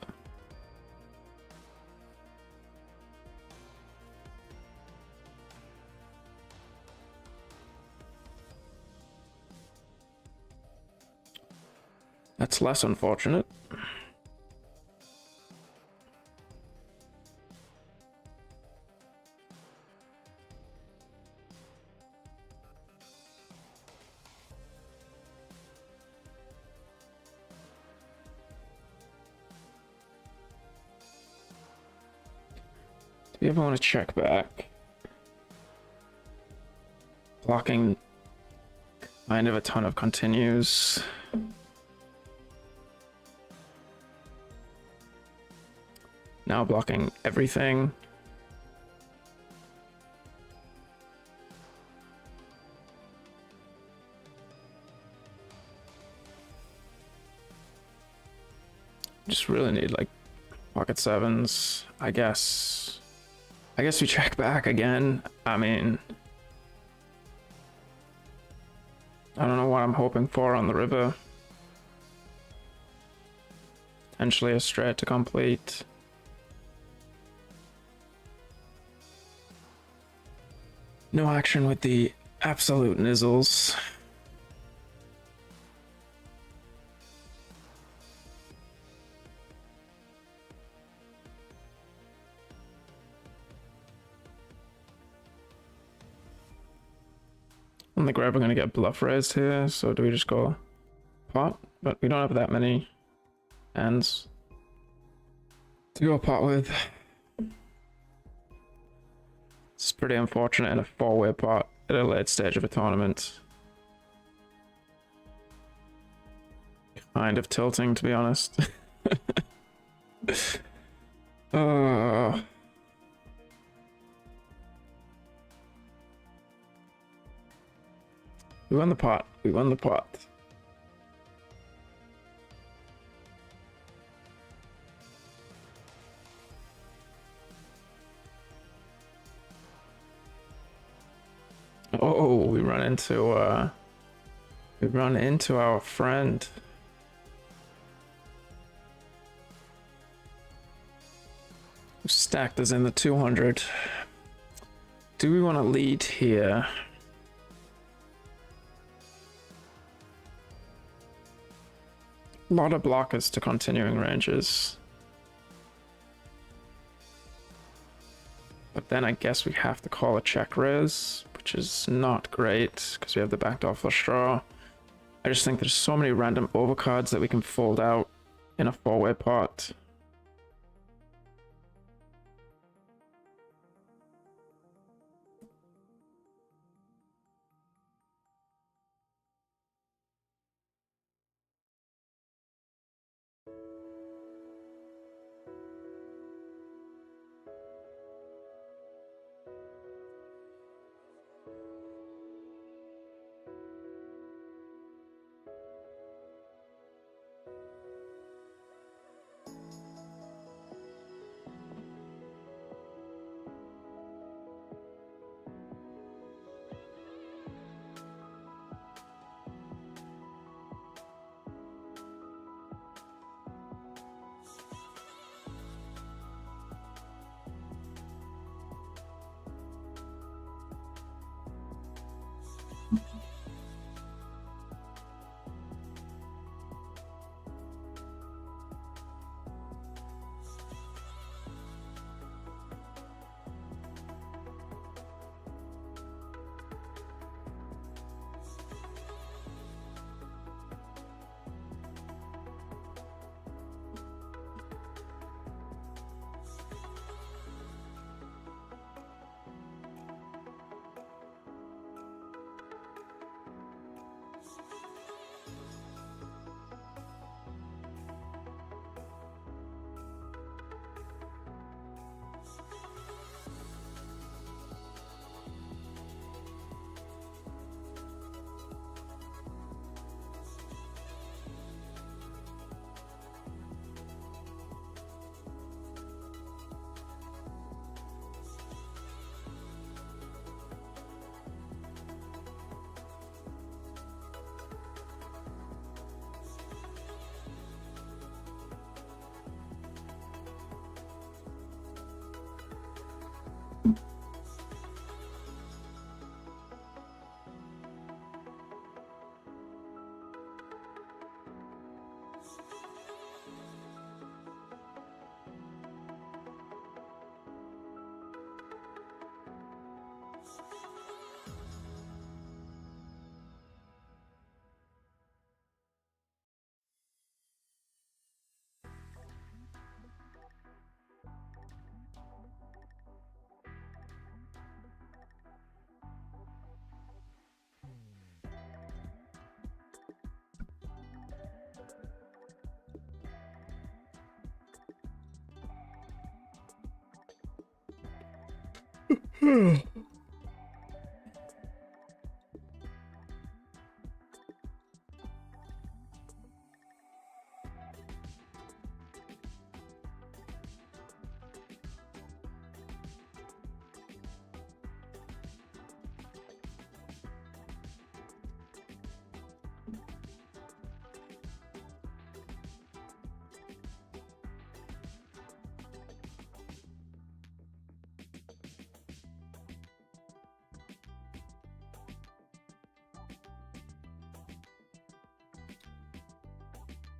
That's less unfortunate. Do you ever want to check back? Blocking kind of a ton of continues. Now blocking everything. Just really need like pocket sevens, I guess. I guess we check back again. I mean, I don't know what I'm hoping for on the river. Potentially a straight to complete. No action with the absolute nizzles. On the grab, we're gonna get bluff raised here, so do we just go pot? But we don't have that many hands to go pot with. It's pretty unfortunate in a four-way pot at a late stage of a tournament. Kind of tilting, to be honest. We won the pot. We won the pot. Oh, we run into our friend. Who stacked us in the 200. Do we want to lead here? A lot of blockers to continuing ranges. But then I guess we have to call a check raise, which is not great because we have the backdoor flush draw. I just think there's so many random overcards that we can fold out in a four-way pot.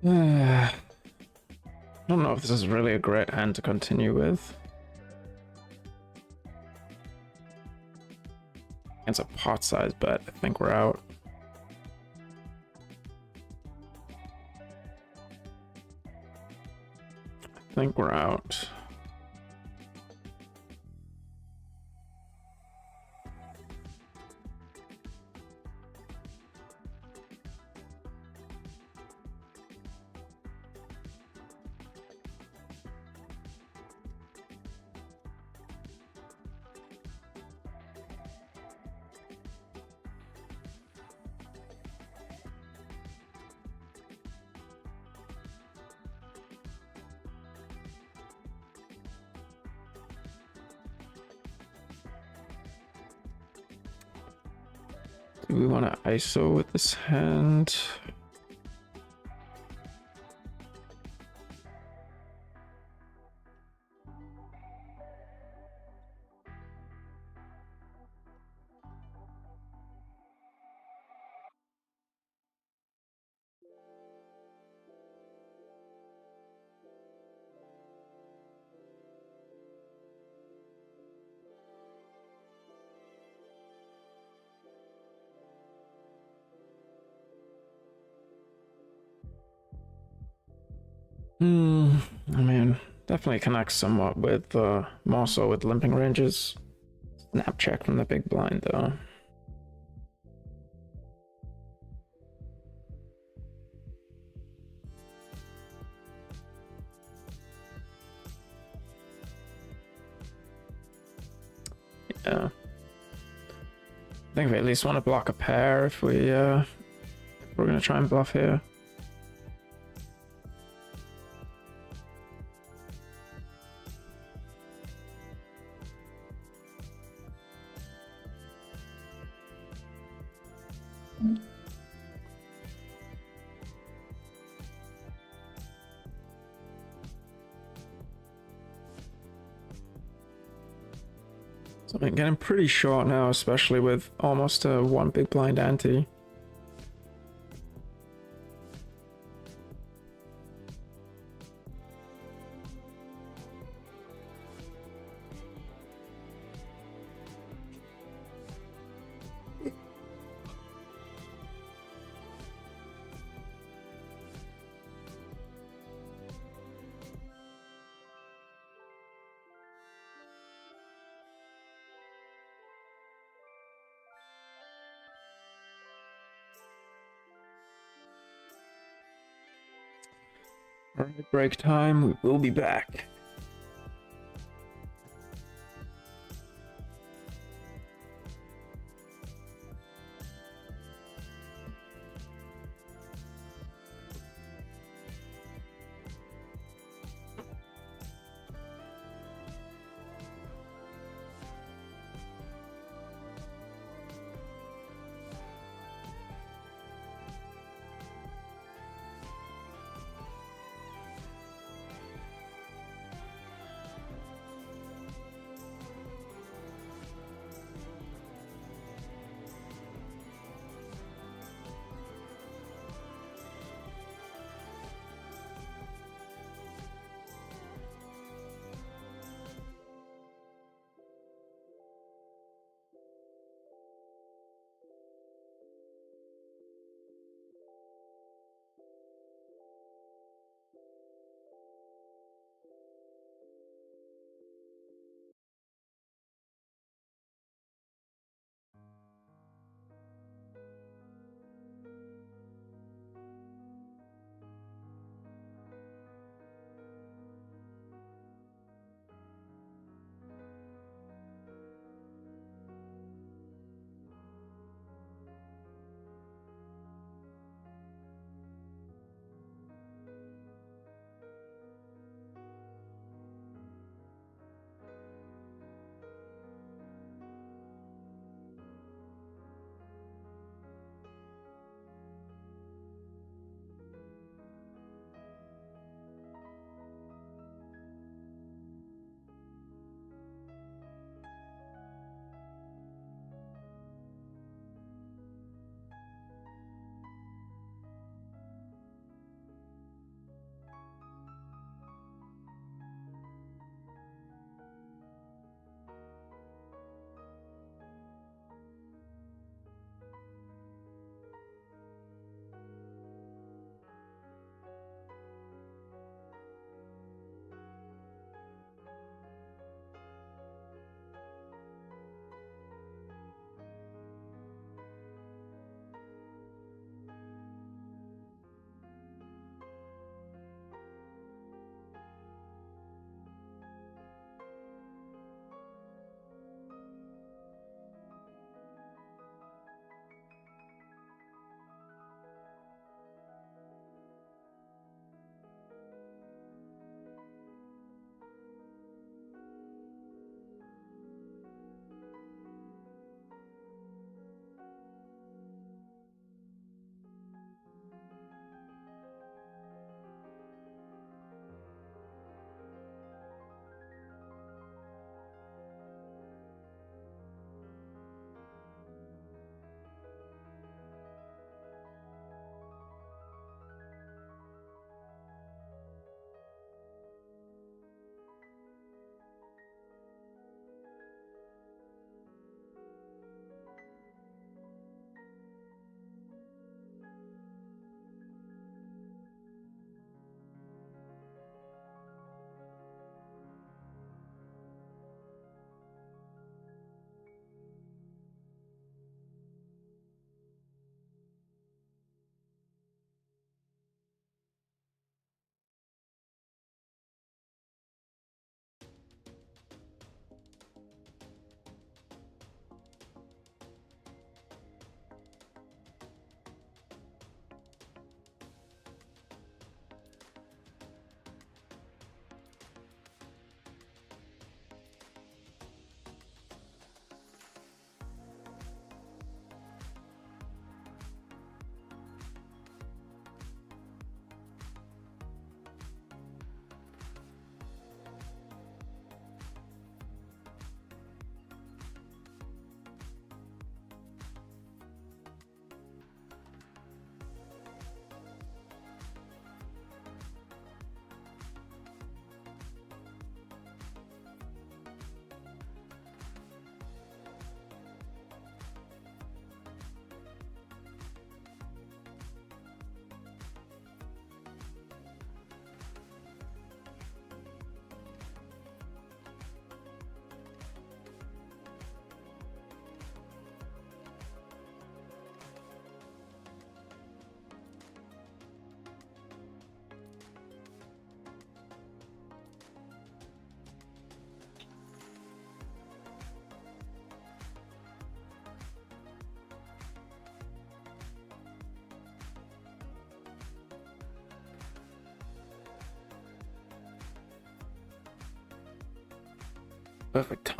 I don't know if this is really a great hand to continue with. Against a pot size bet. I think we're out. I think we're out. Do we want to ISO with this hand? I mean, definitely connects somewhat with, more so with limping ranges. Snap check from the big blind, though. Yeah. I think we at least want to block a pair if we're gonna try and bluff here. So I'm getting pretty short now, especially with almost a one big blind ante. Alright, break time. We will be back.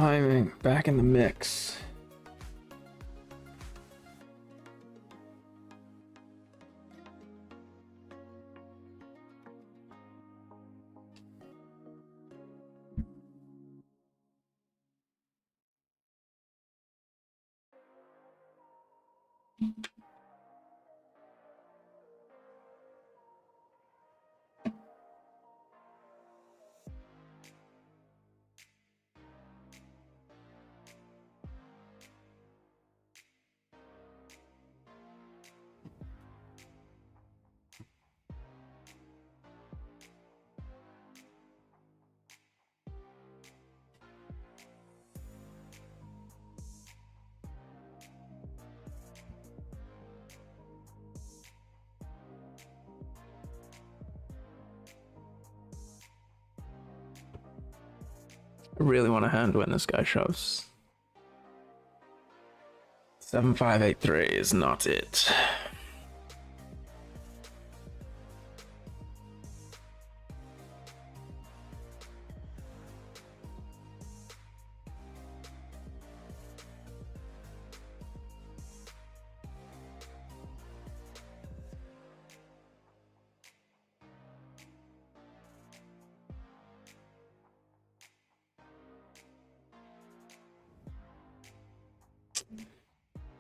Timing back in the mix. I really want a hand when this guy shoves. 7583 is not it.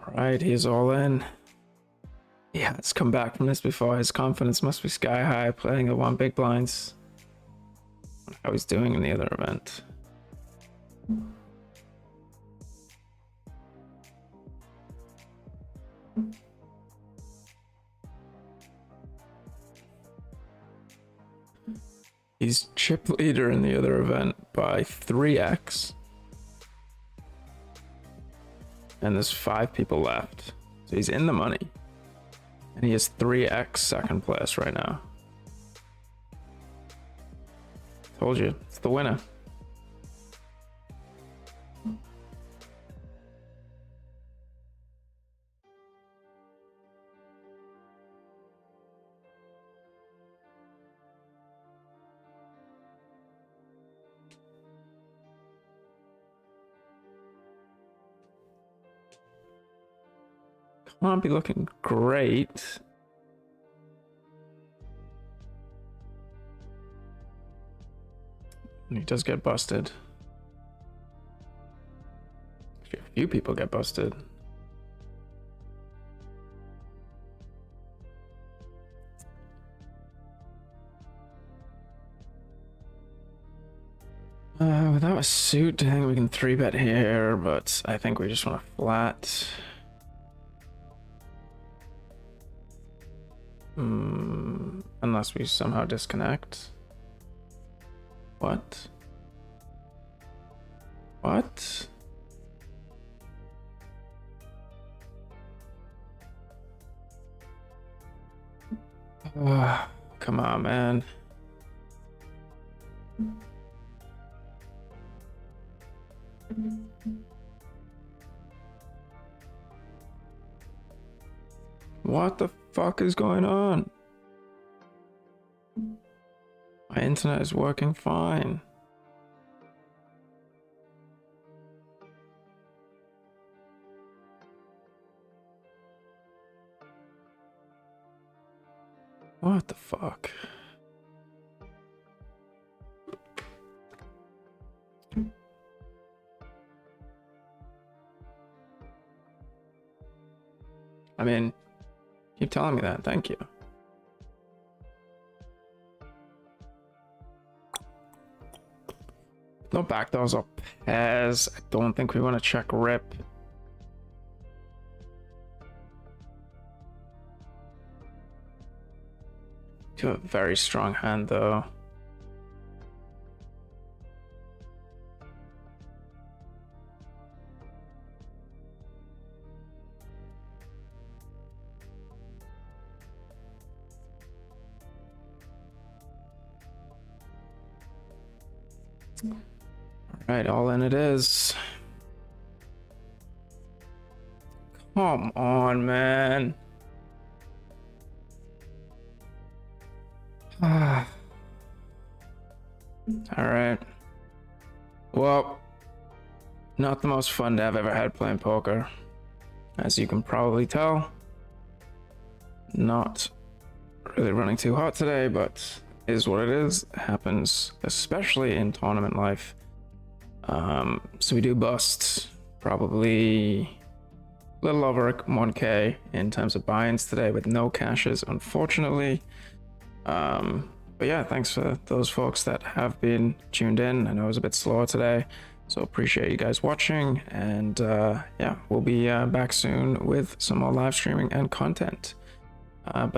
Alright, he's all in. He has come back from this before. His confidence must be sky high, playing the one big blinds. How he's doing in the other event. He's chip leader in the other event by 3x. And there's 5 people left. So he's in the money. And he has 3x second place right now. Told you, it's the winner. Can't be looking great. He does get busted. A few people get busted. Without a suit, I think we can 3-bet here, but I think we just want a flat. Unless we somehow disconnect. What? What? Come on, man. What the fuck is going on? My internet is working fine. What the fuck? I mean, keep telling me that. Thank you. No backdoors or pairs. I don't think we want to check rip. Do a very strong hand though. Alright, all in it is. Come on, man. Alright. Well, Not the most fun day I've ever had playing poker, as you can probably tell. Not really running too hot today, but is what it is. It happens, especially in tournament life. So we do bust probably a little over 1k in terms of buy-ins today with no cashes, unfortunately. But yeah, thanks for those folks that have been tuned in. I know it was a bit slower today, so appreciate you guys watching. And yeah, we'll be back soon with some more live streaming and content. But